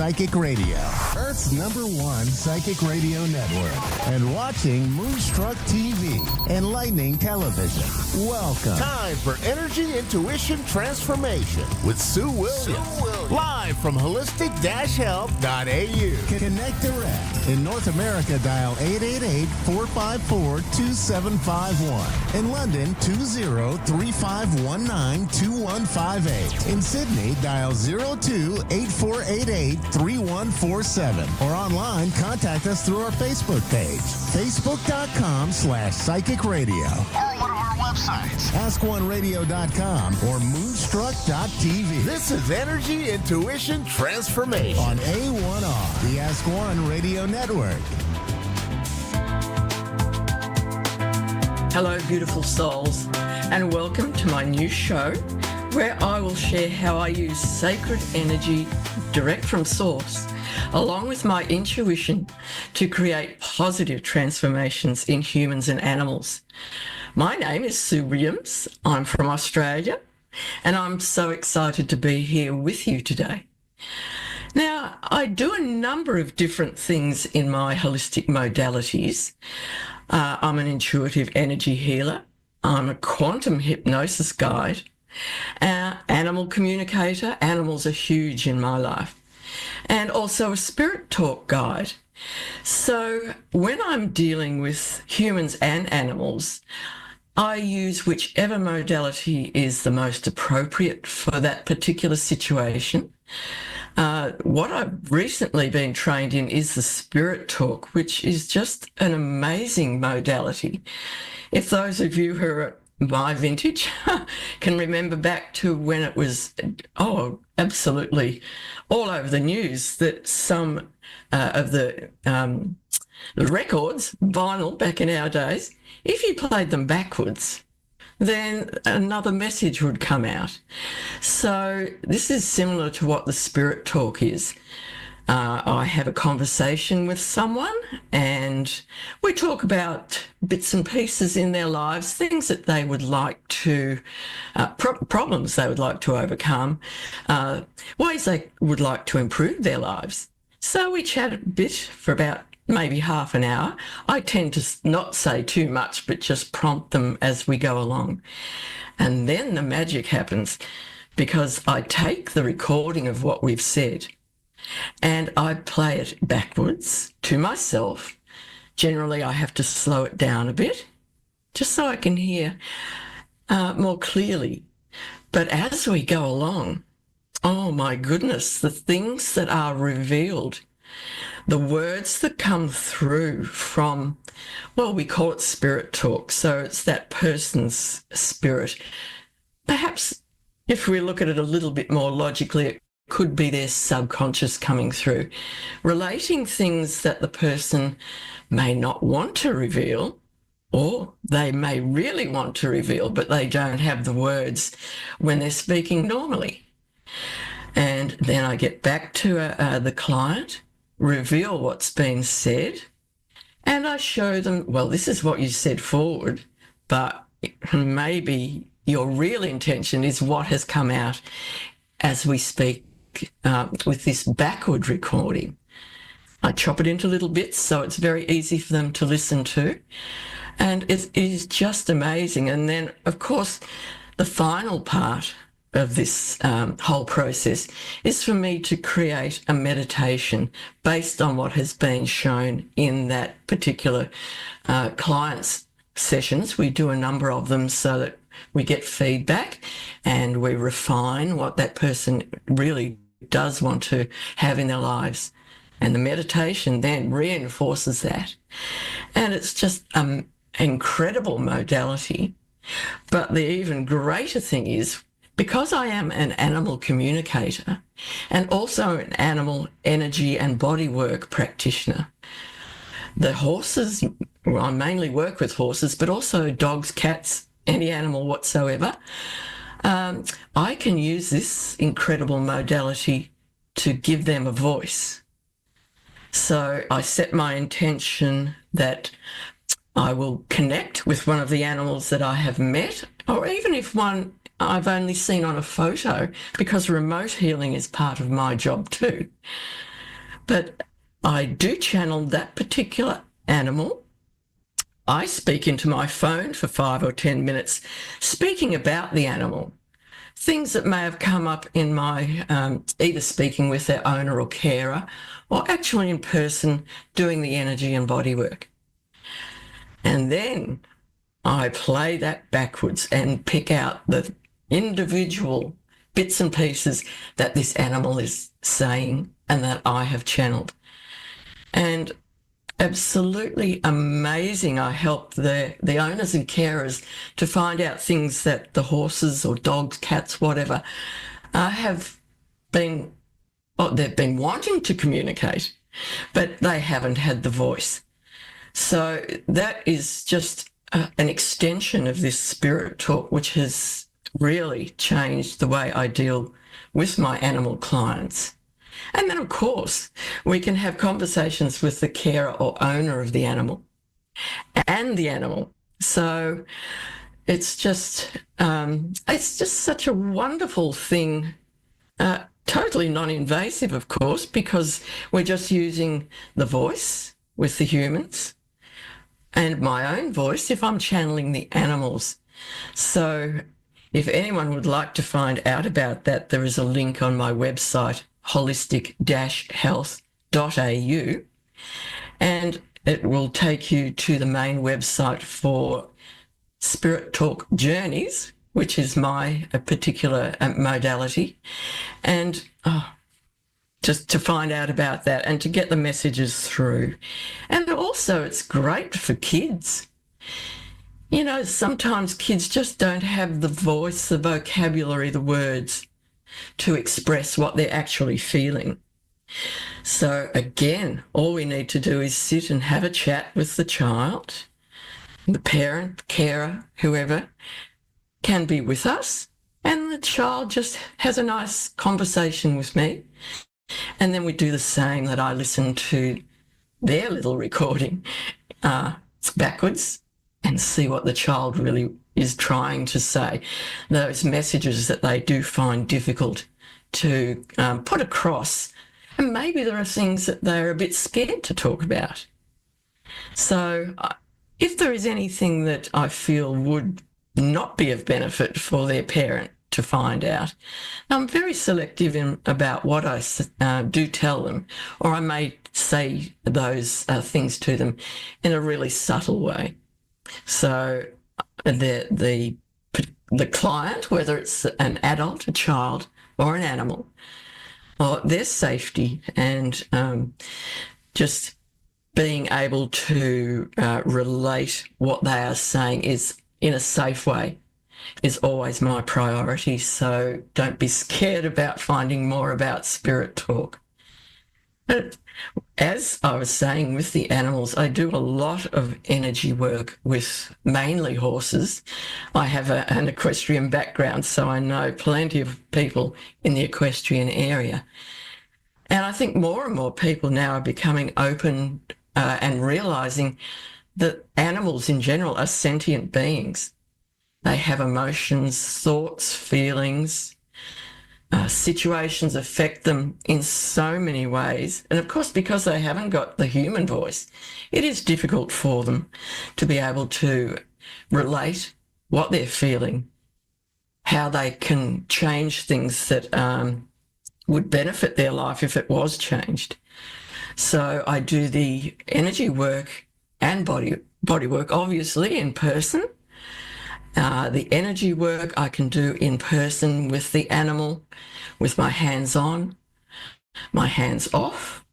Psychic Radio, Earth's #1 psychic radio network, and watching Moonstruck TV, Enlightening Television. Welcome. Time for Energy Intuition Transformation with Sue Williams. Live from holistic-health.au. Connect direct. In North America, dial 888-454-2751. In London, 20-3519-2158. In Sydney, dial 02-8488-3147. Or online, contact us through our Facebook page, facebook.com/psychic radio. Or one of our websites, askoneradio.com or moonstruck.tv. This is Energy Intuition Transformation on A1R, the Ask One Radio Network. Hello, beautiful souls, and welcome to my new show where I will share how I use sacred energy direct from source, along with my intuition, to create positive transformations in humans and animals. My name is Sue Williams. I'm from Australia, and I'm so excited to be here with you today. Now, I do a number of different things in my holistic modalities. I'm an intuitive energy healer. I'm a quantum hypnosis guide, animal communicator. Animals are huge in my life. And also a spirit talk guide. So when I'm dealing with humans and animals, I use whichever modality is the most appropriate for that particular situation. What I've recently been trained in is the spirit talk, which is just an amazing modality. If those of you who are my vintage can remember back to when it was, absolutely all over the news that some of the records, vinyl back in our days, if you played them backwards, then another message would come out. So this is similar to what the spirit talk is. I have a conversation with someone and we talk about bits and pieces in their lives, things that they would like to, problems they would like to overcome, ways they would like to improve their lives. So we chat a bit for about maybe half an hour. I tend to not say too much, but just prompt them as we go along. And then the magic happens, because I take the recording of what we've said and I play it backwards to myself. Generally, I have to slow it down a bit just so I can hear more clearly. But as we go along, oh my goodness, the things that are revealed, the words that come through from, well, we call it spirit talk. So it's that person's spirit. Perhaps if we look at it a little bit more logically, it could be their subconscious coming through, relating things that the person may not want to reveal, or they may really want to reveal, but they don't have the words when they're speaking normally. And then I get back to the client, reveal what's been said, and I show them, well, this is what you said forward, but maybe your real intention is what has come out as we speak with this backward recording. I chop it into little bits so it's very easy for them to listen to, and it is just amazing. And then, of course, the final part of this whole process is for me to create a meditation based on what has been shown in that particular client's sessions. We do a number of them so that we get feedback and we refine what that person really does want to have in their lives. And the meditation then reinforces that. And it's just an incredible modality. But the even greater thing is, because I am an animal communicator and also an animal energy and bodywork practitioner, the horses, well, I mainly work with horses, but also dogs, cats, any animal whatsoever, I can use this incredible modality to give them a voice. So I set my intention that I will connect with one of the animals that I have met, or even if one I've only seen on a photo, because remote healing is part of my job too. But I do channel that particular animal. I speak into my phone for 5 or 10 minutes, speaking about the animal. Things that may have come up in my either speaking with their owner or carer, or actually in person doing the energy and body work. And then I play that backwards and pick out the individual bits and pieces that this animal is saying and that I have channeled. And absolutely amazing. I help the owners and carers to find out things that the horses or dogs, cats, whatever, have been, they've been wanting to communicate, but they haven't had the voice. So that is just an extension of this spirit talk, which has really changed the way I deal with my animal clients. And then, of course, we can have conversations with the carer or owner of the animal and the animal. So it's just such a wonderful thing, totally non-invasive, of course, because we're just using the voice with the humans and my own voice if I'm channeling the animals. So if anyone would like to find out about that, there is a link on my website, holistic-health.au, and it will take you to the main website for Spirit Talk Journeys, which is my particular modality, and just to find out about that and to get the messages through. And also it's great for kids. You know, sometimes kids just don't have the voice, the vocabulary, the words to express what they're actually feeling. So again, all we need to do is sit and have a chat with the child. The parent, carer, whoever can be with us, and the child just has a nice conversation with me. And then we do the same, that I listen to their little recording backwards and see what the child really is trying to say. Those messages that they do find difficult to put across. And maybe there are things that they're a bit scared to talk about. So if there is anything that I feel would not be of benefit for their parent to find out, I'm very selective about what I do tell them, or I may say those things to them in a really subtle way. So the client, whether it's an adult, a child, or an animal, or their safety and just being able to relate what they are saying is in a safe way is always my priority. So don't be scared about finding more about Spirit Talk. But as I was saying, with the animals, I do a lot of energy work with mainly horses. I have an equestrian background, so I know plenty of people in the equestrian area. And I think more and more people now are becoming open and realising that animals in general are sentient beings. They have emotions, thoughts, feelings. Situations affect them in so many ways. And of course, because they haven't got the human voice, it is difficult for them to be able to relate what they're feeling, how they can change things that would benefit their life if it was changed. So I do the energy work and body work, obviously, in person. The energy work I can do in person with the animal, with my hands on, my hands off,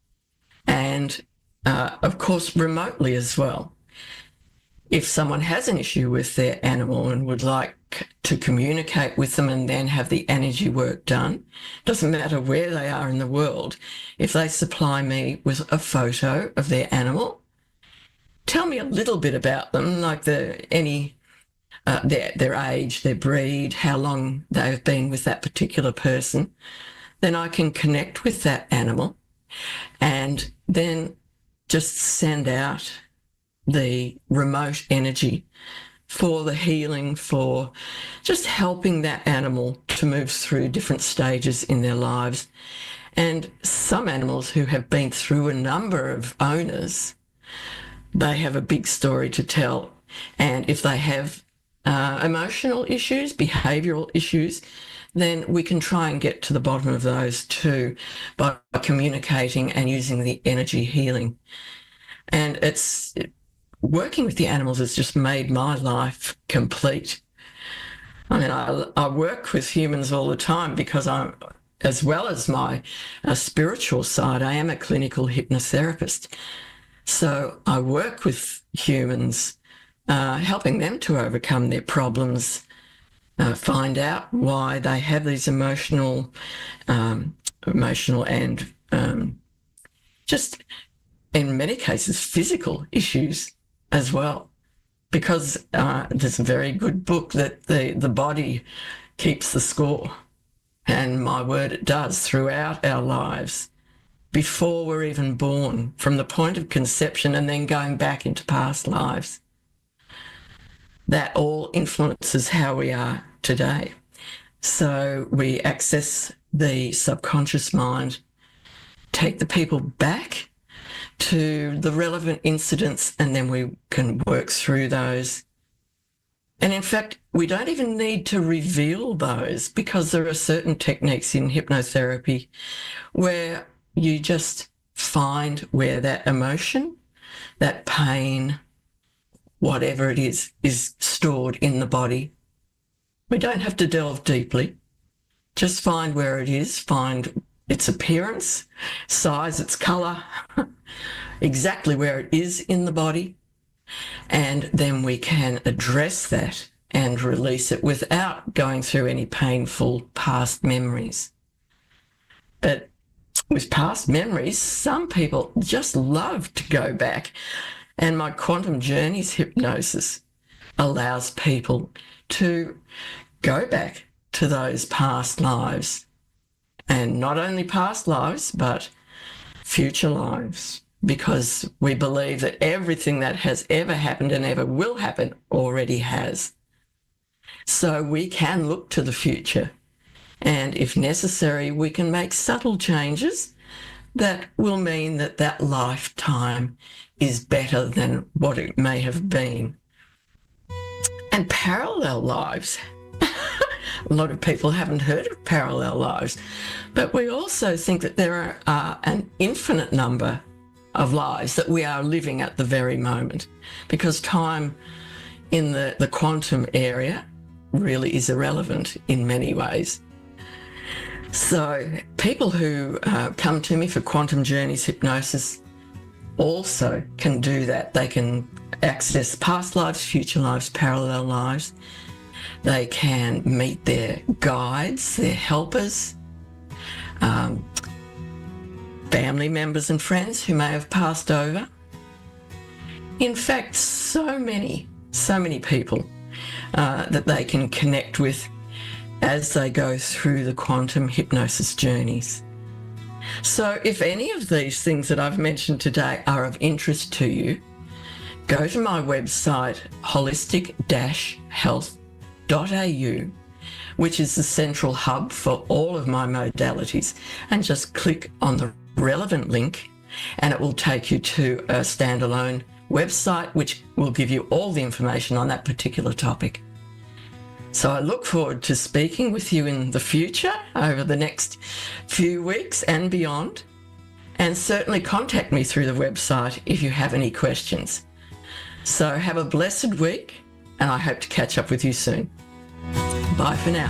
and of course remotely as well. If someone has an issue with their animal and would like to communicate with them and then have the energy work done, doesn't matter where they are in the world, if they supply me with a photo of their animal, tell me a little bit about them, like their age, their breed, how long they've been with that particular person, then I can connect with that animal and then just send out the remote energy for the healing, for just helping that animal to move through different stages in their lives. And some animals who have been through a number of owners, they have a big story to tell. And if they have emotional issues, behavioural issues, then we can try and get to the bottom of those too by communicating and using the energy healing. And working with the animals has just made my life complete. I mean, I work with humans all the time because I'm, as well as my spiritual side, I am a clinical hypnotherapist. So I work with humans, helping them to overcome their problems, find out why they have these emotional and just in many cases physical issues as well. Because there's a very good book that the body keeps the score. And my word, it does throughout our lives, before we're even born, from the point of conception and then going back into past lives. That all influences how we are today. So we access the subconscious mind, take the people back to the relevant incidents, and then we can work through those. And in fact, we don't even need to reveal those, because there are certain techniques in hypnotherapy where you just find where that emotion, that pain, whatever it is stored in the body. We don't have to delve deeply. Just find where it is, find its appearance, size, its colour, exactly where it is in the body, and then we can address that and release it without going through any painful past memories. But with past memories, some people just love to go back, and my quantum journeys hypnosis allows people to go back to those past lives. And not only past lives, but future lives, because we believe that everything that has ever happened and ever will happen already has. So we can look to the future, and if necessary, we can make subtle changes that will mean that that lifetime is better than what it may have been. And parallel lives. A lot of people haven't heard of parallel lives, but we also think that there are an infinite number of lives that we are living at the very moment, because time in the quantum area really is irrelevant in many ways. So people who come to me for quantum journeys hypnosis also can do that. They can access past lives, future lives, parallel lives. They can meet their guides, their helpers, family members and friends who may have passed over. In fact, so many people that they can connect with as they go through the quantum hypnosis journeys. So if any of these things that I've mentioned today are of interest to you, go to my website, holistic-health.com. which is the central hub for all of my modalities, and just click on the relevant link and it will take you to a standalone website which will give you all the information on that particular topic. So I look forward to speaking with you in the future over the next few weeks and beyond, and certainly contact me through the website if you have any questions. So have a blessed week, and I hope to catch up with you soon. Bye for now.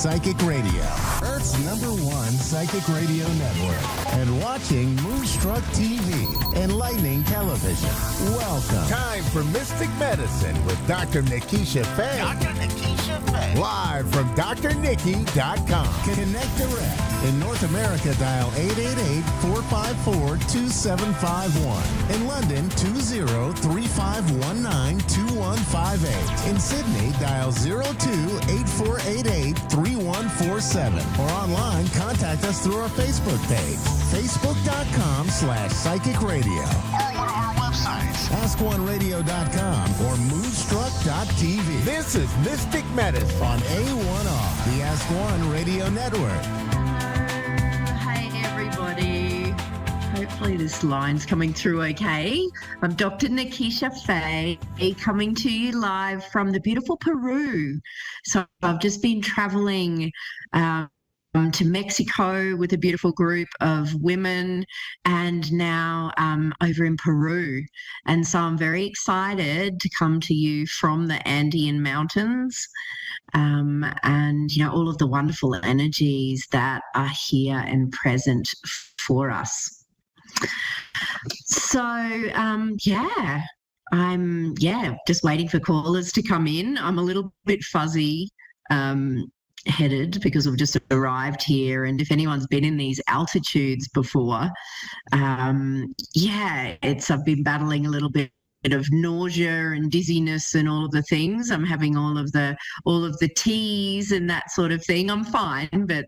Psychic Radio, Earth's #1 psychic radio network, and watching Moonstruck TV, enlightening television. Welcome. Time for Mystic Medicine with Dr. Nikisha Faye. Dr. Nikisha Faye. Live from drnikki.com. Connect direct. In North America, dial 888-454-2751. In London, 20-3519-2158. In Sydney, dial 02-8488-3147. Or online, contact us through our Facebook page, facebook.com/psychic radio. Or one of our websites, askoneradio.com or moonstruck.tv. This is Mystic Medicine on A1R, the Ask One Radio Network. Hey, everybody. Hopefully this line's coming through okay. I'm Dr. Nikisha Faye, coming to you live from the beautiful Peru. So I've just been traveling to Mexico with a beautiful group of women, and now over in Peru. And so I'm very excited to come to you from the Andean mountains, and all of the wonderful energies that are here and present for us. So I'm just waiting for callers to come in. I'm a little bit fuzzy headed because we've just arrived here, and if anyone's been in these altitudes before, I've been battling a little bit of nausea and dizziness and all of the things. I'm having all of the teas and that sort of thing. I'm fine, but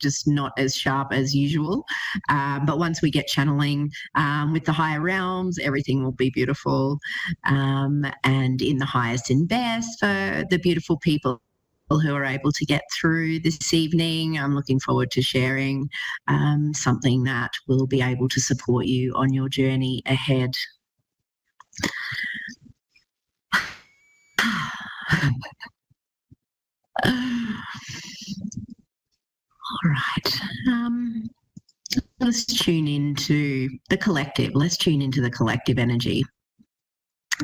just not as sharp as usual. But once we get channeling with the higher realms, everything will be beautiful, and in the highest and best for the beautiful people who are able to get through this evening. I'm looking forward to sharing something that will be able to support you on your journey ahead. All right. Let's tune into the collective. Let's tune into the collective energy.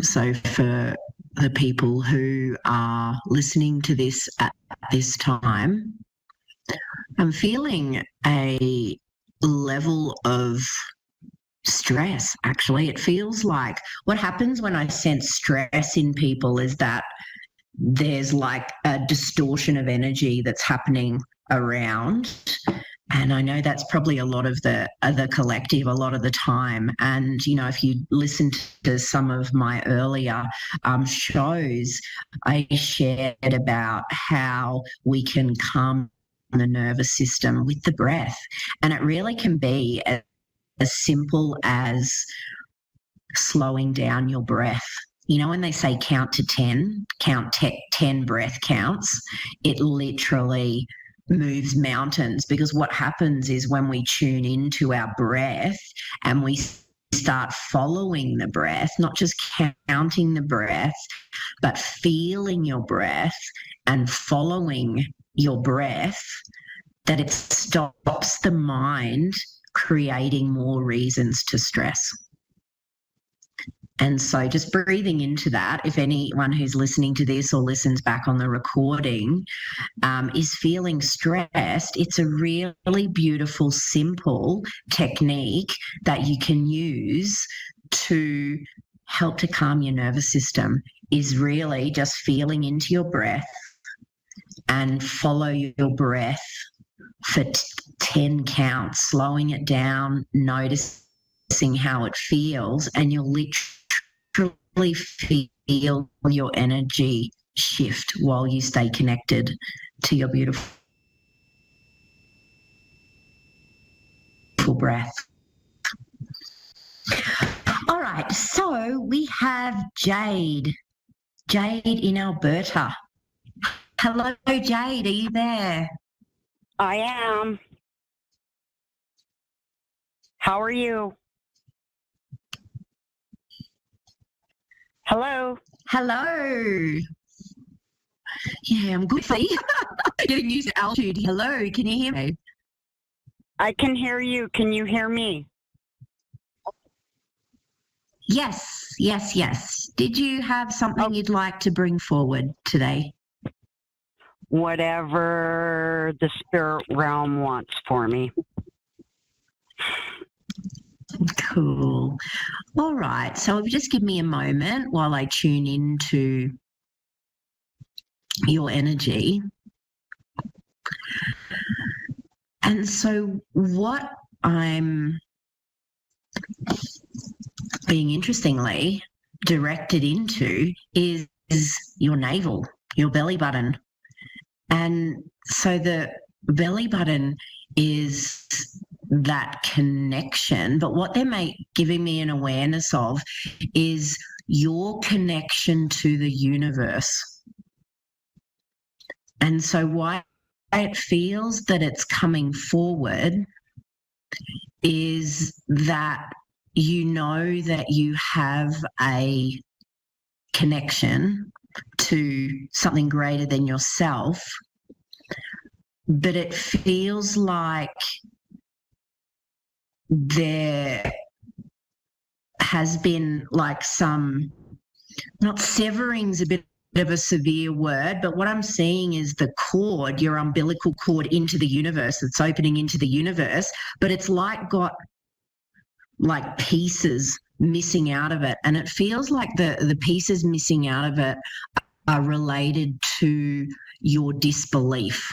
So for the people who are listening to this at this time, I'm feeling a level of stress, actually. It feels like what happens when I sense stress in people is that there's like a distortion of energy that's happening around. And I know that's probably a lot of the collective a lot of the time. And, if you listen to some of my earlier shows, I shared about how we can calm the nervous system with the breath. And it really can be as simple as slowing down your breath. When they say count to 10, count 10 breath counts, it literally moves mountains, because what happens is when we tune into our breath and we start following the breath, not just counting the breath, but feeling your breath and following your breath, that it stops the mind creating more reasons to stress. And so just breathing into that, if anyone who's listening to this or listens back on the recording is feeling stressed, it's a really beautiful, simple technique that you can use to help to calm your nervous system, is really just feeling into your breath and follow your breath for 10 counts, slowing it down, noticing how it feels, and you'll literally feel your energy shift while you stay connected to your beautiful breath. All right, so we have Jade in Alberta. Hello, Jade, are you there? I am. How are you? Hello. Hello. Yeah, I'm good. Getting used to altitude. Hello, can you hear me? I can hear you. Can you hear me? Yes. Did you have something you'd like to bring forward today? whatever the spirit realm wants for me. Cool. All right. So just give me a moment while I tune into your energy. And so what I'm being interestingly directed into is your navel, your belly button. And so the belly button is that connection, but what they're giving me an awareness of is your connection to the universe. And so why it feels that it's coming forward is that you know that you have a connection to something greater than yourself, but it feels like there has been like some, not severing's a bit of a severe word, but what I'm seeing is the cord, your umbilical cord into the universe, it's opening into the universe, but it's like got like pieces missing out of it. And it feels like the pieces missing out of it are related to your disbelief.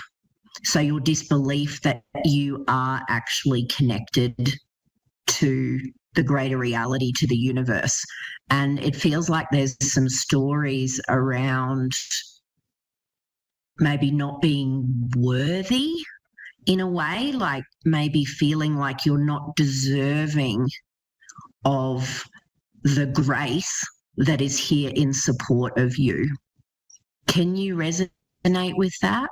So your disbelief that you are actually connected to the greater reality, to the universe. And it feels like there's some stories around maybe not being worthy in a way, like maybe feeling like you're not deserving of the grace that is here in support of you. Can you resonate with that?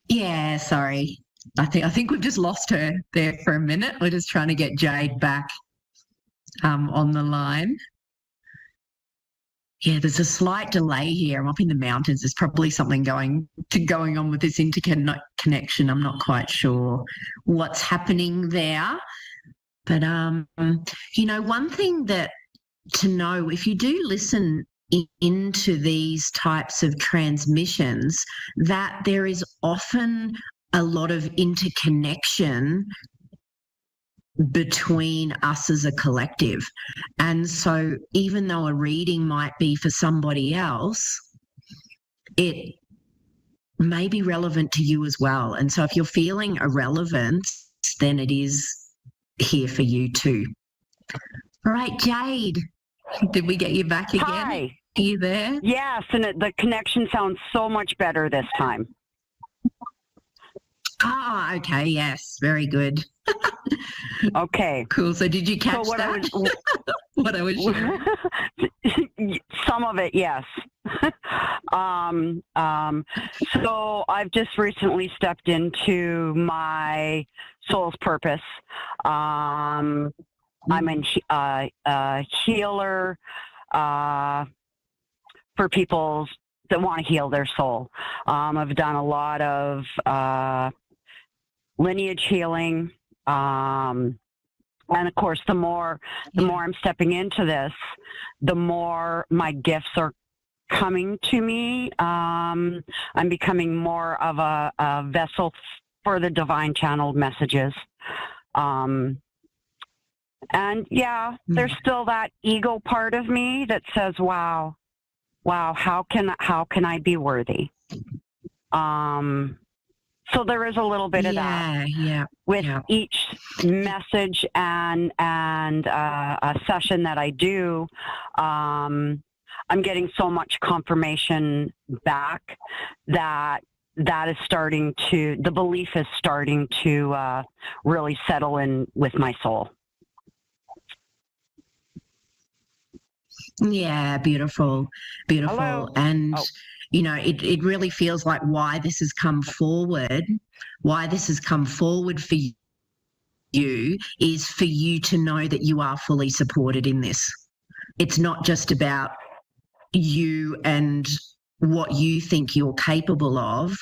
Yeah, sorry. I think we've just lost her there for a minute. We're just trying to get Jade back on the line. Yeah, there's a slight delay here. I'm up in the mountains. There's probably something going on with this interconnection. I'm not quite sure what's happening there. But, one thing that to know, if you do listen into these types of transmissions, that there is often a lot of interconnection between us as a collective. And so even though a reading might be for somebody else, it may be relevant to you as well. And so if you're feeling irrelevant, then it is here for you too. All right, Jade, did we get you back again? Hi. Are you there? Yes, and the connection sounds so much better this time. Ah, okay, yes, very good. Okay. Cool. So did you catch that? What I was sharing? Some of it, yes. So I've just recently stepped into my soul's purpose. I'm a healer for people that want to heal their soul. I've done a lot of lineage healing. And of course, the more I'm stepping into this, the more my gifts are coming to me. I'm becoming more of a vessel for the divine channeled messages. And yeah, there's still that ego part of me that says, wow, how can I be worthy? So there is a little bit of that with each message and a session that I do. I'm getting so much confirmation back that is starting to, the belief is starting to really settle in with my soul. Yeah, beautiful. Hello? And it really feels like why this has come forward for you is for you to know that you are fully supported in this. It's not just about you and what you think you're capable of.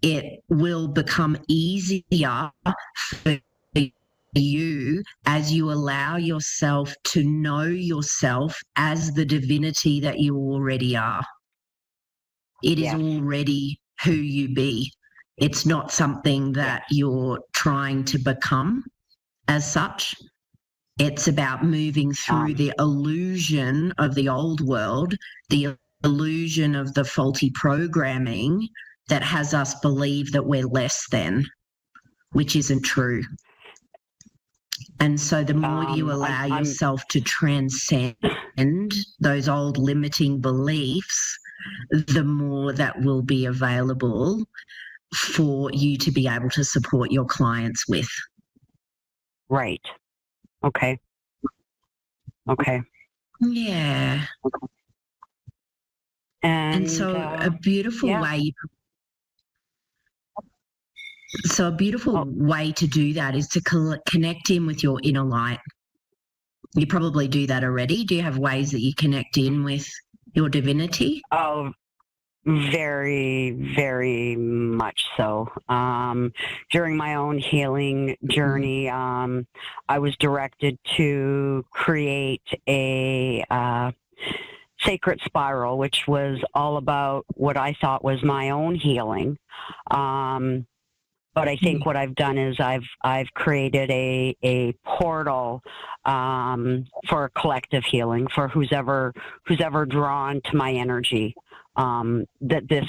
It will become easier for you as you allow yourself to know yourself as the divinity that you already are. It is already who you be. It's not something that you're trying to become as such. It's about moving through the illusion of the old world, the illusion of the faulty programming that has us believe that we're less than, which isn't true. And so the more you allow yourself to transcend those old limiting beliefs, the more that will be available for you to be able to support your clients with. Right. Okay. Yeah. And so a beautiful way. So a beautiful way to do that is to connect in with your inner light. You probably do that already. Do you have ways that you connect in with your divinity? Oh, very, very much so. During my own healing journey, I was directed to create a sacred spiral, which was all about what I thought was my own healing. But I think what I've done is I've created a portal for collective healing for who's ever drawn to my energy. That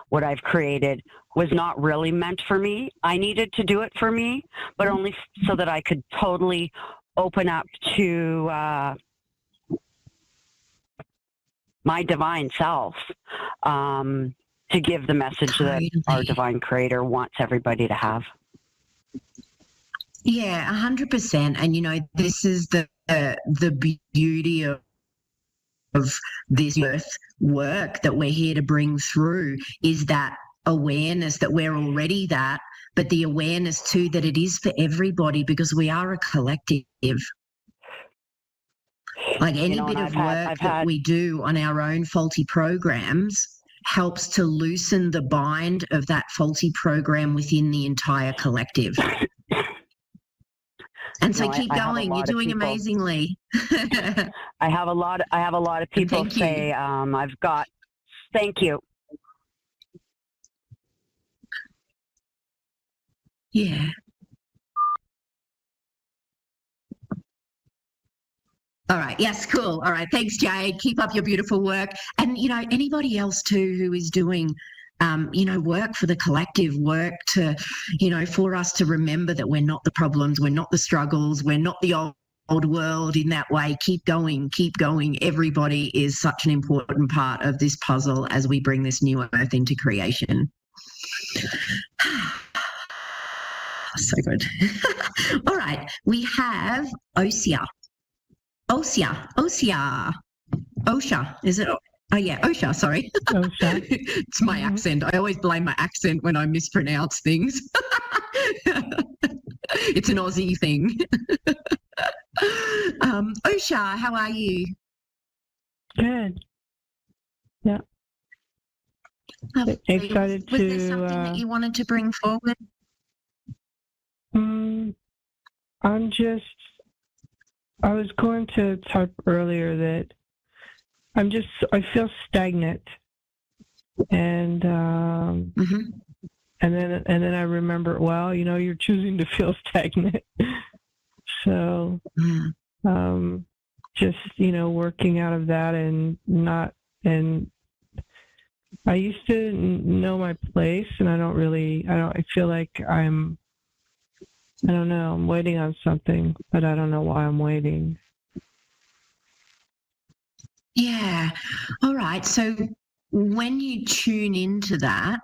what I've created was not really meant for me. I needed to do it for me, but only so that I could totally open up to my divine self, to give the message that our divine creator wants everybody to have. Yeah, 100%. And, this is the beauty of this earth work that we're here to bring through, is that awareness that we're already that, but the awareness too that it is for everybody, because we are a collective. Like any bit of work that we do on our own faulty programs helps to loosen the bind of that faulty program within the entire collective. And so keep going. You're doing amazingly. I have a lot of people say, thank you. Yeah. All right. Yes, cool. All right. Thanks, Jade. Keep up your beautiful work. And, anybody else too who is doing, work for the collective, work to, for us to remember that we're not the problems, we're not the struggles, we're not the old world in that way. Keep going, keep going. Everybody is such an important part of this puzzle as we bring this new earth into creation. So good. All right. We have Osha. Osha, is it? Oh, yeah, Osha, sorry. Osha. It's my accent. I always blame my accent when I mispronounce things. It's an Aussie thing. Osha, how are you? Good. Yeah. Excited Was there something that you wanted to bring forward? I was going to talk earlier that I feel stagnant, and and then I remember, well, you're choosing to feel stagnant, so just working out of that and I used to know my place, and I feel like I don't know. I'm waiting on something, but I don't know why I'm waiting. Yeah. All right. So when you tune into that,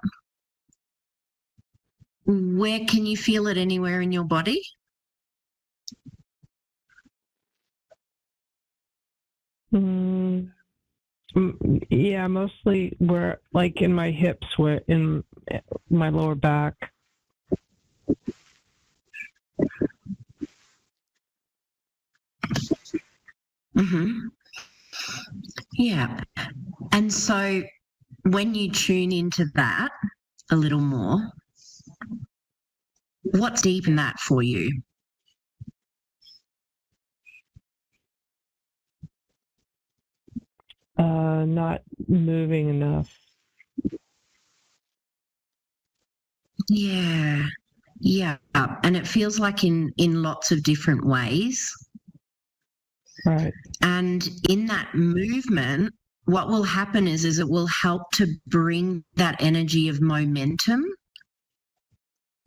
where can you feel it anywhere in your body? Yeah, mostly where, like in my hips, where in my lower back. Mm-hmm. Yeah. And so when you tune into that a little more, what's deep in that for you? Not moving enough. Yeah. Yeah. And it feels like in lots of different ways. Right. And in that movement, what will happen is it will help to bring that energy of momentum.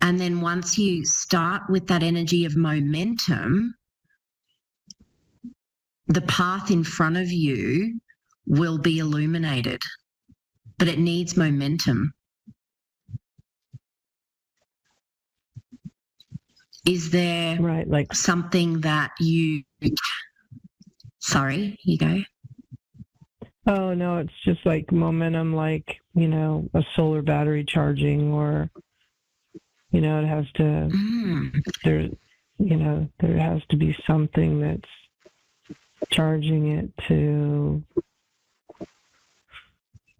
And then once you start with that energy of momentum, the path in front of you will be illuminated, but it needs momentum. Is there something that you... Sorry, you go. Oh, no, it's just like momentum, like, a solar battery charging, or, it has to, there has to be something that's charging it to.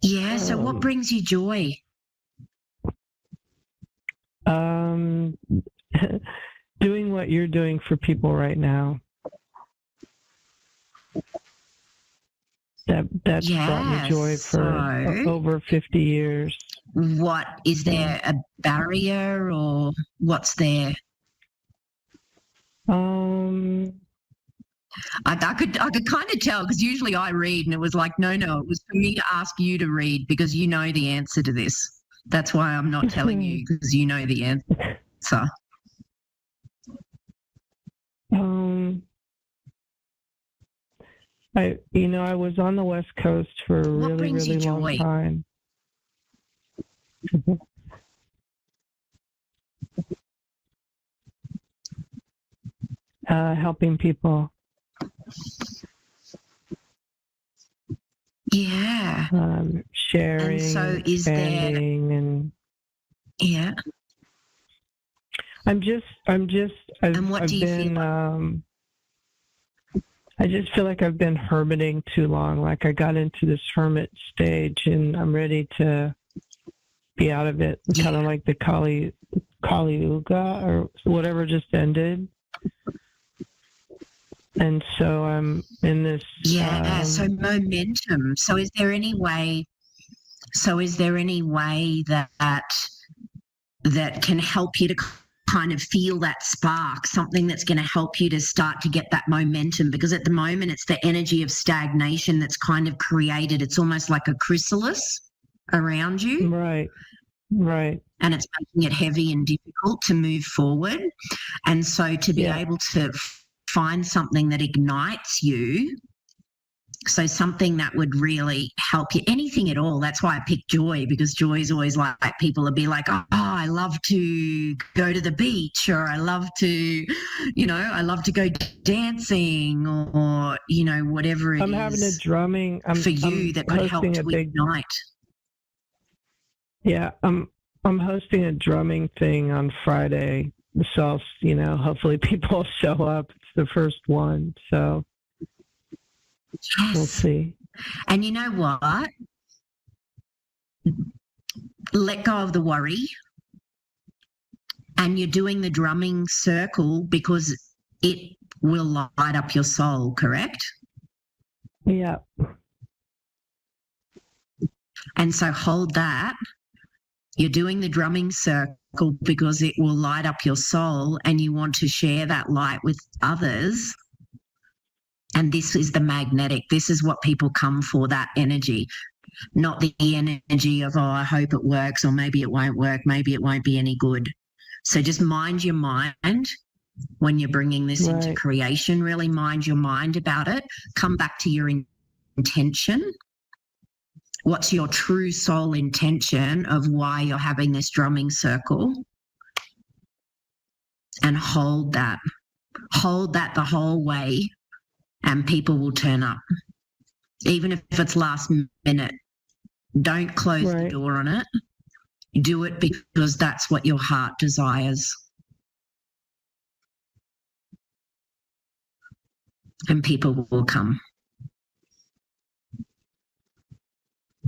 Yeah, so what brings you joy? Doing what you're doing for people right now. That's brought me joy for over 50 years. What is there, a barrier, or what's there? I could kind of tell, because usually I read and it was like, no, it was for me to ask you to read because you know the answer to this. That's why I'm not telling you, because you know the answer. I was on the West Coast for a really, really long time. Helping people. Yeah. Sharing. And so is there... And yeah. And what do you feel? I just feel like I've been hermiting too long. Like I got into this hermit stage and I'm ready to be out of it. Kind of like the Kali Yuga or whatever just ended. And so I'm in this. Yeah. So momentum. So is there any way that can help you to kind of feel that spark, something that's going to help you to start to get that momentum? Because at the moment it's the energy of stagnation that's kind of created. It's almost like a chrysalis around you. Right. And it's making it heavy and difficult to move forward. And so to be able to find something that ignites you, so something that would really help you, anything at all. That's why I picked joy, because joy is always like, people will be like, oh, I love to go to the beach, or I love to, I love to go dancing, or whatever it is. I'm having a drumming for you that could help to ignite. Yeah, I'm hosting a drumming thing on Friday. So, hopefully people show up. It's the first one, so. Yes. We'll see. And you know what? Let go of the worry. And you're doing the drumming circle because it will light up your soul, correct? Yeah. And so hold that. You're doing the drumming circle because it will light up your soul, and you want to share that light with others. And this is the magnetic. This is what people come for, that energy, not the energy of, oh, I hope it works, or maybe it won't work, maybe it won't be any good. So just mind your mind when you're bringing this into creation. Really mind your mind about it. Come back to your intention. What's your true soul intention of why you're having this drumming circle? And hold that. Hold that the whole way. And people will turn up. even if it's last minute. Don't close the door on it. Do it because that's what your heart desires. And people will come.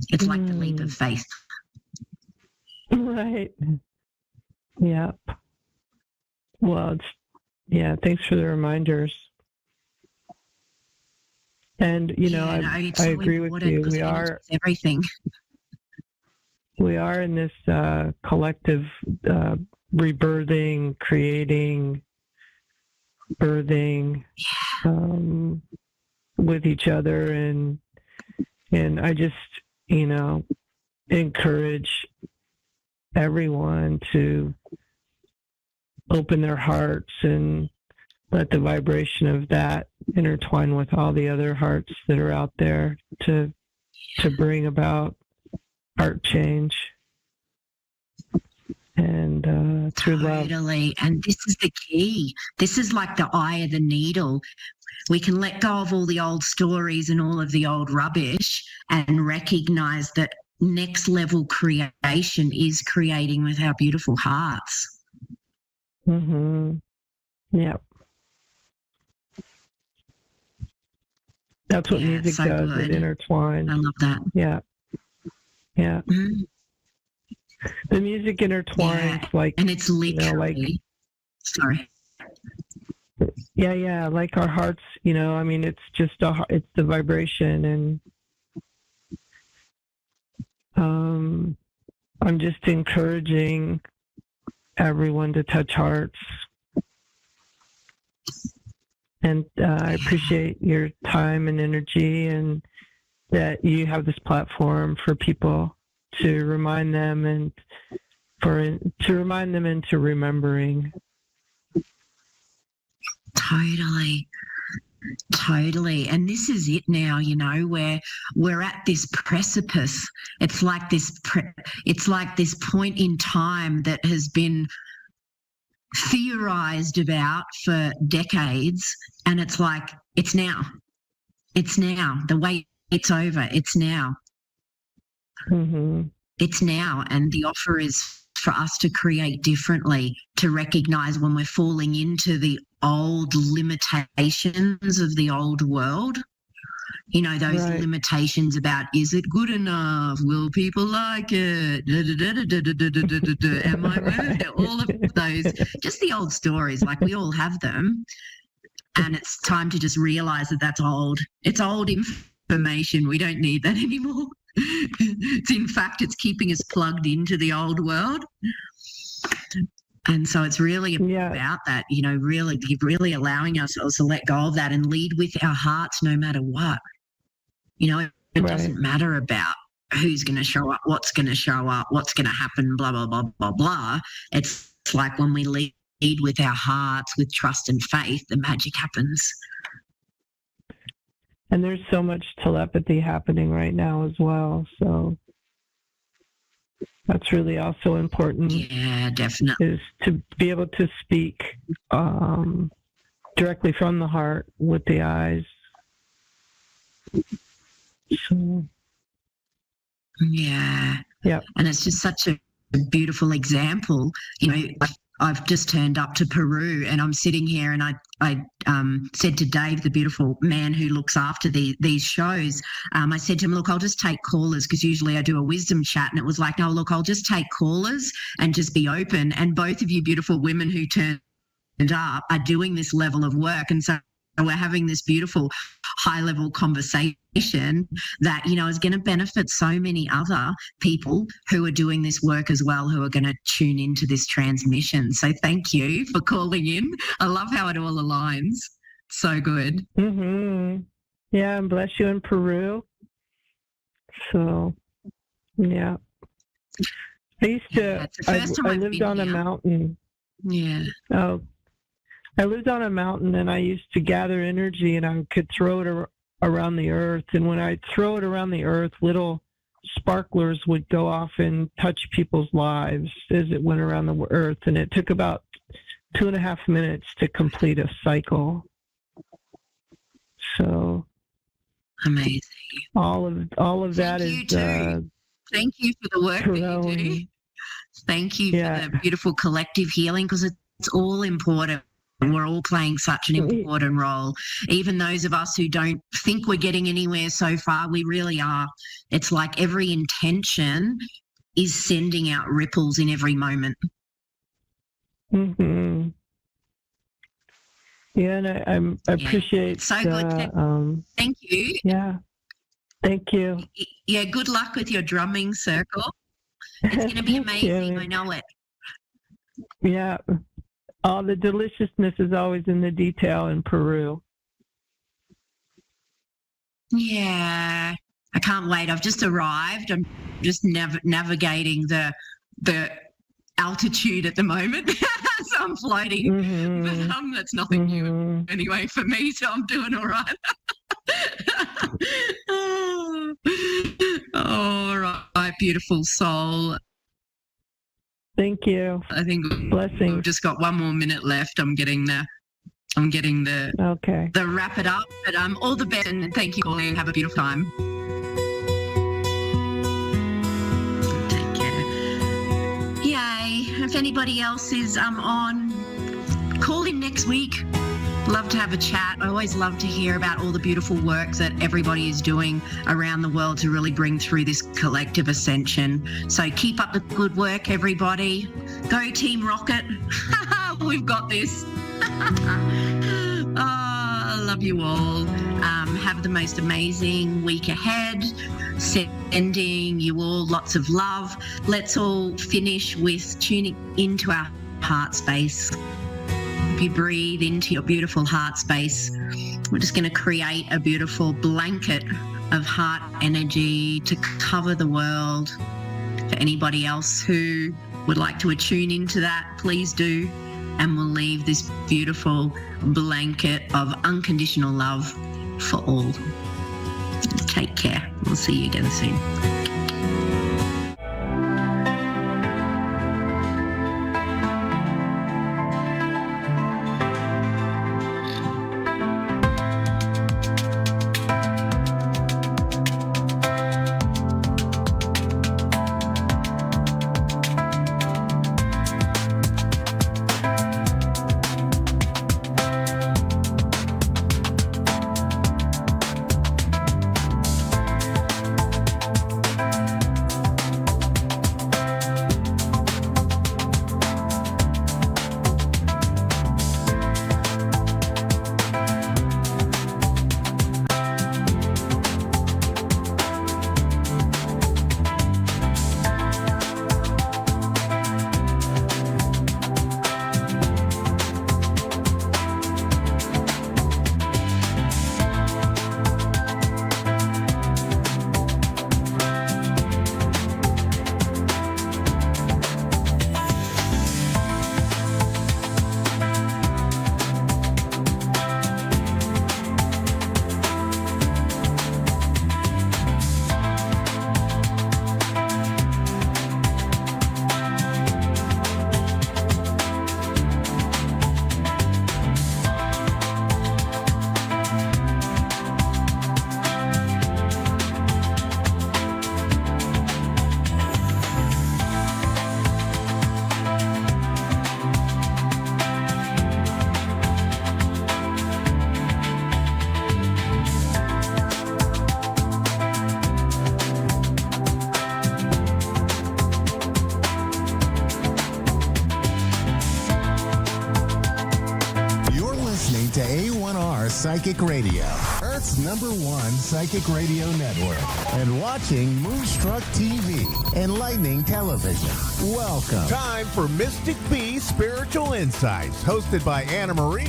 It's like the leap of faith. Right. Yeah. Well, thanks for the reminders. And, I agree with you. We are everything. We are in this collective rebirthing, creating, birthing with each other, and I just encourage everyone to open their hearts and let the vibration of that intertwine with all the other hearts that are out there to bring about heart change and through love. Totally. And this is the key. This is like the eye of the needle. We can let go of all the old stories and all of the old rubbish and recognize that next level creation is creating with our beautiful hearts. Yep. That's what music so does. good. It intertwines. I love that. Yeah. The music intertwines and it's literally sorry. Yeah, like our hearts, it's just it's the vibration, and I'm just encouraging everyone to touch hearts. And I appreciate your time and energy, and that you have this platform for people to remind them into remembering. Totally. And this is it now, where we're at this precipice. It's like this point in time that has been theorized about for decades, and it's like it's now. The wait's over. It's now. It's now, and the offer is for us to create differently, to recognize when we're falling into the old limitations of the old world. Those limitations about, is it good enough? Will people like it? Am I worth it? All of those, just the old stories, like we all have them. And it's time to just realize that that's old. It's old information. We don't need that anymore. In fact, it's keeping us plugged into the old world. And so it's really about that, really allowing ourselves to let go of that and lead with our hearts no matter what. It doesn't matter about who's going to show up, what's going to show up, what's going to happen, blah, blah, blah, blah, blah. It's like when we lead with our hearts, with trust and faith, the magic happens. And there's so much telepathy happening right now as well. So that's really also important. Yeah, definitely. Is to be able to speak directly from the heart with the eyes. So, yeah. And it's just such a beautiful example. I've just turned up to Peru, and I'm sitting here, and I said to Dave, the beautiful man who looks after these shows, I said to him, look, I'll just take callers, because usually I do a wisdom chat, and it was like, no, look, I'll just take callers and just be open. And both of you beautiful women who turned up are doing this level of work, and so we're having this beautiful high-level conversation that, is going to benefit so many other people who are doing this work as well, who are going to tune into this transmission. So thank you for calling in. I love how it all aligns. So good. Yeah, and bless you in Peru. So, yeah. I used to, I lived on a mountain. Yeah. Oh, I lived on a mountain, and I used to gather energy, and I could throw it around the earth. And when I throw it around the earth, little sparklers would go off and touch people's lives as it went around the earth. And it took about 2.5 minutes to complete a cycle. So Amazing. All of that is. Thank you for the work that you do. Thank you for the beautiful collective healing, because it's all important. And we're all playing such an important role. Even those of us who don't think we're getting anywhere so far, we really are. It's like every intention is sending out ripples in every moment. Mm-hmm. Yeah, and I appreciate. So good. Thank you. Yeah. Thank you. Yeah, good luck with your drumming circle. It's going to be amazing. I know it. Yeah. All the deliciousness is always in the detail in Peru. Yeah. I can't wait. I've just arrived. I'm just navigating the altitude at the moment. So I'm floating. Mm-hmm. But that's nothing new anyway for me, so I'm doing all right. All right, beautiful soul. Thank you. I think blessings. We've just got one more minute left. I'm getting the wrap it up. But all the best, and thank you all, and have a beautiful time. Take care. Yay! If anybody else is on, call in next week. Love to have a chat. I always love to hear about all the beautiful work that everybody is doing around the world to really bring through this collective ascension. So keep up the good work, everybody. Go Team Rocket. We've got this. I love you all. Have the most amazing week ahead. Sending you all lots of love. Let's all finish with tuning into our heart space. If you breathe into your beautiful heart space, we're just going to create a beautiful blanket of heart energy to cover the world. For anybody else who would like to attune into that, please do. And we'll leave this beautiful blanket of unconditional love for all. Take care. We'll see you again soon. To A1R Psychic Radio, Earth's #1 psychic radio network, and watching Moonstruck TV, enlightening television. Welcome. Time for Mystic B Spiritual Insights, hosted by Anna Marie.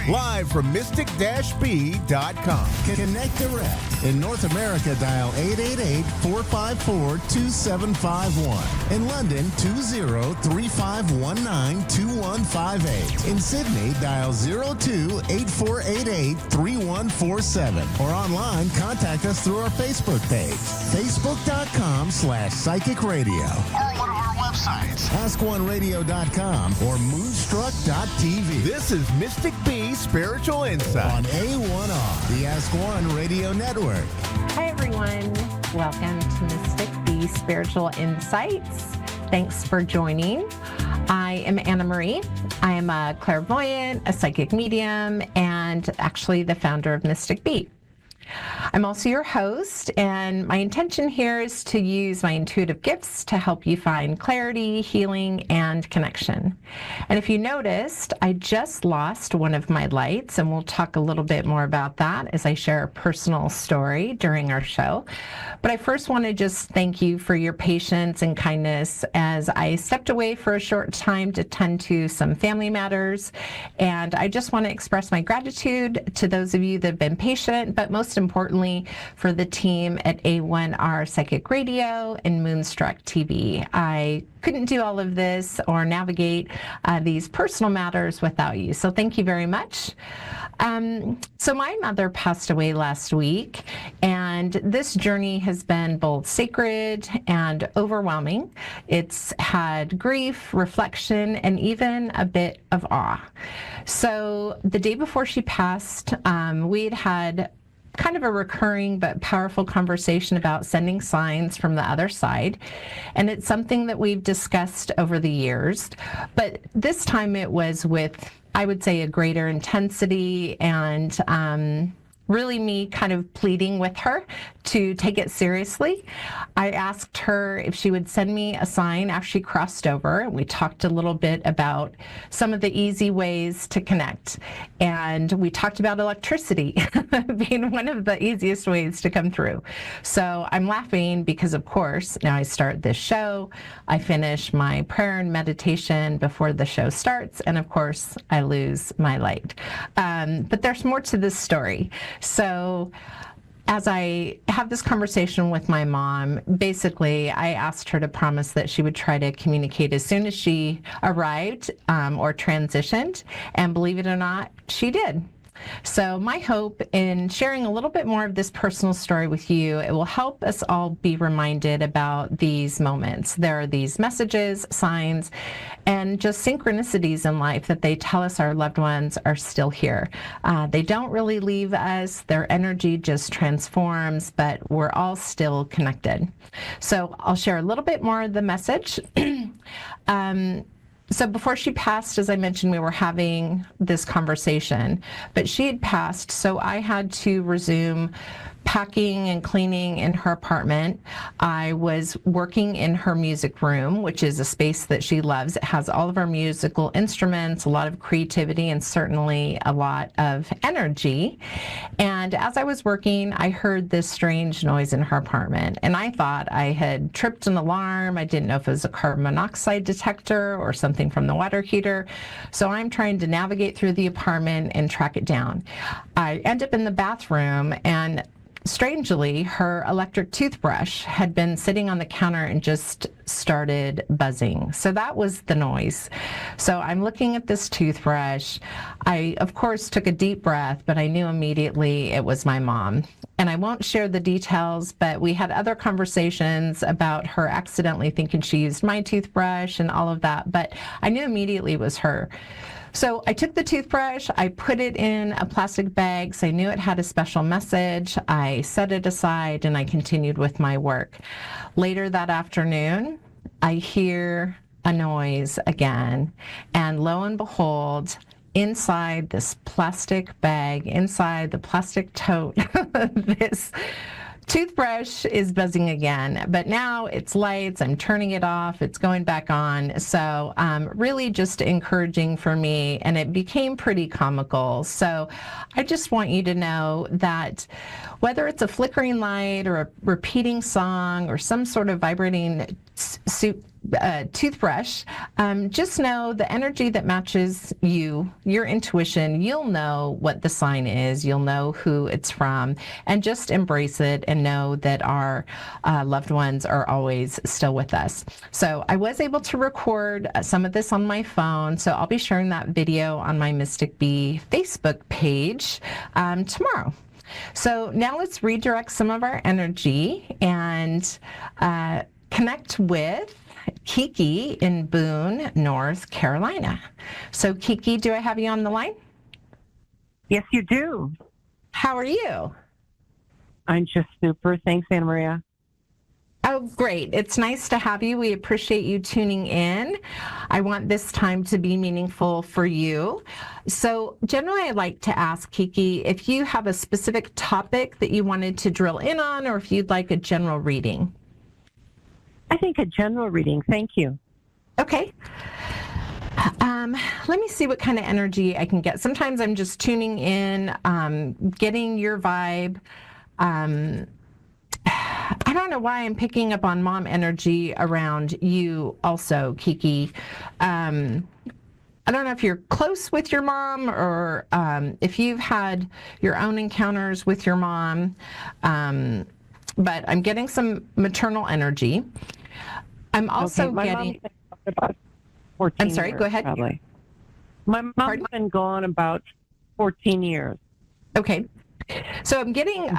Live from mystic-b.com. Connect direct. In North America, dial 888-454-2751. In London, 20-3519-2158. In Sydney, dial 02-8488-3147. Or online, contact us through our Facebook page, facebook.com/psychic radio. Or one of our websites. websites, askoneradio.com or moonstruck.tv. This is Mystic B Spiritual Insight on A1R, the Ask One Radio Network. Hi, everyone. Welcome to Mystic B Spiritual Insights. Thanks for joining. I am Anna Marie. I am a clairvoyant, a psychic medium, and actually the founder of Mystic B. I'm also your host, and my intention here is to use my intuitive gifts to help you find clarity, healing, and connection. And if you noticed, I just lost one of my lights, and we'll talk a little bit more about that as I share a personal story during our show. But I first want to just thank you for your patience and kindness as I stepped away for a short time to tend to some family matters. And I just want to express my gratitude to those of you that have been patient, but most importantly, for the team at A1R Psychic Radio and Moonstruck TV. I couldn't do all of this or navigate these personal matters without you. So thank you very much. So my mother passed away last week, and this journey has been both sacred and overwhelming. It's had grief, reflection, and even a bit of awe. So the day before she passed, we'd had kind of a recurring but powerful conversation about sending signs from the other side. And it's something that we've discussed over the years. But this time it was with, I would say, a greater intensity and really me kind of pleading with her to take it seriously. I asked her if she would send me a sign after she crossed over, and we talked a little bit about some of the easy ways to connect. And we talked about electricity being one of the easiest ways to come through. So I'm laughing because, of course, now I start this show, I finish my prayer and meditation before the show starts, and of course, I lose my light. But there's more to this story. So as I have this conversation with my mom, basically I asked her to promise that she would try to communicate as soon as she arrived or transitioned, and believe it or not, she did. So my hope in sharing a little bit more of this personal story with you, it will help us all be reminded about these moments. There are these messages, signs, and just synchronicities in life that they tell us our loved ones are still here. They don't really leave us. Their energy just transforms, but we're all still connected. So I'll share a little bit more of the message. So before she passed, as I mentioned, we were having this conversation, but she had passed, so I had to resume packing and cleaning in her apartment. I was working in her music room, which is a space that she loves. It has all of our musical instruments, a lot of creativity, and certainly a lot of energy. And as I was working, I heard this strange noise in her apartment, and I thought I had tripped an alarm. I didn't know if it was a carbon monoxide detector or something from the water heater. So I'm trying to navigate through the apartment and track it down. I end up in the bathroom, and strangely, her electric toothbrush had been sitting on the counter and just started buzzing. So that was the noise. So I'm looking at this toothbrush. I, of course, took a deep breath, but I knew immediately it was my mom. And I won't share the details, but we had other conversations about her accidentally thinking she used my toothbrush and all of that, but I knew immediately it was her. So I took the toothbrush, I put it in a plastic bag, so I knew it had a special message. I set it aside and I continued with my work. Later that afternoon, I hear a noise again, and lo and behold, inside this plastic bag, inside the plastic tote, this toothbrush is buzzing again, but now it's lights, I'm turning it off, it's going back on. So really just encouraging for me, and it became pretty comical. So I just want you to know that whether it's a flickering light or a repeating song or some sort of vibrating toothbrush, just know the energy that matches you, your intuition, you'll know what the sign is, you'll know who it's from, and just embrace it and know that our loved ones are always still with us. So I was able to record some of this on my phone, so I'll be sharing that video on my Mystic B Facebook page tomorrow. So now let's redirect some of our energy and connect with Kiki in Boone, North Carolina. So Kiki, do I have you on the line? Yes, you do. How are you? I'm just super. Thanks, Anna Maria. Oh, great. It's nice to have you. We appreciate you tuning in. I want this time to be meaningful for you. So generally, I like to ask Kiki if you have a specific topic that you wanted to drill in on, or if you'd like a general reading. I think a general reading. Thank you. Okay. Let me see what kind of energy I can get. Sometimes I'm just tuning in, getting your vibe. I don't know why I'm picking up on mom energy around you also, Kiki. I don't know if you're close with your mom or if you've had your own encounters with your mom, but I'm getting some maternal energy. I'm also getting... About 14 I'm sorry, years, go ahead. Probably. My mom's been gone about 14 years. Okay. So I'm getting...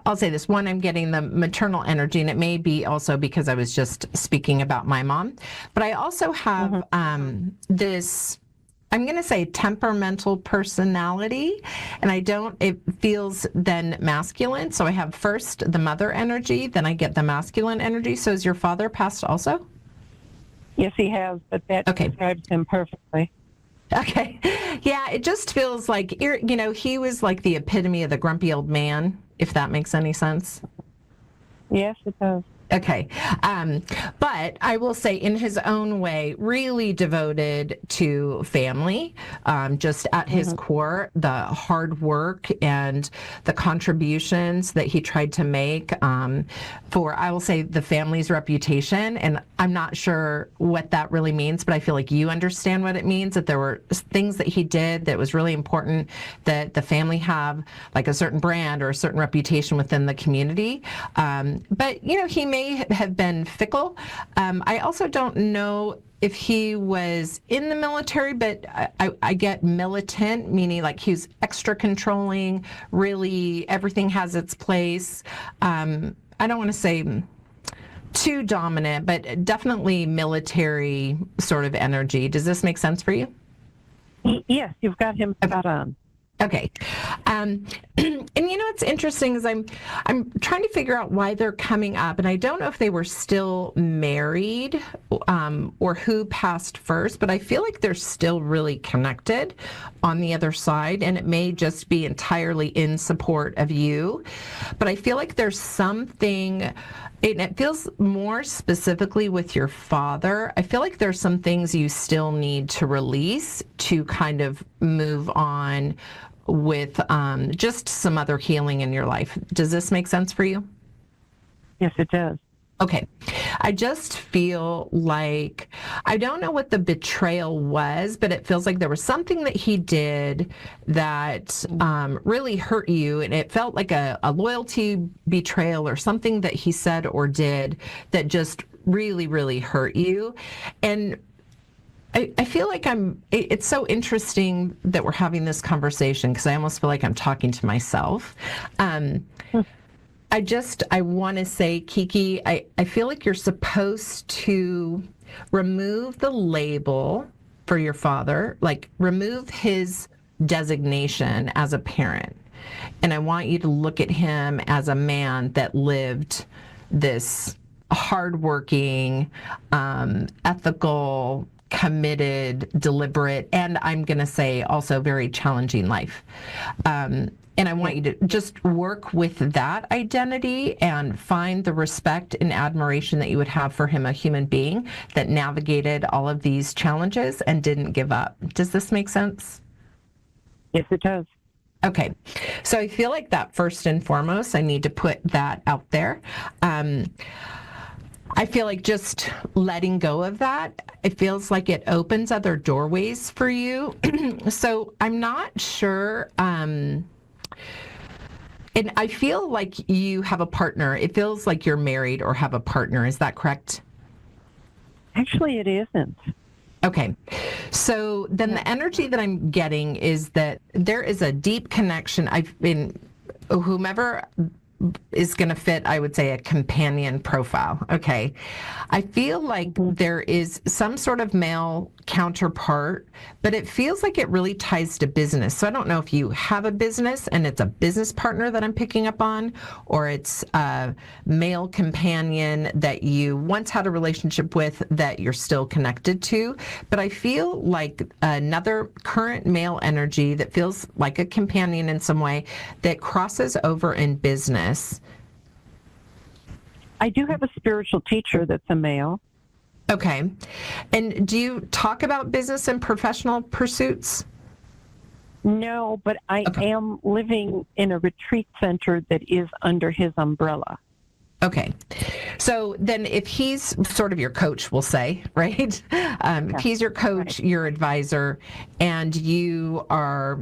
I'll say this. One, I'm getting the maternal energy, and it may be also because I was just speaking about my mom. But I also have this, I'm going to say, temperamental personality, and it feels then masculine. So I have first the mother energy, then I get the masculine energy. So has your father passed also? Yes, he has, but that describes him perfectly. Okay. Yeah, it just feels like, he was like the epitome of the grumpy old man, if that makes any sense. Yes, it does. Okay. But I will say in his own way, really devoted to family, just at his core, the hard work and the contributions that he tried to make for, I will say, the family's reputation. And I'm not sure what that really means, but I feel like you understand what it means, that there were things that he did that was really important, that the family have like a certain brand or a certain reputation within the community. But, he may have been fickle. I also don't know if he was in the military, but I get militant, meaning like he's extra controlling, really everything has its place. I don't want to say too dominant, but definitely military sort of energy. Does this make sense for you? Yes, you've got him spot on. Okay. And what's interesting is I'm trying to figure out why they're coming up, and I don't know if they were still married or who passed first, but I feel like they're still really connected on the other side, and it may just be entirely in support of you. But I feel like there's something, and it feels more specifically with your father, I feel like there's some things you still need to release to kind of move on with just some other healing in your life. Does this make sense for you? Yes, it does. Okay. I just feel like, I don't know what the betrayal was, but it feels like there was something that he did that really hurt you, and it felt like a loyalty betrayal or something that he said or did that just really, really hurt you. And I feel like it's so interesting that we're having this conversation because I almost feel like I'm talking to myself. I want to say, Kiki, I feel like you're supposed to remove the label for your father, like remove his designation as a parent. And I want you to look at him as a man that lived this hardworking, ethical, committed, deliberate, and I'm going to say also very challenging life. And I want you to just work with that identity and find the respect and admiration that you would have for him, a human being that navigated all of these challenges and didn't give up. Does this make sense? Yes, it does. Okay. So I feel like that first and foremost, I need to put that out there. I feel like just letting go of that, it feels like it opens other doorways for you. So I'm not sure. And I feel like you have a partner. It feels like you're married or have a partner. Is that correct? Actually, it isn't. Okay. So then the energy that I'm getting is that there is a deep connection. Whomever is going to fit, I would say, a companion profile. Okay. I feel like there is some sort of male counterpart, but it feels like it really ties to business. So I don't know if you have a business and it's a business partner that I'm picking up on, or it's a male companion that you once had a relationship with that you're still connected to. But I feel like another current male energy that feels like a companion in some way that crosses over in business. I do have a spiritual teacher that's a male. Okay. And do you talk about business and professional pursuits? No, but I am living in a retreat center that is under his umbrella. Okay. So then if he's sort of your coach, we'll say, right? If he's your coach, your advisor, and you are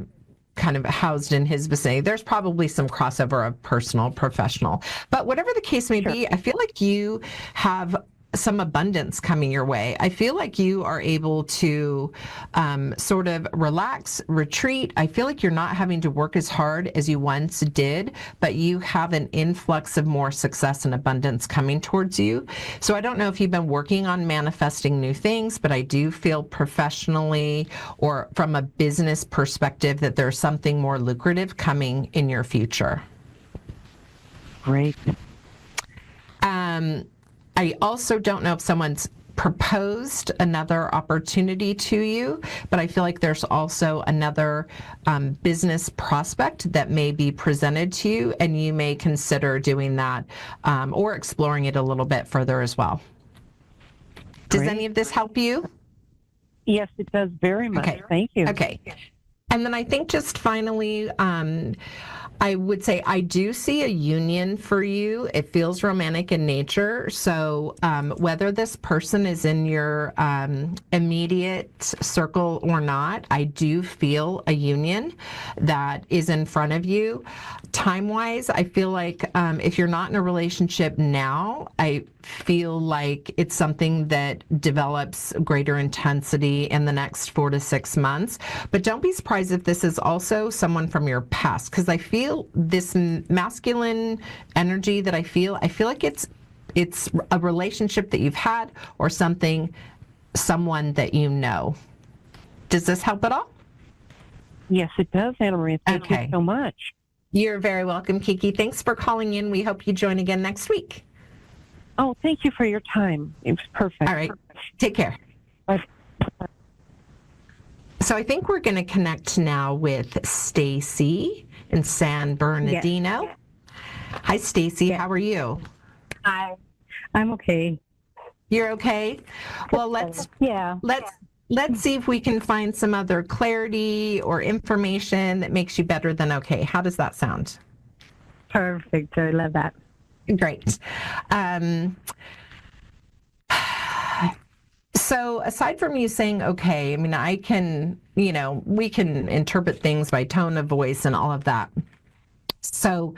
kind of housed in his vicinity, there's probably some crossover of personal, professional. But whatever the case may be, I feel like you have some abundance coming your way. I feel like you are able to sort of relax, retreat. I feel like you're not having to work as hard as you once did, but you have an influx of more success and abundance coming towards you. So I don't know if you've been working on manifesting new things, but I do feel professionally or from a business perspective that there's something more lucrative coming in your future. Great. I also don't know if someone's proposed another opportunity to you, but I feel like there's also another business prospect that may be presented to you, and you may consider doing that or exploring it a little bit further as well. Does any of this help you? Yes, it does very much. Okay. Thank you. Okay. And then I think just finally, I would say I do see a union for you. It feels romantic in nature. So whether this person is in your immediate circle or not, I do feel a union that is in front of you. Time-wise, I feel like if you're not in a relationship now, I feel like it's something that develops greater intensity in the next 4 to 6 months. But don't be surprised if this is also someone from your past, because I feel this masculine energy that I feel like it's a relationship that you've had or someone that you know. Does this help at all? Yes, it does, Anna Maria. Thank you so much. You're very welcome, Kiki. Thanks for calling in. We hope you join again next week. Oh, thank you for your time. It was perfect. All right. Take care. Bye. So I think we're going to connect now with Stacy in San Bernardino. Yes. Hi, Stacy. How are you? Hi. I'm okay. You're okay? Well, let's see if we can find some other clarity or information that makes you better than okay. How does that sound? Perfect. I love that. Great. So aside from you saying, okay, I mean, I can, we can interpret things by tone of voice and all of that. So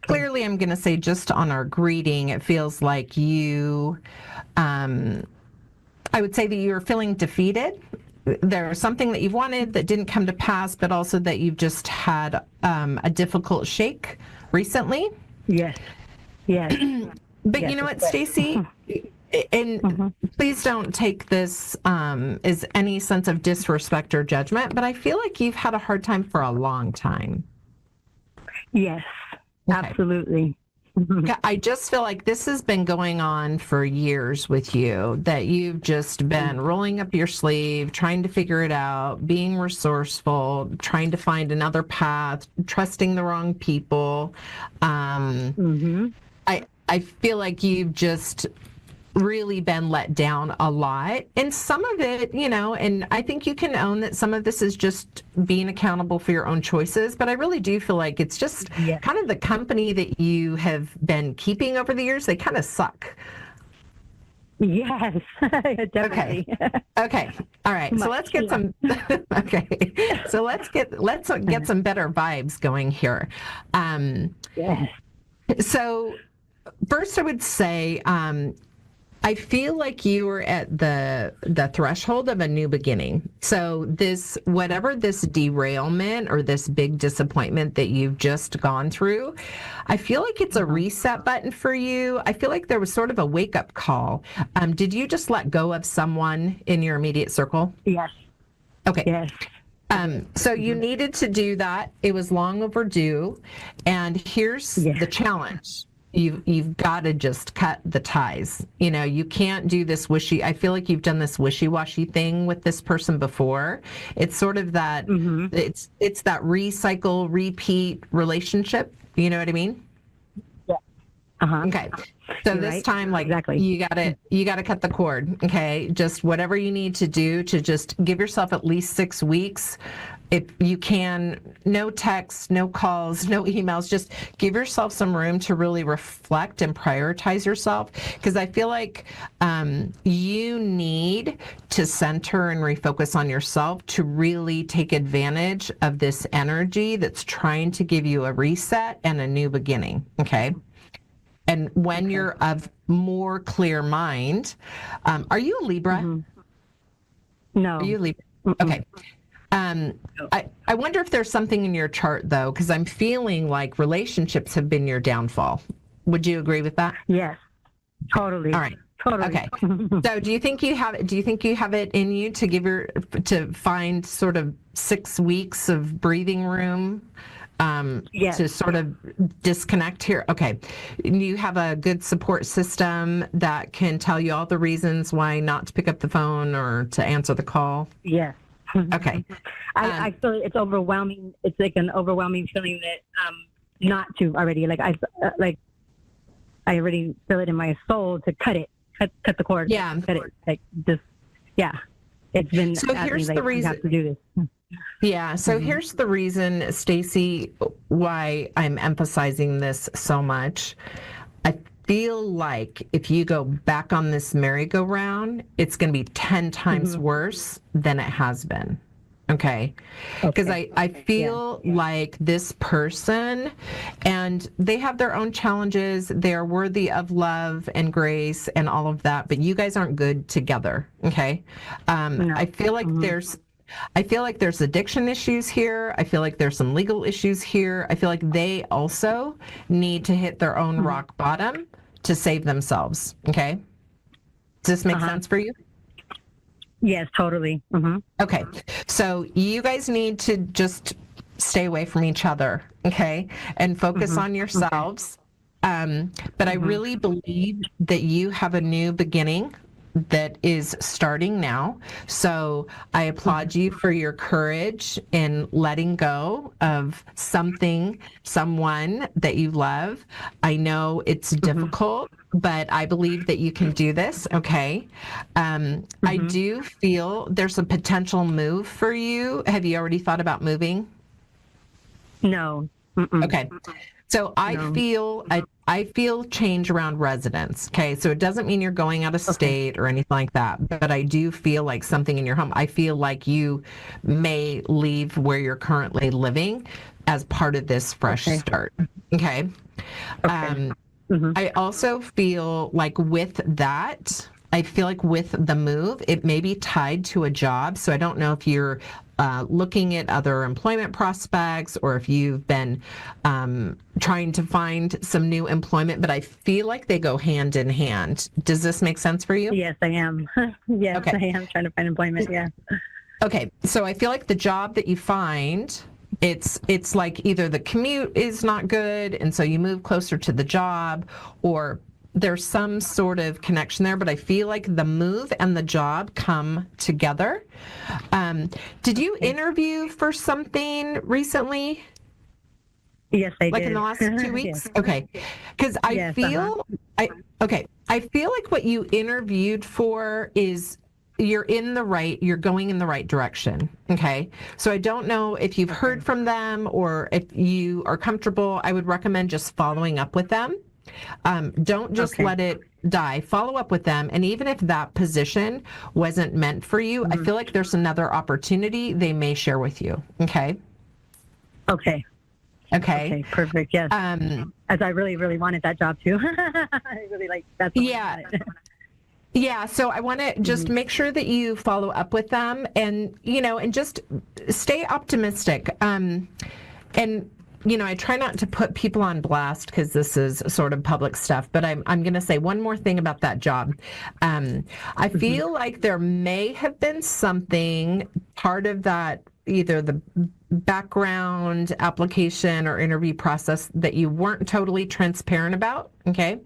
clearly I'm going to say just on our greeting, it feels like you, I would say that you're feeling defeated. There's something that you've wanted that didn't come to pass, but also that you've just had a difficult shake recently. Yes. Yes. But yes, you know what, Stacy? And please don't take this as any sense of disrespect or judgment, but I feel like you've had a hard time for a long time. Yes, absolutely. I just feel like this has been going on for years with you, that you've just been rolling up your sleeve, trying to figure it out, being resourceful, trying to find another path, trusting the wrong people. I feel like you've just really been let down a lot. And some of it, and I think you can own that some of this is just being accountable for your own choices. But I really do feel like it's just kind of the company that you have been keeping over the years. They kind of suck. Yes, definitely. Okay. All right. So let's get some. Okay. So let's get some better vibes going here. Yes. So first, I would say I feel like you were at the threshold of a new beginning. So whatever this derailment or this big disappointment that you've just gone through, I feel like it's a reset button for you. I feel like there was sort of a wake up call. Did you just let go of someone in your immediate circle? Yes. Okay. Yes. So you needed to do that. It was long overdue. And here's the challenge. You've got to just cut the ties. You can't do this I feel like you've done this wishy-washy thing with this person before. It's sort of that, it's that recycle, repeat relationship. You know what I mean? Yeah. Okay. So You're this right. time, Exactly. you gotta cut the cord. Okay. Just whatever you need to do to just give yourself at least 6 weeks. If you can, no texts, no calls, no emails, just give yourself some room to really reflect and prioritize yourself. Because I feel like you need to center and refocus on yourself to really take advantage of this energy that's trying to give you a reset and a new beginning. Okay. And when you're of more clear mind, are you a Libra? No. Are you a Libra? Okay. I wonder if there's something in your chart, though, because I'm feeling like relationships have been your downfall. Would you agree with that? Yes, totally. All right. Totally. Okay. So do you think you have it in you to find sort of 6 weeks of breathing room? Yes. To sort of disconnect here. Okay. You have a good support system that can tell you all the reasons why not to pick up the phone or to answer the call? Yes. Okay. I feel it's overwhelming. It's like an overwhelming feeling that not to already. I already feel it in my soul to cut the cord. Yeah. Cut it. It's been. So here's the reason. I have to do this. Yeah. So here's the reason, Stacy, why I'm emphasizing this so much. I feel like if you go back on this merry-go-round, it's going to be 10 times worse than it has been. Okay. Because I feel like this person, and they have their own challenges. They are worthy of love and grace and all of that, but you guys aren't good together. Okay. No. I feel like there's addiction issues here. I feel like there's some legal issues here. I feel like they also need to hit their own rock bottom to save themselves. Okay. Does this make sense for you? Yes, totally. Okay. So you guys need to just stay away from each other. Okay. And focus on yourselves. But I really believe that you have a new beginning that is starting now. So I applaud you for your courage in letting go of someone that you love. I know it's difficult, but I believe that you can do this. Okay. I do feel there's a potential move for you. Have you already thought about moving? No. Okay. So I feel change around residence. Okay. So it doesn't mean you're going out of state or anything like that, but I do feel like something in your home. I feel like you may leave where you're currently living as part of this fresh start. Okay. I also feel like with that, I feel like with the move, it may be tied to a job. So I don't know if you're looking at other employment prospects or if you've been trying to find some new employment, but I feel like they go hand in hand. Does this make sense for you? Yes, I am. Yes, okay. I am trying to find employment. Yeah. Okay. So I feel like the job that you find, it's like either the commute is not good and so you move closer to the job, or there's some sort of connection there, but I feel like the move and the job come together. Did you interview for something recently? Yes, I did. Like in the last 2 weeks? Yes. Okay. Because I feel like what you interviewed for is you're going in the right direction. Okay. So I don't know if you've heard from them or if you are comfortable. I would recommend just following up with them. Don't just let it die. Follow up with them. And even if that position wasn't meant for you, I feel like there's another opportunity they may share with you. Okay. Okay. Perfect. Yes. As I really, really wanted that job too. I really like that's. Yeah, so I want to just make sure that you follow up with them and, and just stay optimistic. And, I try not to put people on blast because this is sort of public stuff, but I'm going to say one more thing about that job. I feel like there may have been something, part of that, either the background application or interview process that you weren't totally transparent about. Okay.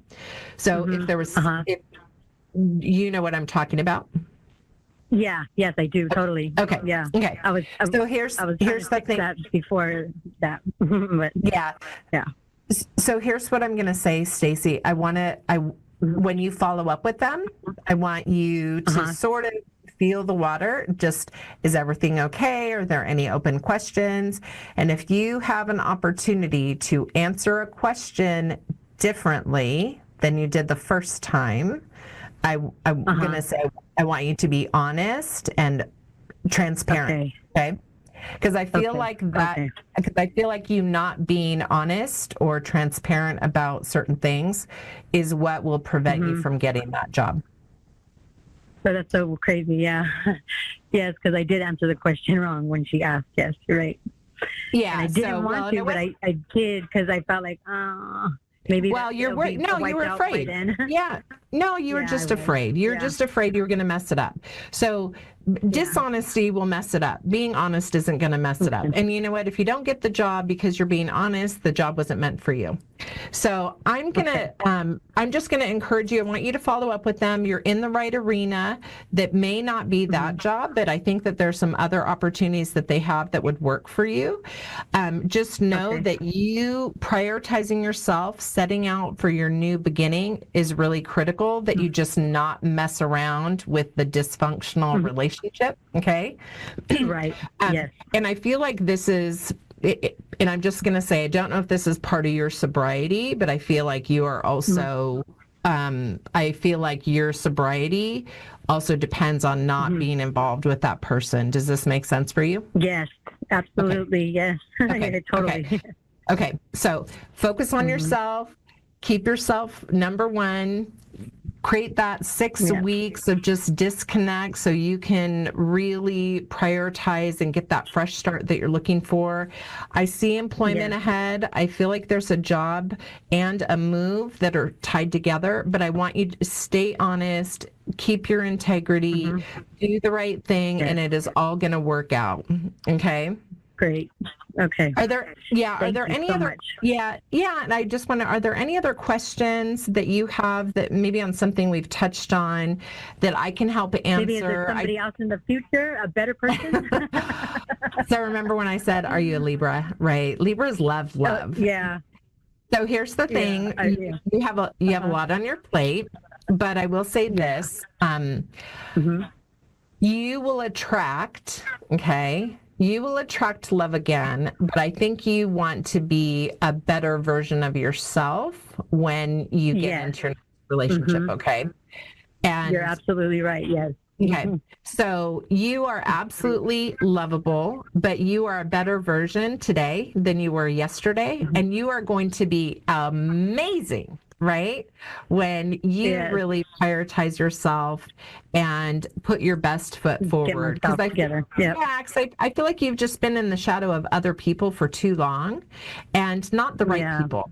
So if there was, if you know what I'm talking about. Yeah. Yes, I do. Totally. Okay. Yeah. Okay. So here's the thing. That before that. But, yeah. So here's what I'm going to say, Stacy. When you follow up with them, I want you to sort of feel the water. Just, is everything okay? Are there any open questions? And if you have an opportunity to answer a question differently than you did the first time, I'm going to say I want you to be honest and transparent. Okay? Because I feel like that. Because I feel like you not being honest or transparent about certain things is what will prevent you from getting that job. So that's so crazy. Yeah. Yes, because I did answer the question wrong when she asked. Yes, you're right. Yeah. And I didn't want to, but I did because I felt like, maybe. Well, you're worried. No, you were afraid. Yeah. No, you were just afraid. You're just afraid you were going to mess it up. So dishonesty will mess it up. Being honest isn't going to mess it up. And you know what? If you don't get the job because you're being honest, the job wasn't meant for you. So I'm just going to encourage you. I want you to follow up with them. You're in the right arena. That may not be that job, but I think that there's some other opportunities that they have that would work for you. Just know that you prioritizing yourself, setting out for your new beginning is really critical, that you just not mess around with the dysfunctional relationship. Okay. Right. Yes. And I feel like this is, and I'm just going to say, I don't know if this is part of your sobriety, but I feel like you are also, I feel like your sobriety also depends on not being involved with that person. Does this make sense for you? Yes, absolutely. Yes. Okay. Totally. Okay. So focus on yourself, keep yourself number one. Create that 6 weeks of just disconnect so you can really prioritize and get that fresh start that you're looking for. I see employment ahead. I feel like there's a job and a move that are tied together, but I want you to stay honest, keep your integrity, do the right thing, and it is all going to work out. Okay? Great. Okay. Are there any other? Yeah. And I just want to, are there any other questions that you have that maybe on something we've touched on that I can help answer? Maybe is there somebody else in the future, a better person? So remember when I said, are you a Libra? Right. Libras love. Yeah. So here's the thing. You have a lot on your plate, but I will say this. You will attract, you will attract love again, but I think you want to be a better version of yourself when you get into your relationship, okay? And you're absolutely right, yes. Okay, so you are absolutely lovable, but you are a better version today than you were yesterday, and you are going to be amazing, right? When you really prioritize yourself and put your best foot forward. Because I feel like you've just been in the shadow of other people for too long and not the right people,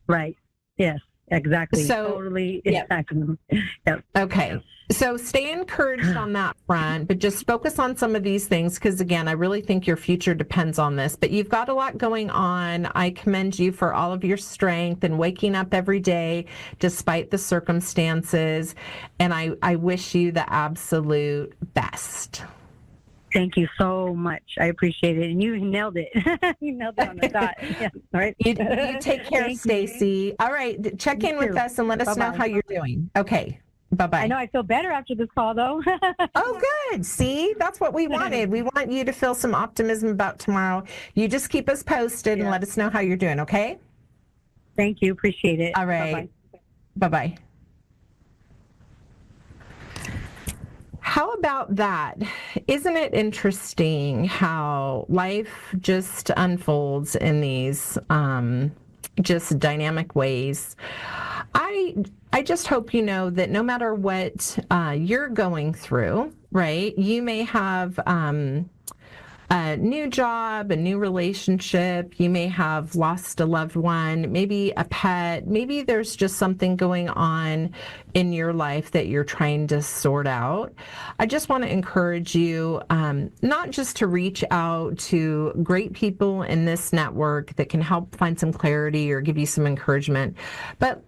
Right. Yes, exactly. So, totally. Exactly. Yep. Okay. So stay encouraged on that front, but just focus on some of these things because, again, I really think your future depends on this. But you've got a lot going on. I commend you for all of your strength and waking up every day despite the circumstances. And I wish you the absolute best. Thank you so much. I appreciate it. And you nailed it. You nailed it on the dot. Yeah. All right. You take care, Stacy. All right. Check in with us and let us know how you're doing. Okay. Bye-bye. I know I feel better after this call, though. Oh, good. See, that's what we wanted. We want you to feel some optimism about tomorrow. You just keep us posted and let us know how you're doing, okay? Thank you. Appreciate it. All right. Bye-bye. How about that? Isn't it interesting how life just unfolds in these just dynamic ways? I I just hope you know that no matter what you're going through, right? You may have a new job, a new relationship. You may have lost a loved one, maybe a pet. Maybe there's just something going on in your life that you're trying to sort out. I just want to encourage you not just to reach out to great people in this network that can help find some clarity or give you some encouragement, but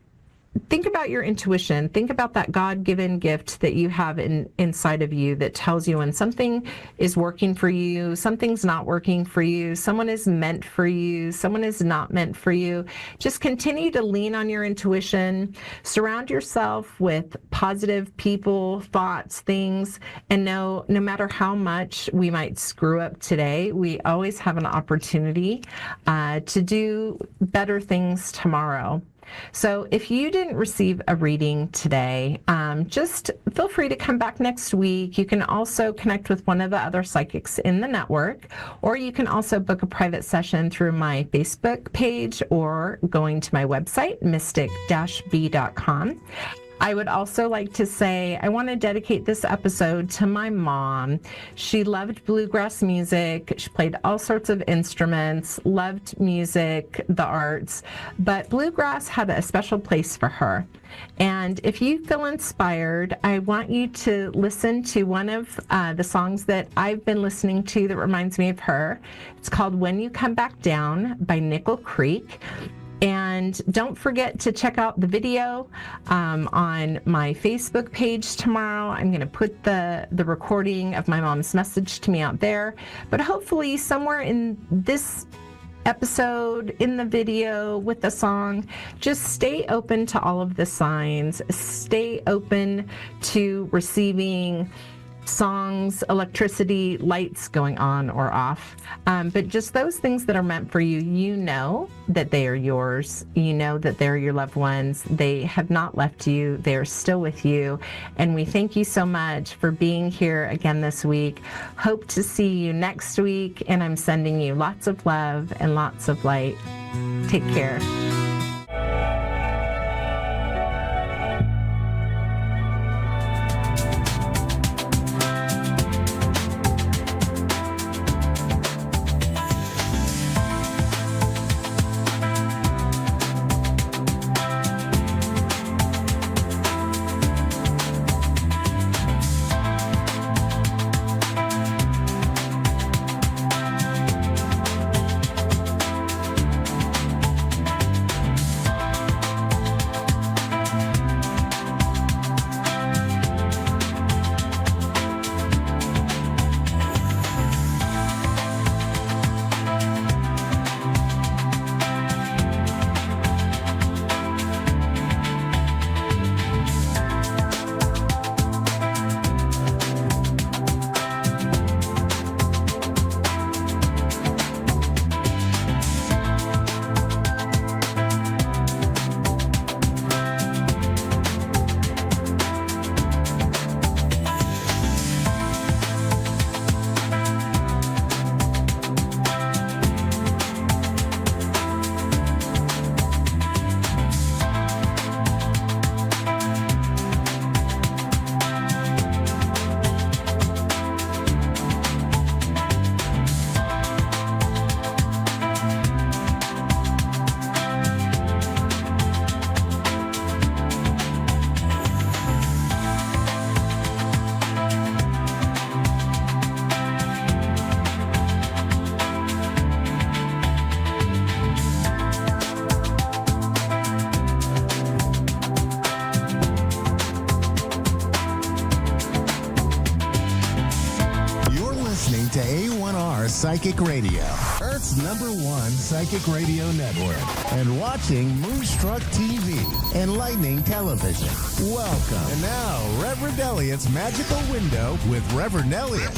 think about your intuition. Think about that God-given gift that you have inside of you that tells you when something is working for you, something's not working for you, someone is meant for you, someone is not meant for you. Just continue to lean on your intuition. Surround yourself with positive people, thoughts, things, and no matter how much we might screw up today, we always have an opportunity to do better things tomorrow. So if you didn't receive a reading today, just feel free to come back next week. You can also connect with one of the other psychics in the network, or you can also book a private session through my Facebook page or going to my website, mystic-b.com. I would also like to say I want to dedicate this episode to my mom. She loved bluegrass music. She played all sorts of instruments, loved music, the arts, but bluegrass had a special place for her. And if you feel inspired, I want you to listen to one of the songs that I've been listening to that reminds me of her. It's called When You Come Back Down by Nickel Creek. And don't forget to check out the video on my Facebook page tomorrow. I'm going to put the recording of my mom's message to me out there. But hopefully somewhere in this episode, in the video, with the song, just stay open to all of the signs. Stay open to receiving songs, electricity, lights going on or off. But just those things that are meant for you, you know that they are yours. You know that they're your loved ones. They have not left you. They are still with you. And we thank you so much for being here again this week. Hope to see you next week. And I'm sending you lots of love and lots of light. Take care. To A1R Psychic Radio, Earth's #1 psychic radio network, and watching Moonstruck TV and Lightning Television. Welcome. And now, Reverend Elliot's Magical Window with Reverend Elliot.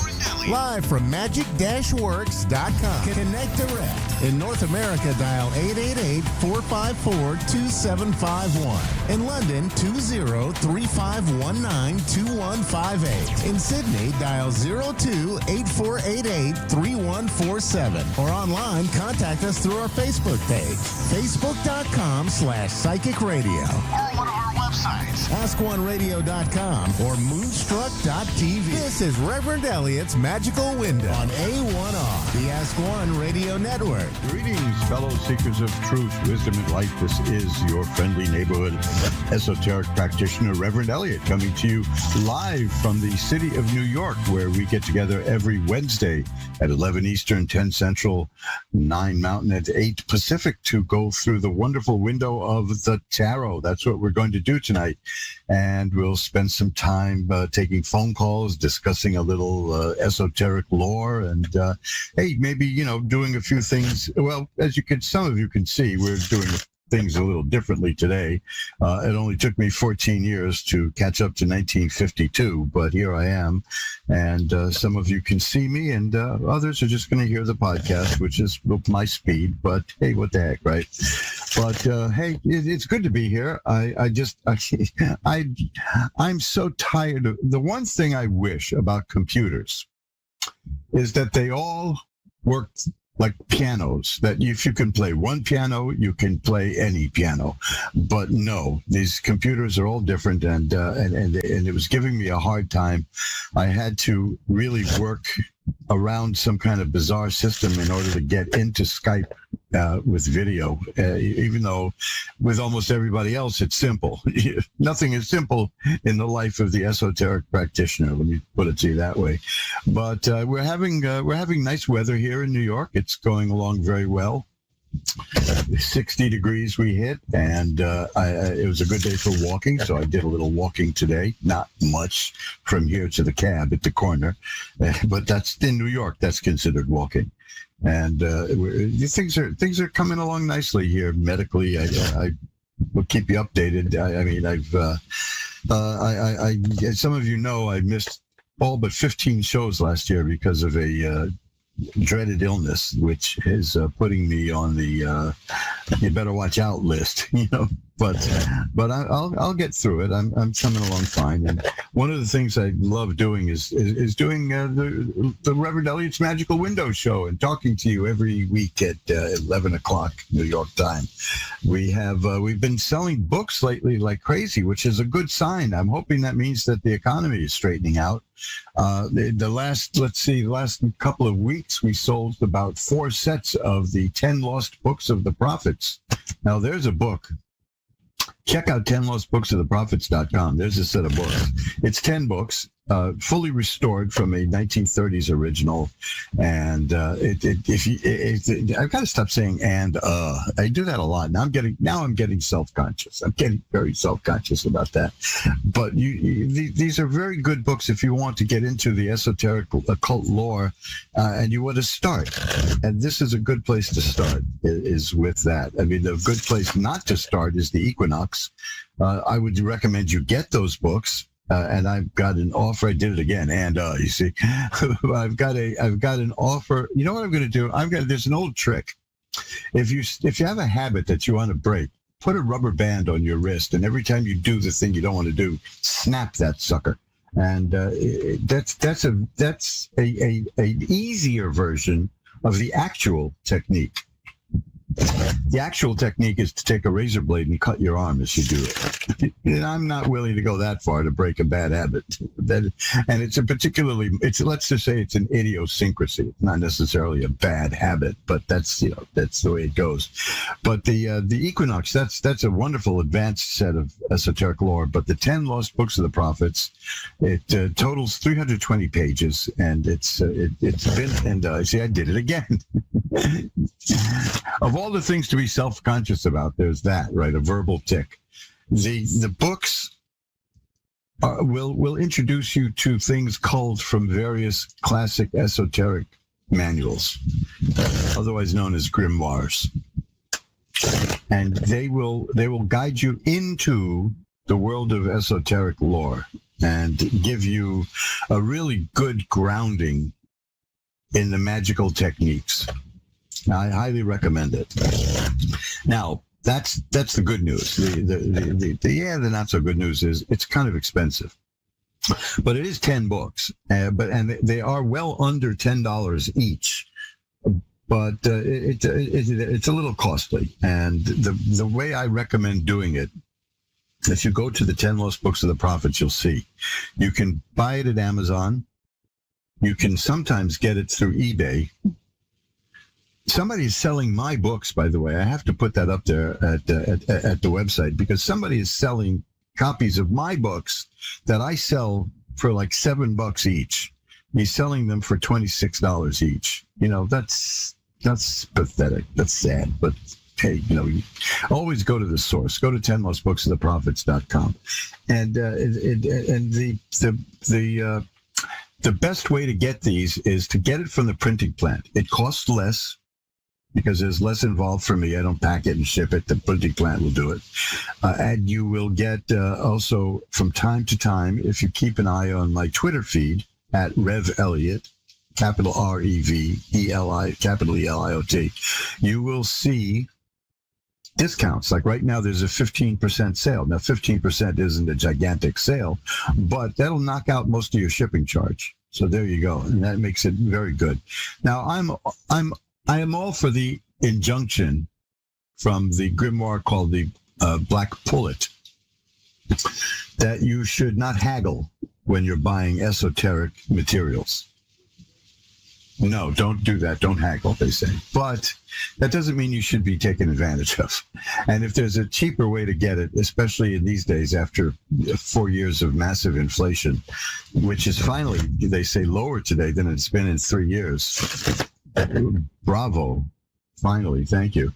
Live from magic-works.com. Connect direct. In North America, dial 888-454-2751. In London, 20-3519-2158. In Sydney, dial 02-8488-3147. Or online, contact us through our Facebook page, Facebook.com/Psychic Radio. Or one of our websites, AskOneRadio.com or Moonstruck.tv. This is Reverend Elliot's Magical Window on A1R, the Ask One Radio Network. Greetings, fellow seekers of truth, wisdom, and light. This is your friendly neighborhood esoteric practitioner, Reverend Elliot, coming to you live from the city of New York, where we get together every Wednesday at 11 Eastern, 10 Central, 9 Mountain, and 8 Pacific to go through the wonderful window of the tarot. That's what we're going to do tonight. And we'll spend some time taking phone calls, discussing a little esoteric lore, and hey, maybe, doing a few things. Well, as some of you can see, we're doing things a little differently today. It only took me 14 years to catch up to 1952, but here I am. And some of you can see me, and others are just going to hear the podcast, which is my speed. But hey, what the heck, right? But hey, it's good to be here. I'm so tired of the one thing I wish about computers is that they all work like pianos, that if you can play one piano, you can play any piano. But no, these computers are all different, and it was giving me a hard time. I had to really work around some kind of bizarre system in order to get into Skype with video, even though with almost everybody else it's simple. Nothing is simple in the life of the esoteric practitioner. Let me put it to you that way. But we're having nice weather here in New York. It's going along very well. 60 degrees we hit, and it was a good day for walking, so I did a little walking today. Not much from here to the cab at the corner, but that's in New York. That's considered walking. And things are coming along nicely here medically. I will keep you updated. Some of you know I missed all but 15 shows last year because of a dreaded illness, which is putting me on the you better watch out list, but I'll get through it. I'm coming along fine. And one of the things I love doing is doing the Reverend Elliot's Magical Window show and talking to you every week at 11 o'clock New York time. We've been selling books lately like crazy, which is a good sign. I'm hoping that means that the economy is straightening out. The last couple of weeks, we sold about 4 sets of the 10 Lost Books of the Prophets. Now, there's a book. Check out 10lostbooksoftheprophets.com. There's a set of books. It's 10 books, fully restored from a 1930s original. And I've got to stop saying I do that a lot. Now I'm getting self-conscious. I'm getting very self-conscious about that. But these are very good books if you want to get into the esoteric occult lore, and you want to start. And this is a good place to start, is with that. I mean, the good place not to start is the Equinox. I would recommend you get those books. And I've got an offer. I did it again. And you see, I've got an offer. You know what I'm going to do? There's an old trick. If you have a habit that you want to break, put a rubber band on your wrist, and every time you do the thing you don't want to do, snap that sucker. And that's an easier version of the actual technique. The actual technique is to take a razor blade and cut your arm as you do it. And I'm not willing to go that far to break a bad habit. And let's just say it's an idiosyncrasy. It's not necessarily a bad habit, but that's the way it goes. But the Equinox, that's a wonderful advanced set of esoteric lore. But the 10 Lost Books of the Prophets, it totals 320 pages, and it's been, and see, I did it again. Of all the things to be self-conscious about, there's that, right? A verbal tick. The books will introduce you to things culled from various classic esoteric manuals, otherwise known as grimoires, and they will guide you into the world of esoteric lore and give you a really good grounding in the magical techniques. I highly recommend it. Now, that's the good news. The not so good news is it's kind of expensive, but it is 10 books, and they are well under $10 each. but it's a little costly. And the way I recommend doing it, if you go to the 10 Lost Books of the Prophets, you'll see. You can buy it at Amazon. You can sometimes get it through eBay. Somebody is selling my books, by the way. I have to put that up there at the website, because somebody is selling copies of my books that I sell for like $7 each. He's selling them for $26 each. You know, that's pathetic. That's sad. But hey, you know, you always go to the source. Go to 10lostbooksoftheprophets.com, and the best way to get these is to get it from the printing plant. It costs less because there's less involved for me. I don't pack it and ship it. The printing plant will do it. And you will get also from time to time, if you keep an eye on my Twitter feed at Rev Elliott, capital REVELI, capital ELIOT, you will see discounts. Like right now, there's a 15% sale. Now, 15% isn't a gigantic sale, but that'll knock out most of your shipping charge. So there you go, and that makes it very good. Now, I am all for the injunction from the grimoire called the Black Pullet that you should not haggle when you're buying esoteric materials. No, don't do that. Don't haggle, they say. But that doesn't mean you should be taken advantage of. And if there's a cheaper way to get it, especially in these days after 4 years of massive inflation, which is finally, they say, lower today than it's been in 3 years. Bravo. Finally, thank you.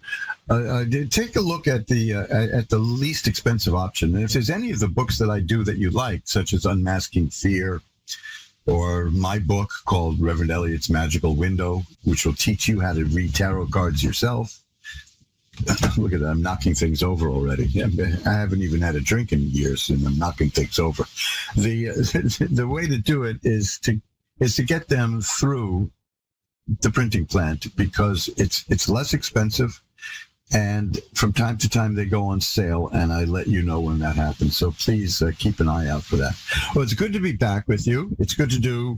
Take a look at the least expensive option. And if there's any of the books that I do that you like, such as Unmasking Fear, or my book called Reverend Elliott's Magical Window, which will teach you how to read tarot cards yourself. Look at that, I'm knocking things over already. I haven't even had a drink in years, and I'm knocking things over. The way to do it is to get them through the printing plant, because it's less expensive, and from time to time they go on sale, and I let you know when that happens. So please keep an eye out for that. Well, it's good to be back with you. It's good to do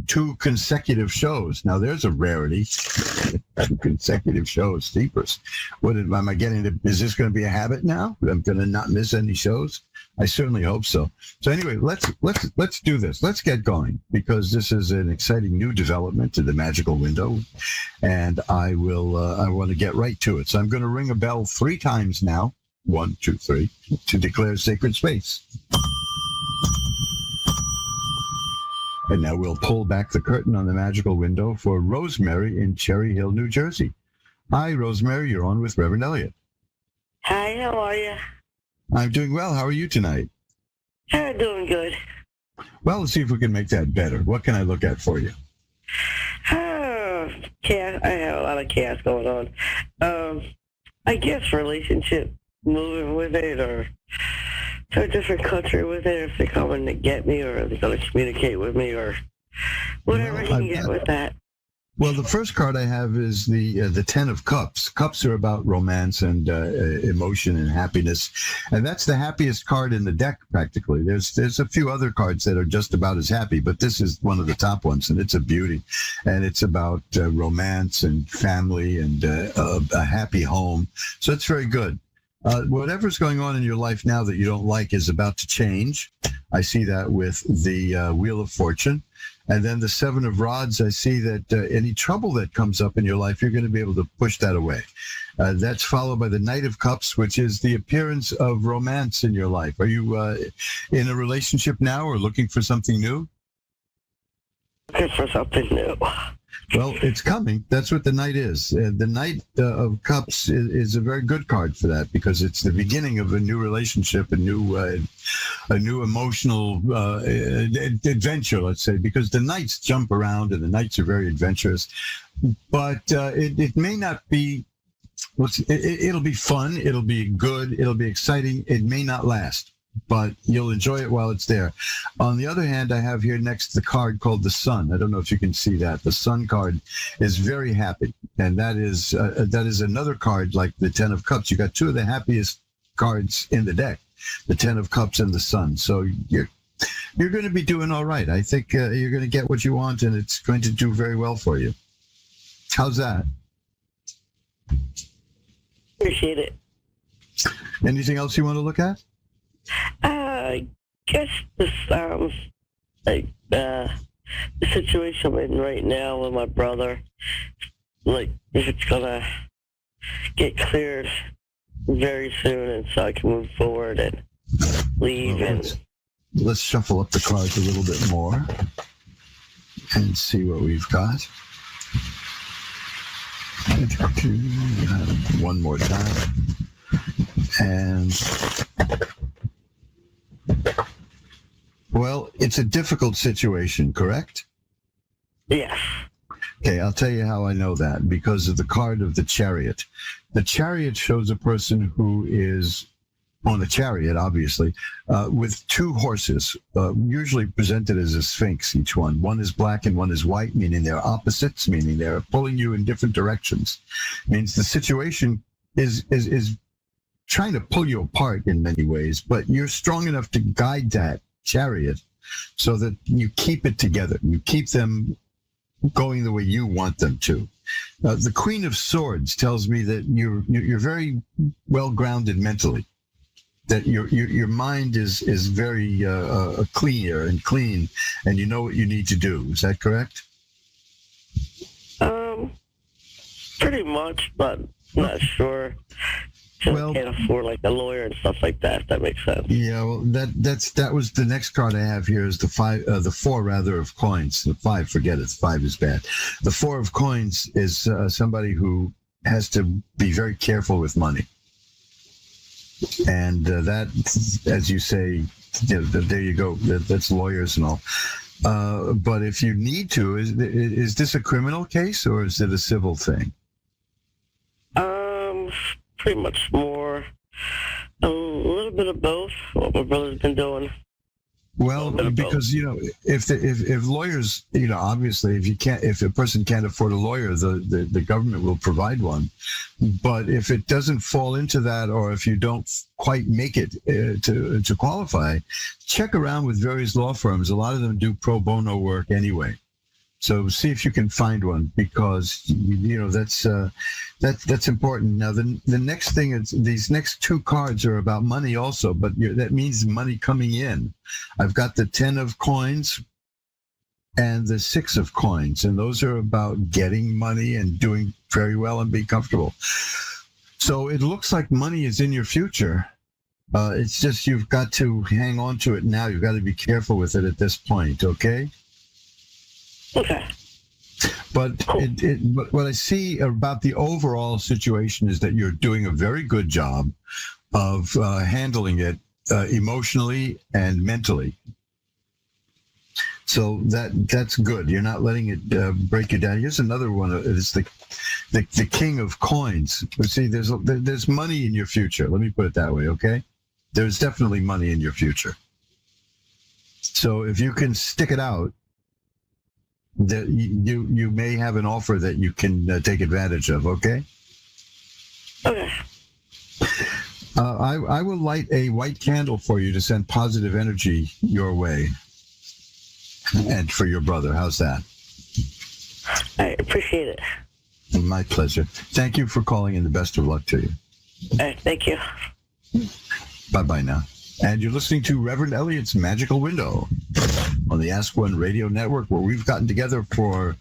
2 consecutive shows. Now there's a rarity. 2 consecutive shows, steepers. Am I getting to, is this going to be a habit now? I'm going to not miss any shows? I certainly hope so. So anyway, let's do this. Let's get going, because this is an exciting new development to the magical window, and I want to get right to it. So I'm going to ring a bell 3 times now. 1, 2, 3, to declare sacred space. And now we'll pull back the curtain on the magical window for Rosemary in Cherry Hill, New Jersey. Hi, Rosemary. You're on with Reverend Elliott. Hi, how are you? I'm doing well. How are you tonight? I'm doing good. Well, let's see if we can make that better. What can I look at for you? Chaos. I have a lot of chaos going on. I guess relationship, moving with it, or to a different country with it, if they're coming to get me, or they're going to communicate with me, or whatever you can get with that. Well, the first card I have is the 10 of Cups. Cups are about romance and emotion and happiness, and that's the happiest card in the deck, practically. There's a few other cards that are just about as happy, but this is one of the top ones, and it's a beauty. And it's about romance and family and a happy home. So it's very good. Whatever's going on in your life now that you don't like is about to change. I see that with the Wheel of Fortune. And then the 7 of Rods, I see that any trouble that comes up in your life, you're going to be able to push that away. That's followed by the Knight of Cups, which is the appearance of romance in your life. Are you in a relationship now, or looking for something new? Looking for something new. Well, it's coming. That's what the Knight is. The Knight of Cups is a very good card for that, because it's the beginning of a new relationship, a new emotional adventure, let's say, because the Knights jump around and the Knights are very adventurous. But it may not be, it'll be fun, it'll be good, it'll be exciting. It may not last, but you'll enjoy it while it's there. On the other hand, I have here next the card called the Sun. I don't know if you can see that. The Sun card is very happy, and that is another card like the 10 of Cups. You got 2 of the happiest cards in the deck, the 10 of Cups and the Sun. So you're going to be doing all right. I think you're going to get what you want, and it's going to do very well for you. How's that? Appreciate it. Anything else you want to look at? I guess this the situation I'm in right now with my brother, like if it's gonna get cleared very soon, and so I can move forward and leave. Well, let's shuffle up the cards a little bit more and see what we've got. One more time. And, well, it's a difficult situation, correct? Yes. Okay, I'll tell you how I know that, because of the card of the Chariot. The Chariot shows a person who is on a chariot, obviously, with two horses, usually presented as a sphinx, each one. One is black and one is white, meaning they're opposites, meaning they're pulling you in different directions. Means the situation is trying to pull you apart in many ways, but you're strong enough to guide that chariot so that you keep it together. You keep them going the way you want them to. The Queen of Swords tells me that you're very well grounded mentally, that your mind is very clear and clean, and you know what you need to do. Is that correct? Pretty much, but not sure. Well, can't afford like a lawyer and stuff like that. If that makes sense. Yeah, well, that was the next card I have here is the four rather of coins. The five, forget it. The five is bad. The four of coins is somebody who has to be very careful with money, and that, as you say, there you go. That's lawyers and all. But if you need to, is this a criminal case or is it a civil thing? Pretty much more a little bit of both. What my brother's been doing. Well, because if lawyers, obviously, if a person can't afford a lawyer, the government will provide one. But if it doesn't fall into that, or if you don't quite make it to qualify, check around with various law firms. A lot of them do pro bono work anyway. So see if you can find one, because that's important. Now the next thing is these next two cards are about money also, but that means money coming in. I've got the 10 of coins and the 6 of coins, and those are about getting money and doing very well and being comfortable. So it looks like money is in your future. It's just you've got to hang on to it now. You've got to be careful with it at this point, okay? Okay. But but what I see about the overall situation is that you're doing a very good job of handling it emotionally and mentally. So that's good. You're not letting it break you down. Here's another one. It's the King of Coins. See, there's money in your future. Let me put it that way, okay? There's definitely money in your future. So if you can stick it out, that you may have an offer that you can take advantage of, okay? Okay. I will light a white candle for you to send positive energy your way and for your brother. How's that? I appreciate it. My pleasure. Thank you for calling, and the best of luck to you. Thank you. Bye-bye now. And you're listening to Reverend Elliot's Magical Window on the Ask One Radio Network, where we've gotten together for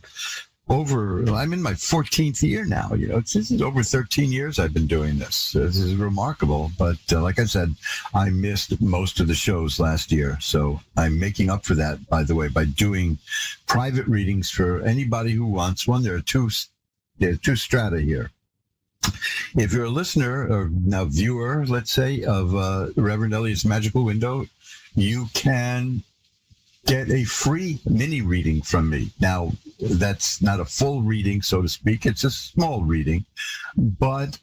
I'm in my 14th year now. This is over 13 years I've been doing this. This is remarkable. But like I said, I missed most of the shows last year. So I'm making up for that, by the way, by doing private readings for anybody who wants one. There are two strata here. If you're a listener or now viewer, let's say, of Reverend Elliot's Magical Window, you can get a free mini reading from me. Now, that's not a full reading, so to speak. It's a small reading, but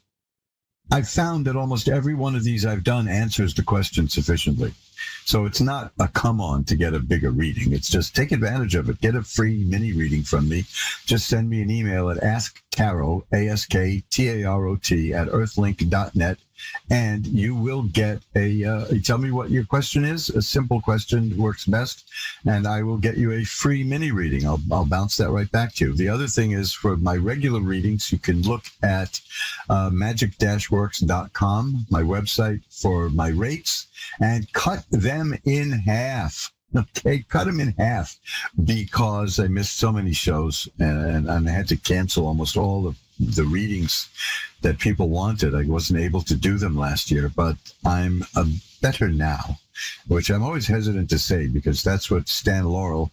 I found that almost every one of these I've done answers the question sufficiently. So it's not a come on to get a bigger reading. It's just take advantage of it. Get a free mini reading from me. Just send me an email at asktarot, ASKTAROT, @earthlink.net. and you will get tell me what your question is. A simple question works best, and I will get you a free mini reading. I'll bounce that right back to you. The other thing is, for my regular readings, you can look at magic-works.com, my website, for my rates, and cut them in half. Okay, cut them in half, because I missed so many shows, and I had to cancel almost all of the readings that people wanted. I wasn't able to do them last year, but I'm better now, which I'm always hesitant to say, because that's what Stan Laurel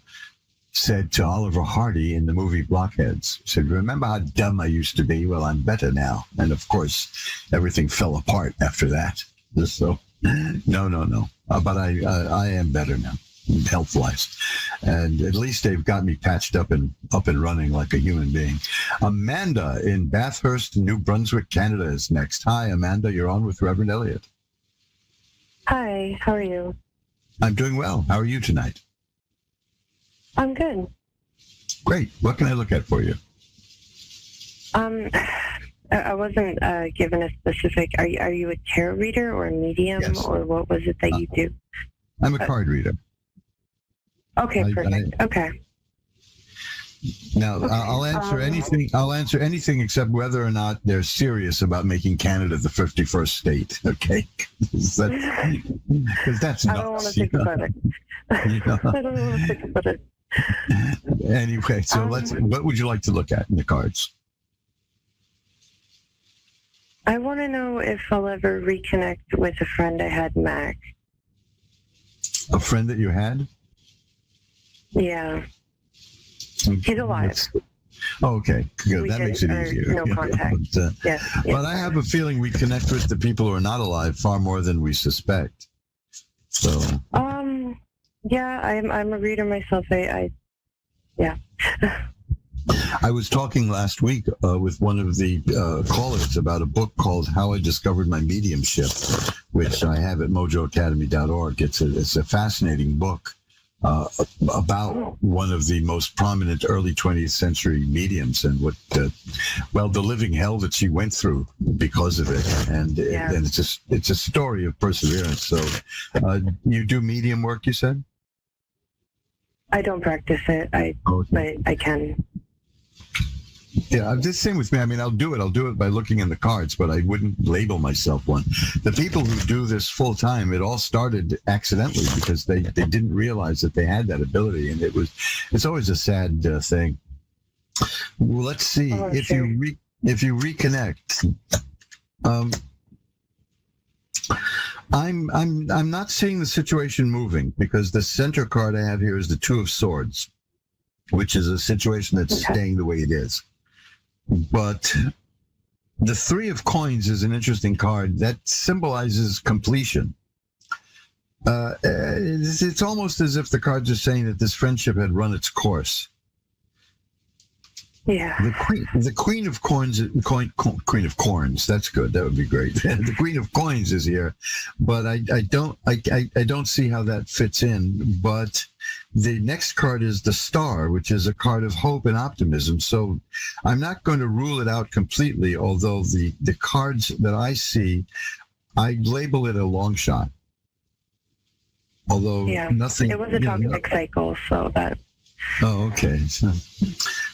said to Oliver Hardy in the movie Blockheads. He said, "Remember how dumb I used to be? Well, I'm better now." And of course, everything fell apart after that. So, no. But I am better now, health-wise, and at least they've got me patched up and running like a human being. Amanda in Bathurst, New Brunswick, Canada is next. Hi, Amanda. You're on with Reverend Elliot. Hi. How are you? I'm doing well. How are you tonight? I'm good. Great. What can I look at for you? I wasn't given a specific. Are you a tarot reader or a medium, Yes. or what was it that you do? I'm a card reader. Okay, perfect. Okay. Now, I'll answer anything. I'll answer anything except whether or not they're serious about making Canada the 51st state. Okay, because that's nuts. I don't want to think about it. I don't want to think about it. Anyway, so what would you like to look at in the cards? I want to know if I'll ever reconnect with a friend I had, Mac. A friend that you had? Yeah. He's alive. Oh, okay, good. That makes it easier. No contact. Yes. But I have a feeling we connect with the people who are not alive far more than we suspect. So. Yeah, I'm a reader myself. Yeah. I was talking last week with one of the callers about a book called How I Discovered My Mediumship, which I have at mojoacademy.org. It's a fascinating book about one of the most prominent early 20th century mediums, and what, the living hell that she went through because of it. And it's a story of perseverance. So you do medium work, you said? I don't practice it. But I can. Yeah, the same with me. I mean, I'll do it by looking in the cards, but I wouldn't label myself one. The people who do this full time, it all started accidentally because they didn't realize that they had that ability, and it's always a sad thing. Well, let's see if you reconnect. I'm not seeing the situation moving, because the center card I have here is the Two of Swords, which is a situation that's staying the way it is. But the Three of Coins is an interesting card that symbolizes completion. It's almost as if the cards are saying that this friendship had run its course. Yeah. The Queen of Coins, Queen of Corns. That's good. That would be great. The Queen of Coins is here, but I don't see how that fits in. But the next card is the Star, which is a card of hope and optimism. So I'm not going to rule it out completely, although the cards that I see, I label it a long shot. Although nothing. It was a toxic cycle, so that. Oh, okay. So,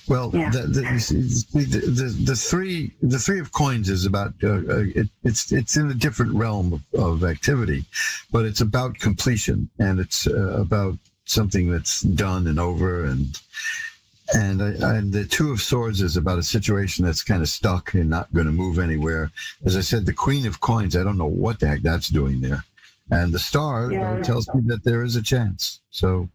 well, the Three of Coins is about it's in a different realm of activity, but it's about completion, and it's about something that's done and over, and the Two of Swords is about a situation that's kind of stuck and not going to move anywhere. As I said, the Queen of Coins, I don't know what the heck that's doing there, and the Star tells me that there is a chance. So.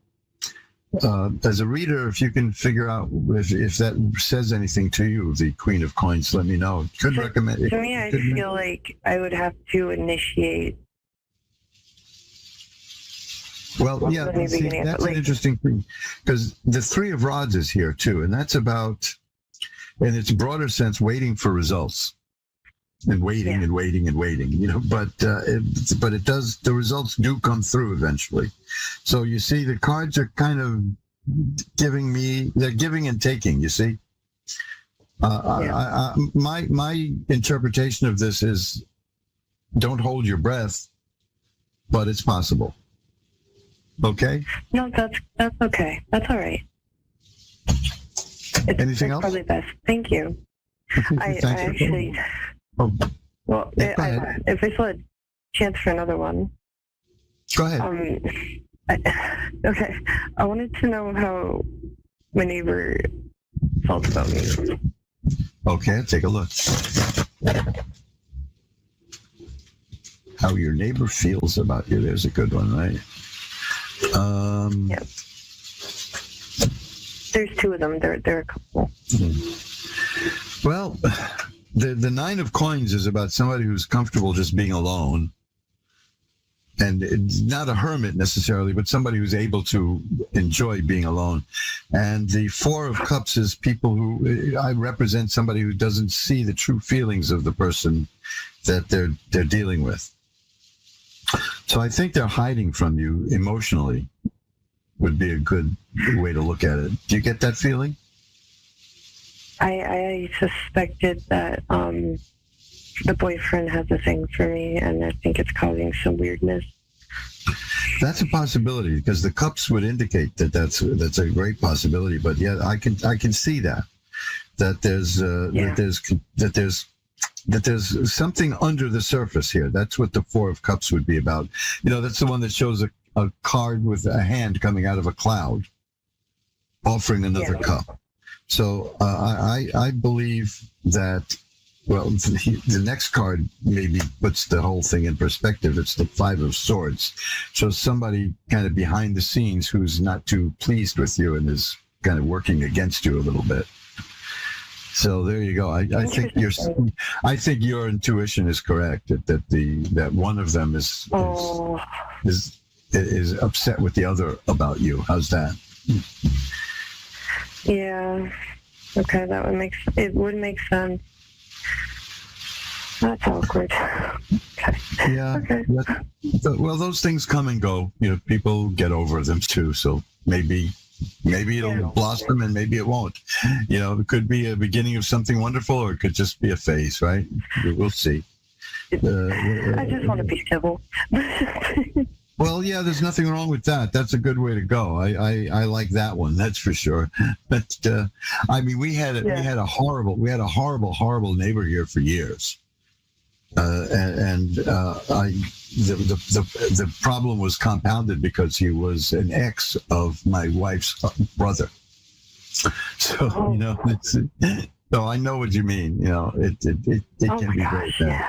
As a reader, if you can figure out if that says anything to you, the Queen of Coins, let me know. Could recommend it. To me, I feel like I would have to initiate. Well, yeah, see, that's an interesting thing, because the Three of Rods is here too, and that's about, in its broader sense, waiting for results. And waiting and waiting and waiting, but it does, the results do come through eventually. So you see, the cards are kind of they're giving and taking, you see. My interpretation of this is don't hold your breath, but it's possible. Okay? No, that's okay. That's all right. Anything else? Probably best. Thank you. I actually. Oh. Well, if I still had a chance for another one. Go ahead. Okay. I wanted to know how my neighbor felt about me. Okay, take a look. How your neighbor feels about you. There's a good one, right? Yep. There's two of them. They're a couple. Well, the Nine of Coins is about somebody who's comfortable just being alone. And it's not a hermit necessarily, but somebody who's able to enjoy being alone. And the Four of Cups is people who, I represent somebody who doesn't see the true feelings of the person that they're dealing with. So I think they're hiding from you emotionally would be a good way to look at it. Do you get that feeling? I suspected that the boyfriend has a thing for me, and I think it's causing some weirdness. That's a possibility, because the cups would indicate that that's a great possibility. But yeah, I can see that there's something under the surface here. That's what the Four of Cups would be about. You know, that's the one that shows a card with a hand coming out of a cloud, offering another cup. So I believe that. Well, the next card maybe puts the whole thing in perspective. It's the Five of Swords. So somebody kind of behind the scenes who's not too pleased with you and is kind of working against you a little bit. So there you go. I think your intuition is correct that one of them is upset with the other about you. How's that? Yeah. Okay, it would make sense. That's awkward. Okay. Yeah. Okay. Well, those things come and go. You know, people get over them too. So maybe it'll blossom and maybe it won't. You know, it could be a beginning of something wonderful, or it could just be a phase, right? We'll see. I just want to be civil. Well, yeah, there's nothing wrong with that. That's a good way to go. I like that one. That's for sure. But I mean, we had a horrible neighbor here for years. The problem was compounded because he was an ex of my wife's brother. So you know, so I know what you mean. You know, it can be very bad.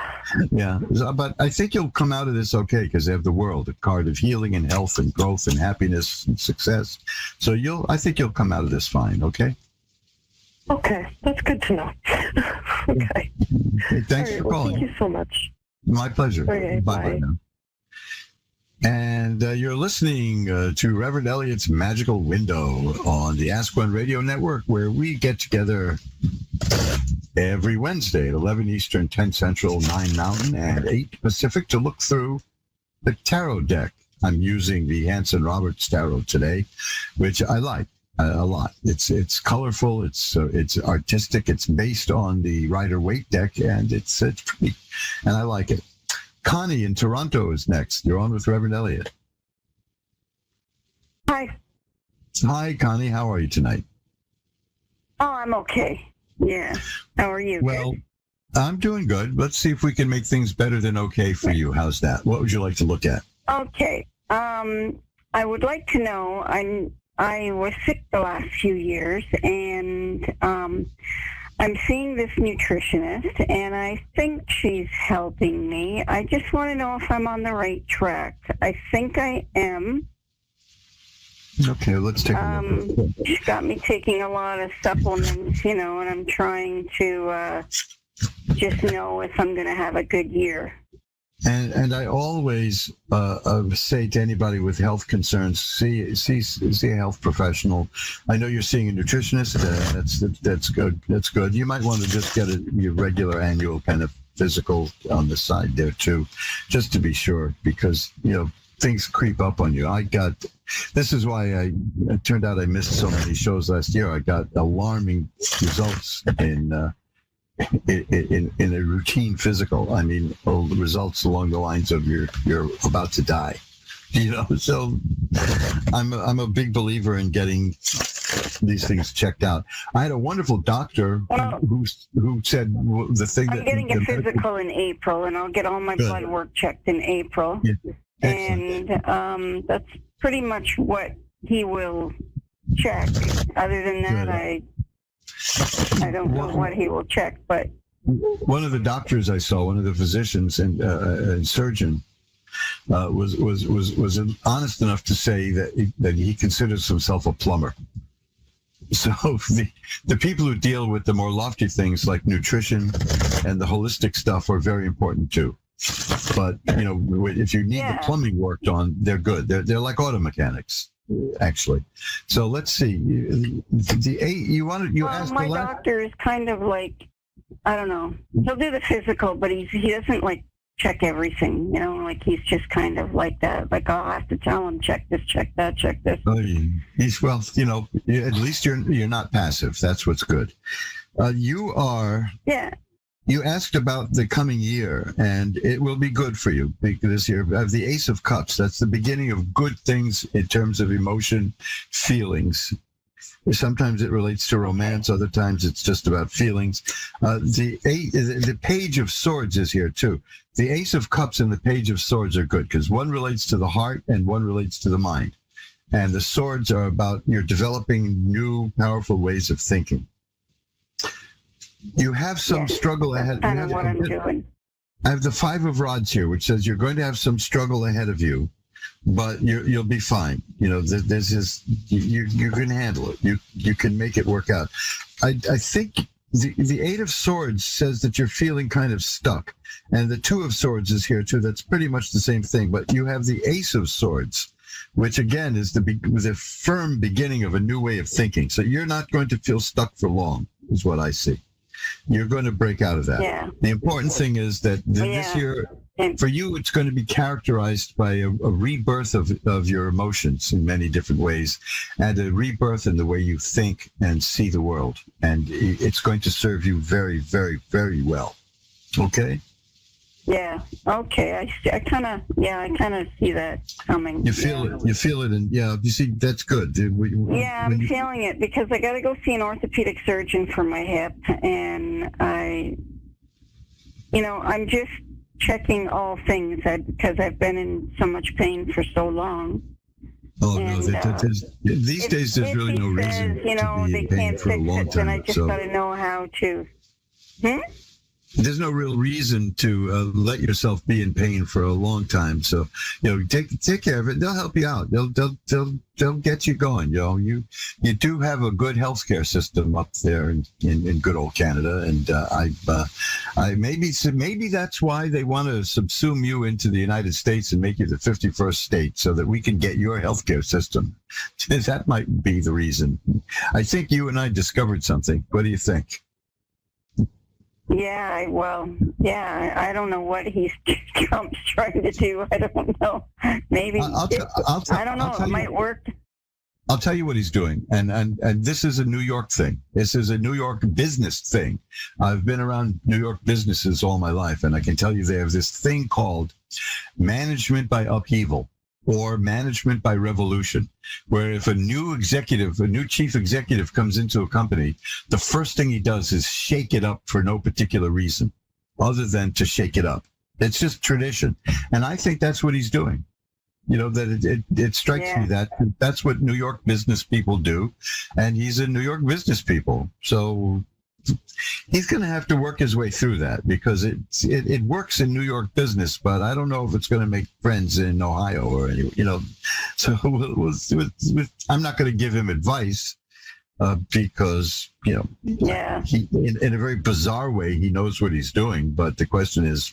Yeah, but I think you'll come out of this okay, because they have the World, a card of healing and health and growth and happiness and success. So I think you'll come out of this fine. Okay. Okay, that's good to know. Okay. Thanks for calling. Thank you so much. My pleasure. Okay, bye now. And you're listening to Reverend Elliot's Magical Window on the Ask One Radio Network, where we get together every Wednesday at 11 Eastern, 10 Central, 9 Mountain, and 8 Pacific to look through the tarot deck. I'm using the Hanson Roberts Tarot today, which I like a lot. It's colorful, it's artistic, it's based on the Rider-Waite deck, and it's pretty, and I like it. Connie in Toronto is next. You're on with Reverend Elliot. Hi. Hi, Connie. How are you tonight? Oh, I'm okay. Yeah. How are you? Well, good? I'm doing good. Let's see if we can make things better than okay for you. How's that? What would you like to look at? Okay. I would like to know, I was sick the last few years, and I'm seeing this nutritionist, and I think she's helping me. I just want to know if I'm on the right track. I think I am. Okay, let's take a look. She's got me taking a lot of supplements, and I'm trying to just know if I'm going to have a good year. And I always say to anybody with health concerns, see a health professional. I know you're seeing a nutritionist. That's good. That's good. You might want to just get your regular annual kind of physical on the side there too, just to be sure, because things creep up on you. This is why it turned out I missed so many shows last year. I got alarming results in in a routine physical. I mean, results along the lines of you're about to die. So I'm a big believer in getting these things checked out. I had a wonderful doctor who said the thing I'm that getting a physical in April, and I'll get all my blood work checked in April. Yeah. And that's pretty much what he will check. Other than that, I don't know what he will check. But one of the doctors I saw, one of the physicians and surgeon, was honest enough to say that he considers himself a plumber. So the people who deal with the more lofty things like nutrition and the holistic stuff are very important too. But if you need the plumbing worked on, they're good. They're like auto mechanics, actually. So let's see. Asked my doctor is kind of like, I don't know. He'll do the physical, but he doesn't like check everything, like he's just kind of like that. Like, I'll have to tell him, check this, check that, check this. Oh, he's, well, at least you're not passive. That's what's good. You are. Yeah. You asked about the coming year, and it will be good for you this year. I have the Ace of Cups. That's the beginning of good things in terms of emotion, feelings. Sometimes it relates to romance. Other times it's just about feelings. The Page of Swords is here too. The Ace of Cups and the Page of Swords are good because one relates to the heart and one relates to the mind. And the swords are about you're developing new, powerful ways of thinking. You have some struggle ahead. That's kind of what I'm doing. I have the Five of Rods here, which says you're going to have some struggle ahead of you, but you'll be fine. This is you can handle it. You can make it work out. I think the Eight of Swords says that you're feeling kind of stuck, and the Two of Swords is here too. That's pretty much the same thing. But you have the Ace of Swords, which again is the firm beginning of a new way of thinking. So you're not going to feel stuck for long, is what I see. You're going to break out of that. Yeah. The important thing is that this year, for you, it's going to be characterized by a rebirth of your emotions in many different ways, and a rebirth in the way you think and see the world. And it's going to serve you very, very, very well. Okay? Yeah. Okay. I kind of see that coming. You feel it, and you see that's good. I'm feeling it because I got to go see an orthopedic surgeon for my hip, and I'm just checking all things because I've been in so much pain for so long. Oh, no, these days there's really no reason to be in pain for a long time. And I just got to know how to. There's no real reason to let yourself be in pain for a long time. So, take care of it. They'll help you out. They'll get you going. You do have a good healthcare system up there in good old Canada, and maybe that's why they want to subsume you into the United States and make you the 51st state so that we can get your healthcare system. That might be the reason. I think you and I discovered something. What do you think? Yeah, I don't know what Trump's trying to do. I don't know. Maybe I don't know. It might work. I'll tell you what he's doing, and this is a New York thing. This is a New York business thing. I've been around New York businesses all my life, and I can tell you they have this thing called management by upheaval, or management by revolution, where if a new chief executive comes into a company, the first thing he does is shake it up for no particular reason other than to shake it up. It's just tradition. And I think that's what he's doing. That it strikes me that that's what New York business people do. And he's a New York business people. So he's going to have to work his way through that because it works in New York business, but I don't know if it's going to make friends in Ohio or anywhere, So I'm not going to give him advice because he in a very bizarre way he knows what he's doing. But the question is,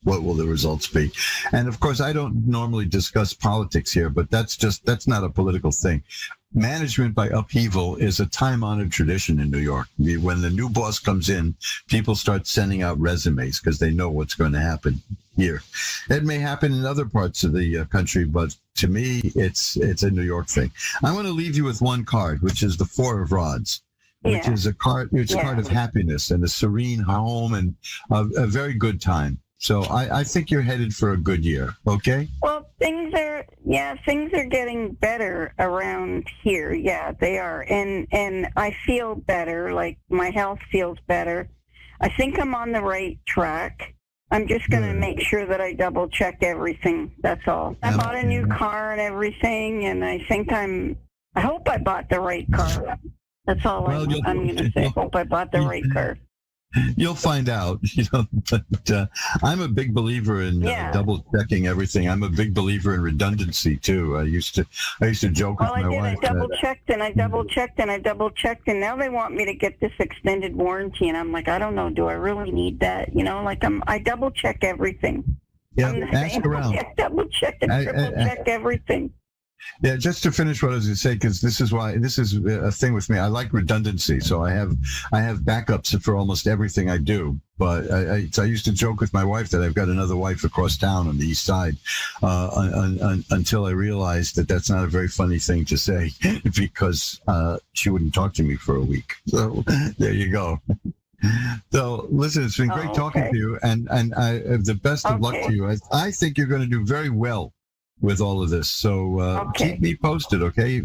what will the results be? And of course, I don't normally discuss politics here, but that's not a political thing. Management by upheaval is a time-honored tradition in New York. When the new boss comes in, people start sending out resumes because they know what's going to happen here. It may happen in other parts of the country, but to me, it's a New York thing. I want to leave you with one card, which is the Four of Rods, which is a card of happiness and a serene home and a very good time. So I think you're headed for a good year. Okay. Well, things are getting better around here. Yeah, they are, and I feel better. Like my health feels better. I think I'm on the right track. I'm just going to make sure that I double check everything. That's all. I bought a new car and everything, and I hope I bought the right car. That's all I'm going to say. Hope I bought the right car. You'll find out, but I'm a big believer in double checking everything. I'm a big believer in redundancy too. I used to joke with my wife. I double checked and I double checked and I double checked, and now they want me to get this extended warranty, and I'm like, I don't know, do I really need that? I double check everything. Yeah, ask around. I double check and triple check everything. Yeah, just to finish what I was going to say, because this is a thing with me. I like redundancy, so I have backups for almost everything I do. But I used to joke with my wife that I've got another wife across town on the east side, until I realized that that's not a very funny thing to say, because she wouldn't talk to me for a week. So there you go. So listen, it's been great talking to you, and the best of luck to you. I think you're going to do very well with all of this. So keep me posted, okay?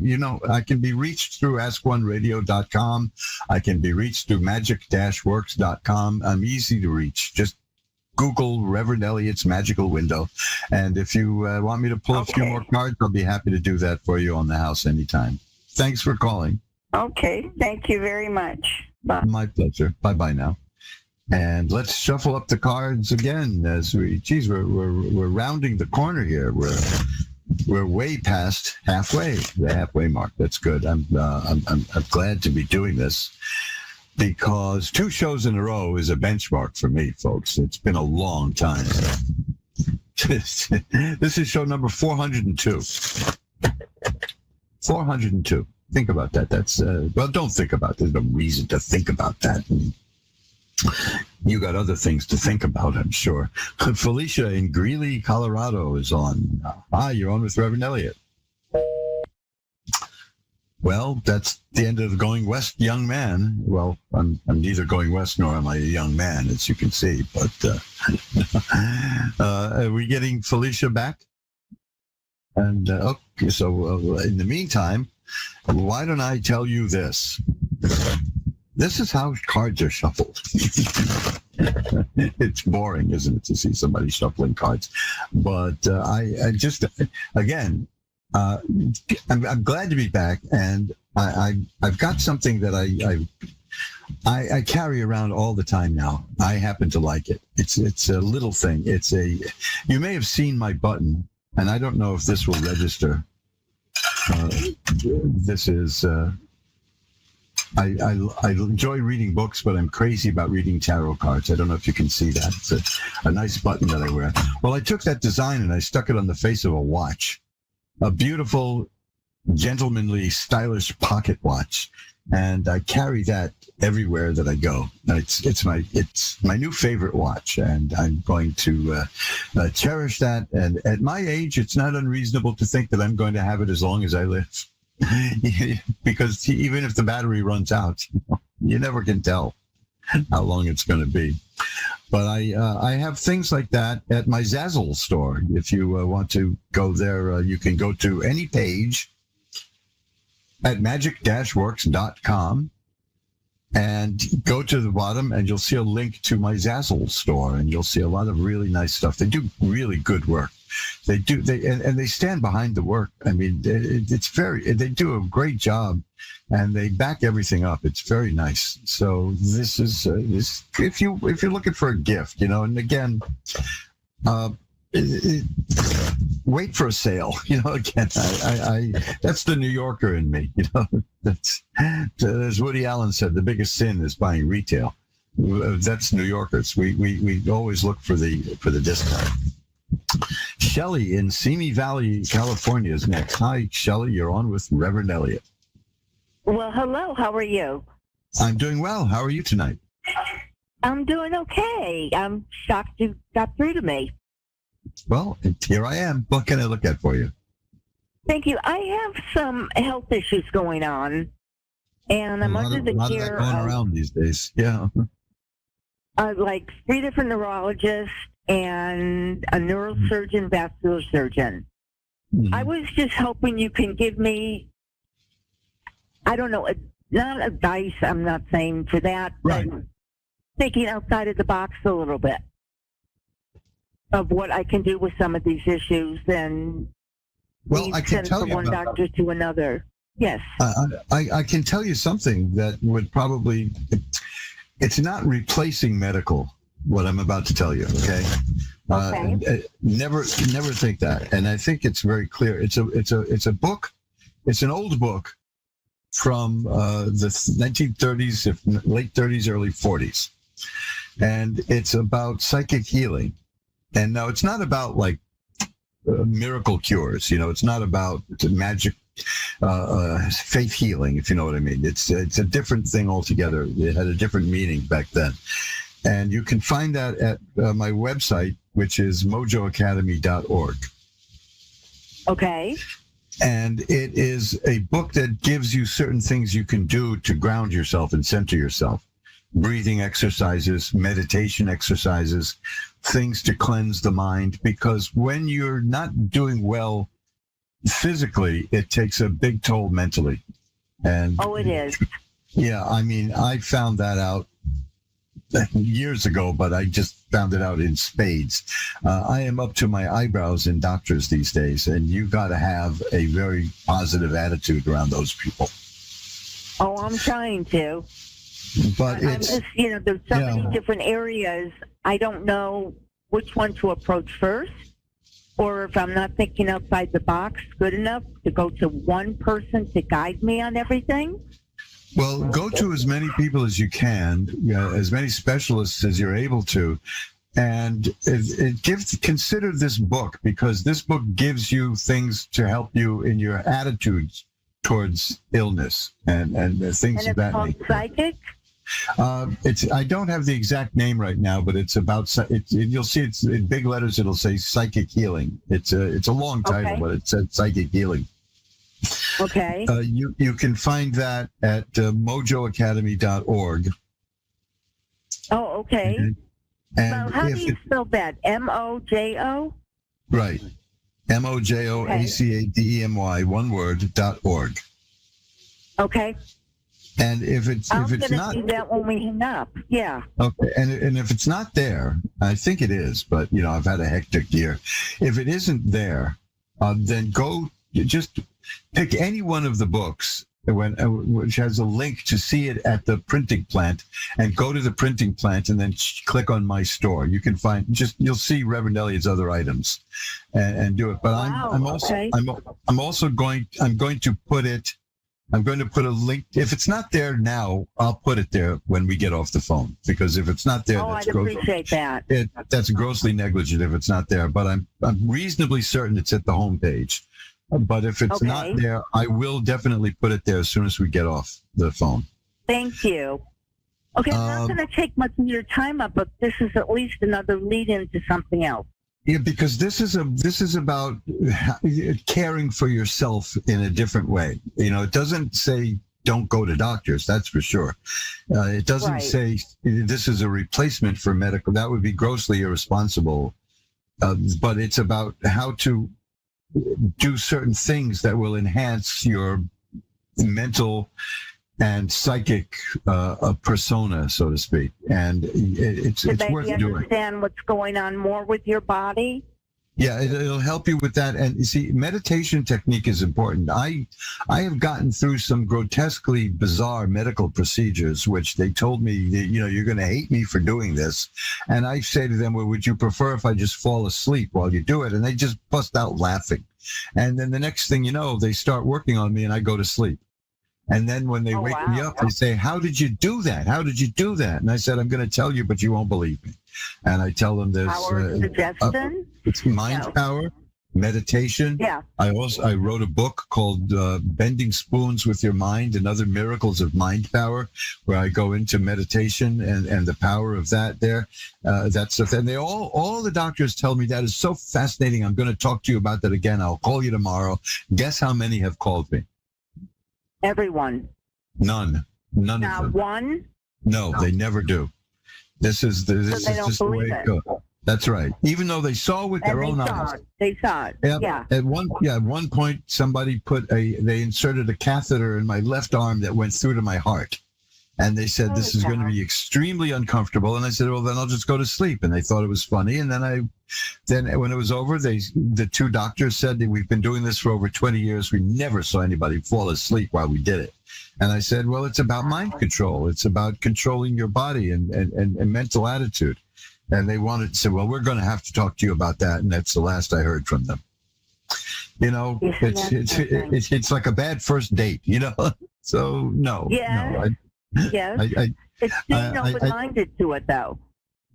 I can be reached through ask1radio.com. I can be reached through magic-works.com. I'm easy to reach. Just Google Reverend Elliott's Magical Window. And if you want me to pull a few more cards, I'll be happy to do that for you on the house anytime. Thanks for calling. Okay. Thank you very much. Bye. My pleasure. Bye-bye now. And let's shuffle up the cards again as we're rounding the corner here. We're way past the halfway mark. That's good. I'm glad to be doing this, because 2 shows in a row is a benchmark for me, folks. It's been a long time. This is show number 402. 402. Think about that. That's don't think about it. There's no reason to think about that. You got other things to think about, I'm sure. Felicia in Greeley, Colorado is on. Hi, you're on with Reverend Elliott. Well, that's the end of the Going West young man. Well, I'm neither going west nor am I a young man, as you can see. But are we getting Felicia back? And okay, so in the meantime, why don't I tell you this? This is how cards are shuffled. It's boring, isn't it, to see somebody shuffling cards? But I just, again, I'm glad to be back, and I've got something that I carry around all the time now. I happen to like it. It's a little thing. You may have seen my button, and I don't know if this will register. This is. I enjoy reading books, but I'm crazy about reading tarot cards. I don't know if you can see that. It's a nice button that I wear. Well, I took that design and I stuck it on the face of a watch, a beautiful, gentlemanly, stylish pocket watch, and I carry that everywhere that I go. It's my new favorite watch, and I'm going to cherish that. And at my age, it's not unreasonable to think that I'm going to have it as long as I live. Because even if the battery runs out, you never can tell how long it's going to be. But I have things like that at my Zazzle store. If you want to go there, you can go to any page at magic-works.com and go to the bottom, and you'll see a link to my Zazzle store, and you'll see a lot of really nice stuff. They do really good work. They do. And they stand behind the work. I mean, they do a great job, and they back everything up. It's very nice. So this is if you're looking for a gift, and again, wait for a sale. Again, I that's the New Yorker in me. That's as Woody Allen said, the biggest sin is buying retail. That's New Yorkers. We always look for the discount. Shelley in Simi Valley, California is next. Hi, Shelley. You're on with Reverend Elliott. Well, hello. How are you? I'm doing well. How are you tonight? I'm doing okay. I'm shocked you got through to me. Well, here I am. What can I look at for you? Thank you. I have some health issues going on. and I'm under the lot care of that going around these days. Yeah. Like 3 different neurologists and a neurosurgeon, vascular surgeon. I was just hoping you can give me, I don't know, not advice, I'm not saying for that, but thinking outside of the box a little bit of what I can do with some of these issues and I can tell from you one doctor to another. Yes. I can tell you something that would probably, it's not replacing medical, what I'm about to tell you, okay? Never think that. And I think it's very clear. It's a book. It's an old book from the 1930s, late 30s, early 40s. And it's about psychic healing. And now it's not about like miracle cures, it's not about magic, faith healing, if you know what I mean. It's a different thing altogether. It had a different meaning back then. And you can find that at my website, which is mojoacademy.org. Okay. And it is a book that gives you certain things you can do to ground yourself and center yourself. Breathing exercises, meditation exercises, things to cleanse the mind. Because when you're not doing well physically, it takes a big toll mentally. And it is. Yeah, I mean, I found that out years ago, but I just found it out in spades. I am up to my eyebrows in doctors these days, and you got to have a very positive attitude around those people. Oh, I'm trying to. But it's, just, there's so many different areas. I don't know which one to approach first, or if I'm not thinking outside the box good enough to go to one person to guide me on everything. Well, go to as many people as you can, as many specialists as you're able to, and consider this book, because this book gives you things to help you in your attitudes towards illness and things of that nature. And it's called Psychic? I don't have the exact name right now, but it's about. You'll see it's in big letters. It'll say psychic healing. It's a long title, but it says psychic healing. Okay. You can find that at mojoacademy.org. Oh, okay. And how do you spell that? MOJO? Right. MOJOACADEMY, one word, .org. Okay. And if it's not, do that when we hang up. Yeah. Okay. And if it's not there, I think it is, but I've had a hectic year. If it isn't there, then just pick any one of the books which has a link to see it at the printing plant, and go to the printing plant and then click on my store. You can find you'll see Reverend Elliott's other items and do it. But I'm going to put a link. If it's not there now, I'll put it there when we get off the phone, because if it's not there, I'd appreciate that. That's grossly negligent if it's not there, but I'm reasonably certain it's at the homepage. But if it's not there, I will definitely put it there as soon as we get off the phone. Thank you. Okay, I'm not going to take much of your time up, but this is at least another lead into something else. Yeah, because this is about caring for yourself in a different way. It doesn't say don't go to doctors, that's for sure. It doesn't say this is a replacement for medical. That would be grossly irresponsible. But it's about how to do certain things that will enhance your mental and psychic persona, so to speak. And it's worth doing. Understand what's going on more with your body? Yeah, it'll help you with that. And you see, meditation technique is important. I have gotten through some grotesquely bizarre medical procedures, which they told me that, you're going to hate me for doing this. And I say to them, well, would you prefer if I just fall asleep while you do it? And they just bust out laughing. And then the next thing you know, they start working on me and I go to sleep. And then when they wake me up, they say, how did you do that? How did you do that? And I said, I'm going to tell you, but you won't believe me. And I tell them this. Suggestion? It's mind power, meditation. Yeah. I wrote a book called Bending Spoons with Your Mind and Other Miracles of Mind Power, where I go into meditation and the power of that there. That stuff. And they all the doctors tell me that is so fascinating. I'm going to talk to you about that again. I'll call you tomorrow. Guess how many have called me? Everyone. None of them. One? No, they never do. This is just the way it goes. That's right. Even though they saw with their own eyes. They saw it. Yeah. At one point, somebody they inserted a catheter in my left arm that went through to my heart. And they said, this is going to be extremely uncomfortable. And I said, well, then I'll just go to sleep. And they thought it was funny. And then when it was over, the two doctors said that we've been doing this for over 20 years. We never saw anybody fall asleep while we did it. And I said, well, it's about mind control. It's about controlling your body and mental attitude. And they wanted to say, well, we're going to have to talk to you about that. And that's the last I heard from them. You know, it's like a bad first date, you know? So, no. Yeah. No, yes. It's being open-minded to it, though.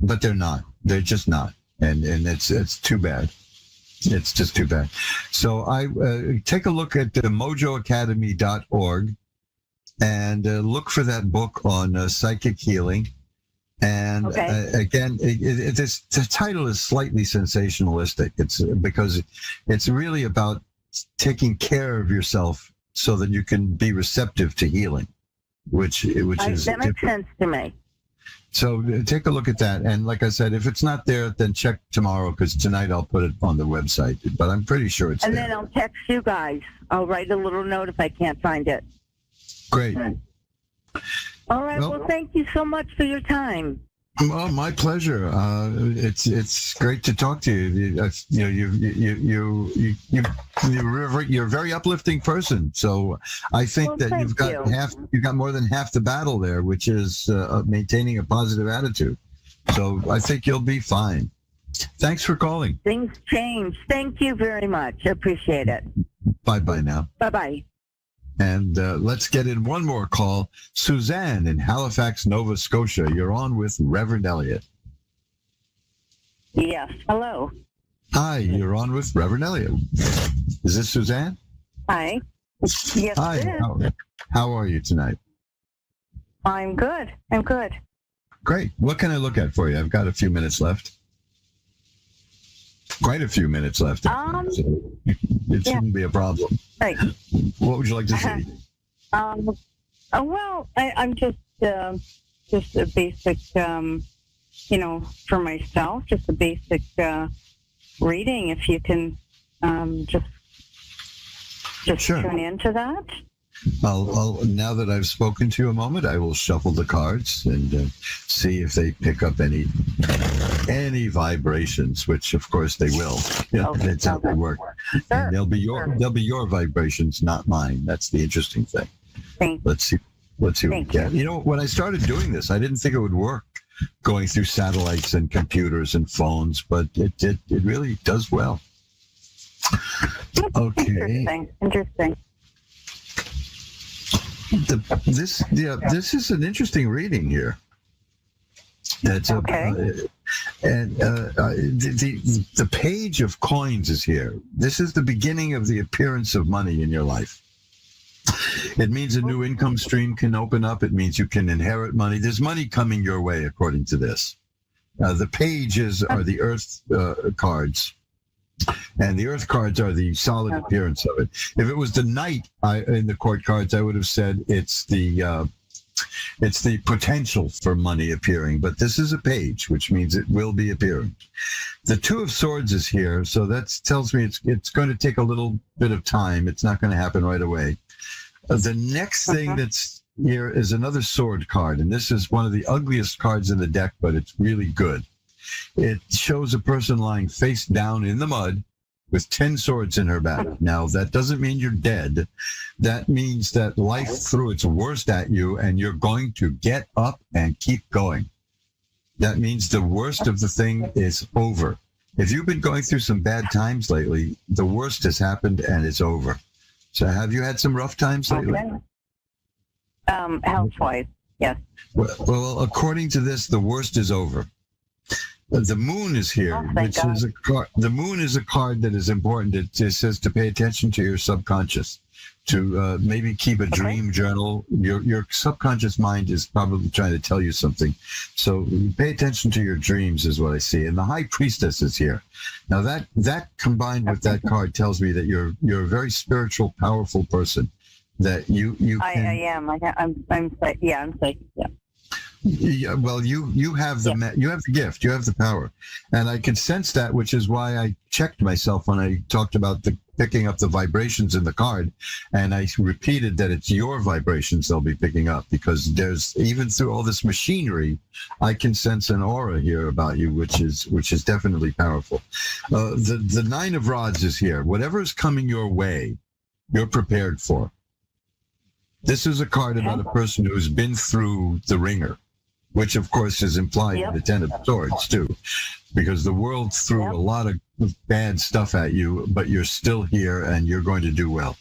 But they're not. They're just not. And it's too bad. It's just too bad. So I take a look at mojoacademy.org and look for that book on psychic healing. And again, the title is slightly sensationalistic. It's because it's really about taking care of yourself so that you can be receptive to healing, which is that makes sense to me. So take a look at that. And like I said, if it's not there, then check tomorrow, because tonight I'll put it on the website. But I'm pretty sure it's there. And then I'll text you guys. I'll write a little note if I can't find it. Great. All right. Well, thank you so much for your time. Well, my pleasure. It's great to talk to you. You're a very uplifting person. So I think that you've got more than half the battle there, which is maintaining a positive attitude. So I think you'll be fine. Thanks for calling. Things change. Thank you very much. I appreciate it. Bye now. Bye. And let's get in one more call. Suzanne in Halifax, Nova Scotia. You're on with Reverend Elliot. Yes. Hello. Hi, you're on with Reverend Elliot. Is this Suzanne? Hi. Yes. Hi. It is. How are you tonight? I'm good. Great. What can I look at for you? I've got a few minutes left. Quite a few minutes left. So it shouldn't be a problem. Right. What would you like to see? Well, I'm just a basic, for myself, just a basic reading. If you can just sure. tune into that. I'll now that I've spoken to you a moment, I will shuffle the cards and see if they pick up any vibrations, which of course they will. That's how they work. Sure. And they'll be your vibrations, not mine. That's the interesting thing. Let's see what we get. You know, when I started doing this, I didn't think it would work going through satellites and computers and phones, but it really does well. Okay. Interesting. This is an interesting reading here. It's the page of coins is here. This is the beginning of the appearance of money in your life. It means a new income stream can open up. It means you can inherit money. There's money coming your way, according to this. The pages are the earth cards. And the earth cards are the solid appearance of it. If it was the knight in the court cards, I would have said it's the potential for money appearing. But this is a page, which means it will be appearing. The Two of Swords is here, so that tells me it's going to take a little bit of time. It's not going to happen right away. The next thing that's here is another sword card, and this is one of the ugliest cards in the deck, but it's really good. It shows a person lying face down in the mud with 10 swords in her back. Now, that doesn't mean you're dead. That means that life threw its worst at you, and you're going to get up and keep going. That means the worst of the thing is over. If you've been going through some bad times lately, the worst has happened and it's over. So have you had some rough times lately? Health-wise, yes. Well, according to this, the worst is over. The moon is here, which is a card. The moon is a card that is important. It says to pay attention to your subconscious, to maybe keep a dream journal. Your subconscious mind is probably trying to tell you something. So pay attention to your dreams is what I see. And the High Priestess is here. Now that combined with that card tells me that you're a very spiritual, powerful person. that you can. I am. I'm psychic. Yeah, I'm psychic. Yeah. Yeah, well, you have the you have the gift, you have the power, and I could sense that, which is why I checked myself when I talked about picking up the vibrations in the card, and I repeated that it's your vibrations they'll be picking up, because there's, even through all this machinery, I can sense an aura here about you, which is definitely powerful. The Nine of Rods is here. Whatever is coming your way, you're prepared for. This is a card about a person who's been through the ringer, which of course is implied in the Ten of Swords too, because the world threw a lot of bad stuff at you, but you're still here and you're going to do well.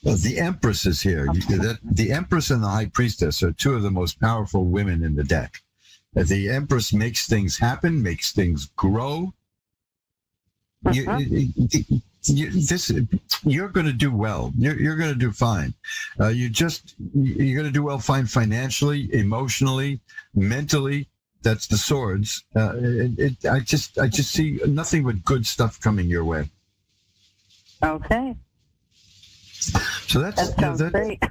The Empress is here. The Empress and the High Priestess are two of the most powerful women in the deck. The Empress makes things happen, makes things grow. You're going to do well. You're going to do fine. You're going to do well fine financially, emotionally, mentally. That's the Swords. I just see nothing but good stuff coming your way. Okay. So that sounds great.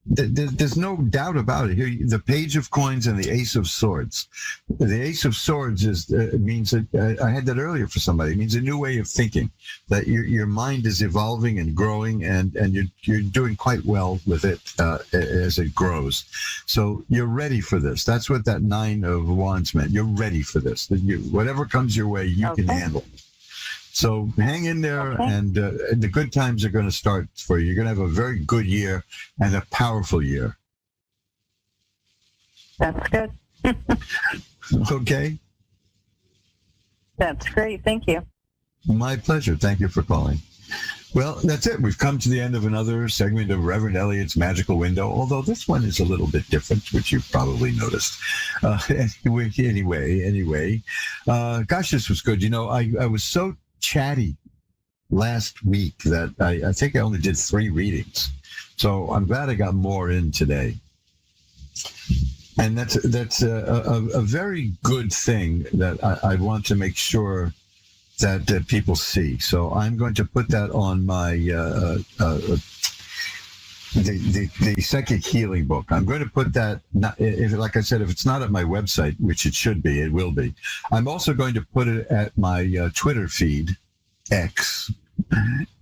There's no doubt about it. Here, the Page of Coins and the Ace of Swords. The Ace of Swords means that I had that earlier for somebody. It means a new way of thinking. That your mind is evolving and growing, and you're doing quite well with it as it grows. So you're ready for this. That's what that Nine of Wands meant. You're ready for this. Whatever comes your way, you can handle. So hang in there, and the good times are going to start for you. You're going to have a very good year and a powerful year. That's good. Okay? That's great. Thank you. My pleasure. Thank you for calling. Well, that's it. We've come to the end of another segment of Reverend Elliot's Magical Window, although this one is a little bit different, which you've probably noticed. Anyway, gosh, this was good. You know, I was so chatty last week that I think I only did 3 readings. So I'm glad I got more in today. And that's a very good thing that I want to make sure that people see. So I'm going to put that on my the psychic healing book. I'm going to put that, like I said, if it's not at my website, which it should be, it will be. I'm also going to put it at my Twitter feed, X,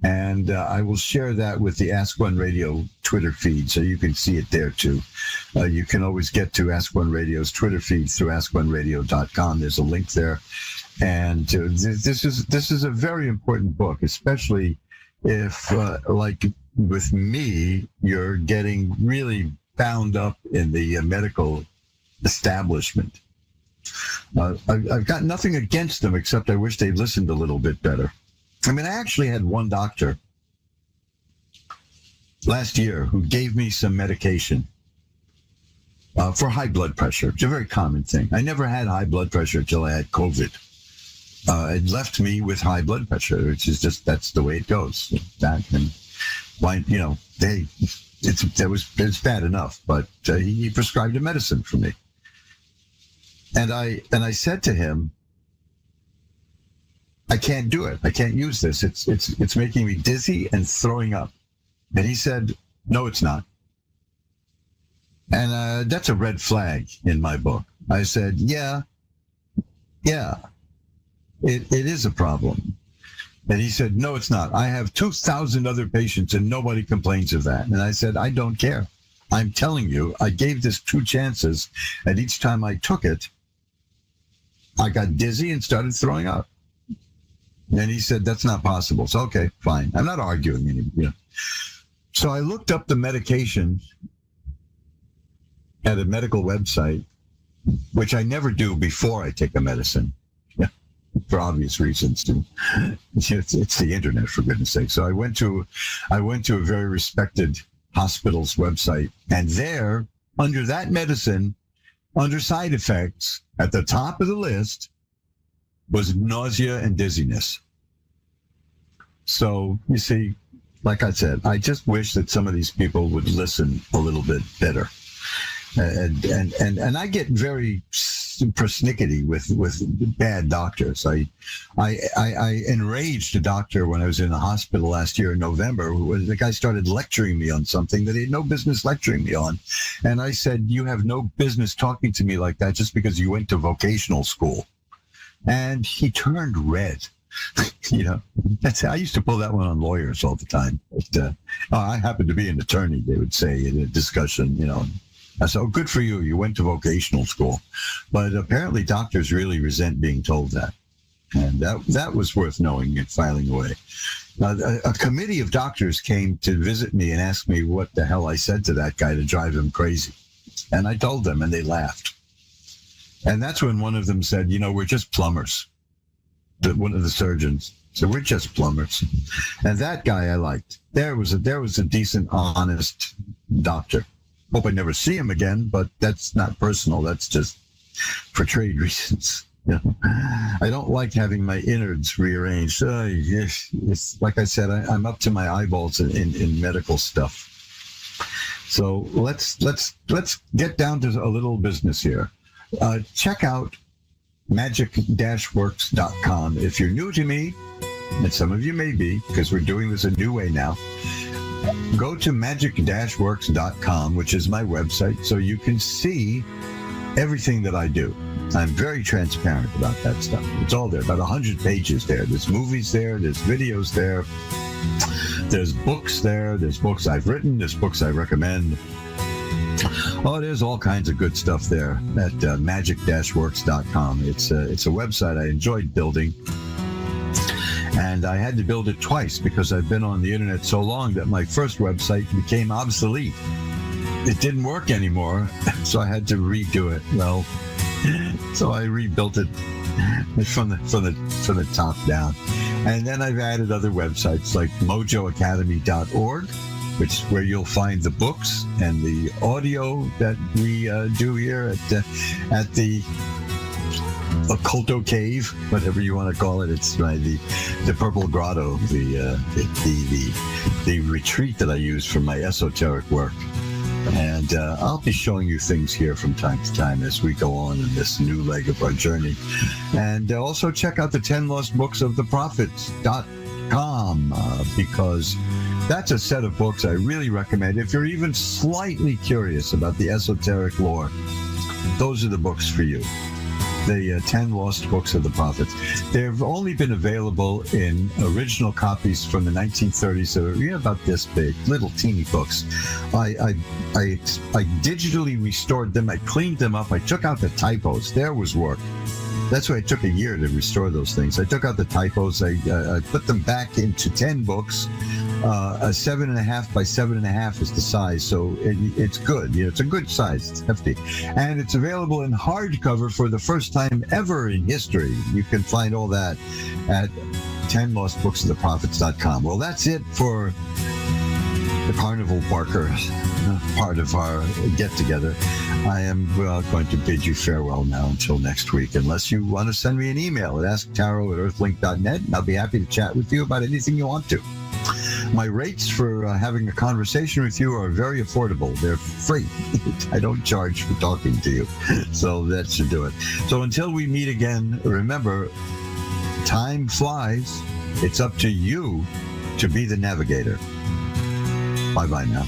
and I will share that with the Ask One Radio Twitter feed, so you can see it there too. You can always get to Ask One Radio's Twitter feed through askoneradio.com. There's a link there, and this is a very important book, especially if, like with me, you're getting really bound up in the medical establishment. I've got nothing against them, except I wish they'd listened a little bit better. I mean, I actually had one doctor last year who gave me some medication for high blood pressure. It's a very common thing. I never had high blood pressure until I had COVID. It left me with high blood pressure, which is just, that's the way it goes. That, and why, you know, it's bad enough, but he prescribed a medicine for me. And I said to him, I can't do it. I can't use this. It's making me dizzy and throwing up. And he said, no, it's not. And that's a red flag in my book. I said, yeah, it is a problem. And he said, no, it's not. I have 2,000 other patients and nobody complains of that. And I said, I don't care. I'm telling you, I gave this 2 chances, and each time I took it, I got dizzy and started throwing up. And he said, that's not possible. So, okay, fine. I'm not arguing anymore. You know. So I looked up the medication at a medical website, which I never do before I take a medicine, for obvious reasons. It's the internet, for goodness sake. So I went to a very respected hospital's website, and there, under that medicine, under side effects, at the top of the list, was nausea and dizziness. So, you see, like I said, I just wish that some of these people would listen a little bit better. And I get very persnickety with bad doctors. I enraged a doctor when I was in the hospital last year in November. The guy started lecturing me on something that he had no business lecturing me on. And I said, you have no business talking to me like that just because you went to vocational school. And he turned red. I used to pull that one on lawyers all the time. But, I happen to be an attorney, they would say in a discussion, I said, oh, good for you. You went to vocational school. But apparently doctors really resent being told that. And that was worth knowing and filing away. A committee of doctors came to visit me and asked me what the hell I said to that guy to drive him crazy. And I told them, and they laughed. And that's when one of them said, we're just plumbers. One of the surgeons. So we're just plumbers. And that guy I liked. There was a decent, honest doctor. Hope I never see him again, but that's not personal. That's just for trade reasons. I don't like having my innards rearranged. It's like I said, I'm up to my eyeballs in medical stuff. So let's get down to a little business here. Check out magic-works.com. If you're new to me, and some of you may be, because we're doing this a new way now, go to magic-works.com, which is my website, so you can see everything that I do. I'm very transparent about that stuff. It's all there, about 100 pages there. There's movies there, there's videos there, there's books there, there's books I've written, there's books I recommend. Oh, there's all kinds of good stuff there at magic-works.com. It's a website I enjoyed building. And I had to build it twice because I've been on the internet so long that my first website became obsolete. It didn't work anymore, so I had to redo it. Well, so I rebuilt it from the top down. And then I've added other websites like mojoacademy.org, which is where you'll find the books and the audio that we do here at the Occulto Cave, whatever you want to call it. It's the Purple Grotto, the retreat that I use for my esoteric work. And I'll be showing you things here from time to time as we go on in this new leg of our journey. And also check out the 10 Lost Books of the Prophets.com because that's a set of books I really recommend. If you're even slightly curious about the esoteric lore, those are the books for you. The 10 Lost Books of the Prophets. They've only been available in original copies from the 1930s, so about this big, little teeny books. I digitally restored them. I cleaned them up. I took out the typos. There was work. That's why it took a year to restore those things. I took out the typos. I put them back into 10 books. A 7.5 by 7.5 is the size, so it's good. It's a good size. It's hefty, and it's available in hardcover for the first time ever in history. You can find all that at 10lostbooksoftheprophets.com. Well, that's it for the Carnival Barker part of our get-together. I am going to bid you farewell now until next week, unless you want to send me an email at asktaro@earthlink.net, and I'll be happy to chat with you about anything you want to. My rates for having a conversation with you are very affordable. They're free. I don't charge for talking to you. So that should do it. So until we meet again, remember, time flies. It's up to you to be the navigator. Bye-bye now.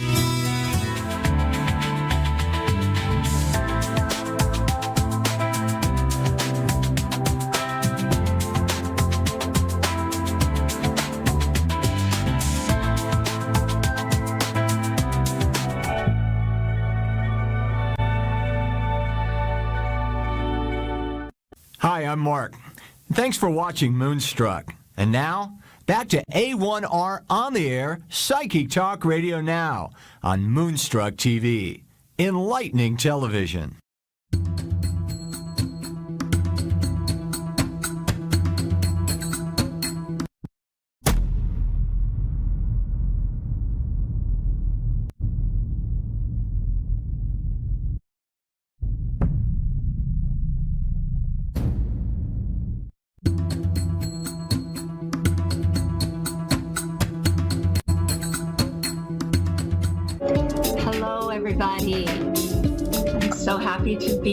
Hi, I'm Mark. Thanks for watching Moonstruck. And now, back to A1R on the air, Psychic Talk Radio Now on Moonstruck TV, enlightening television. Hello, everybody. I'm so happy to be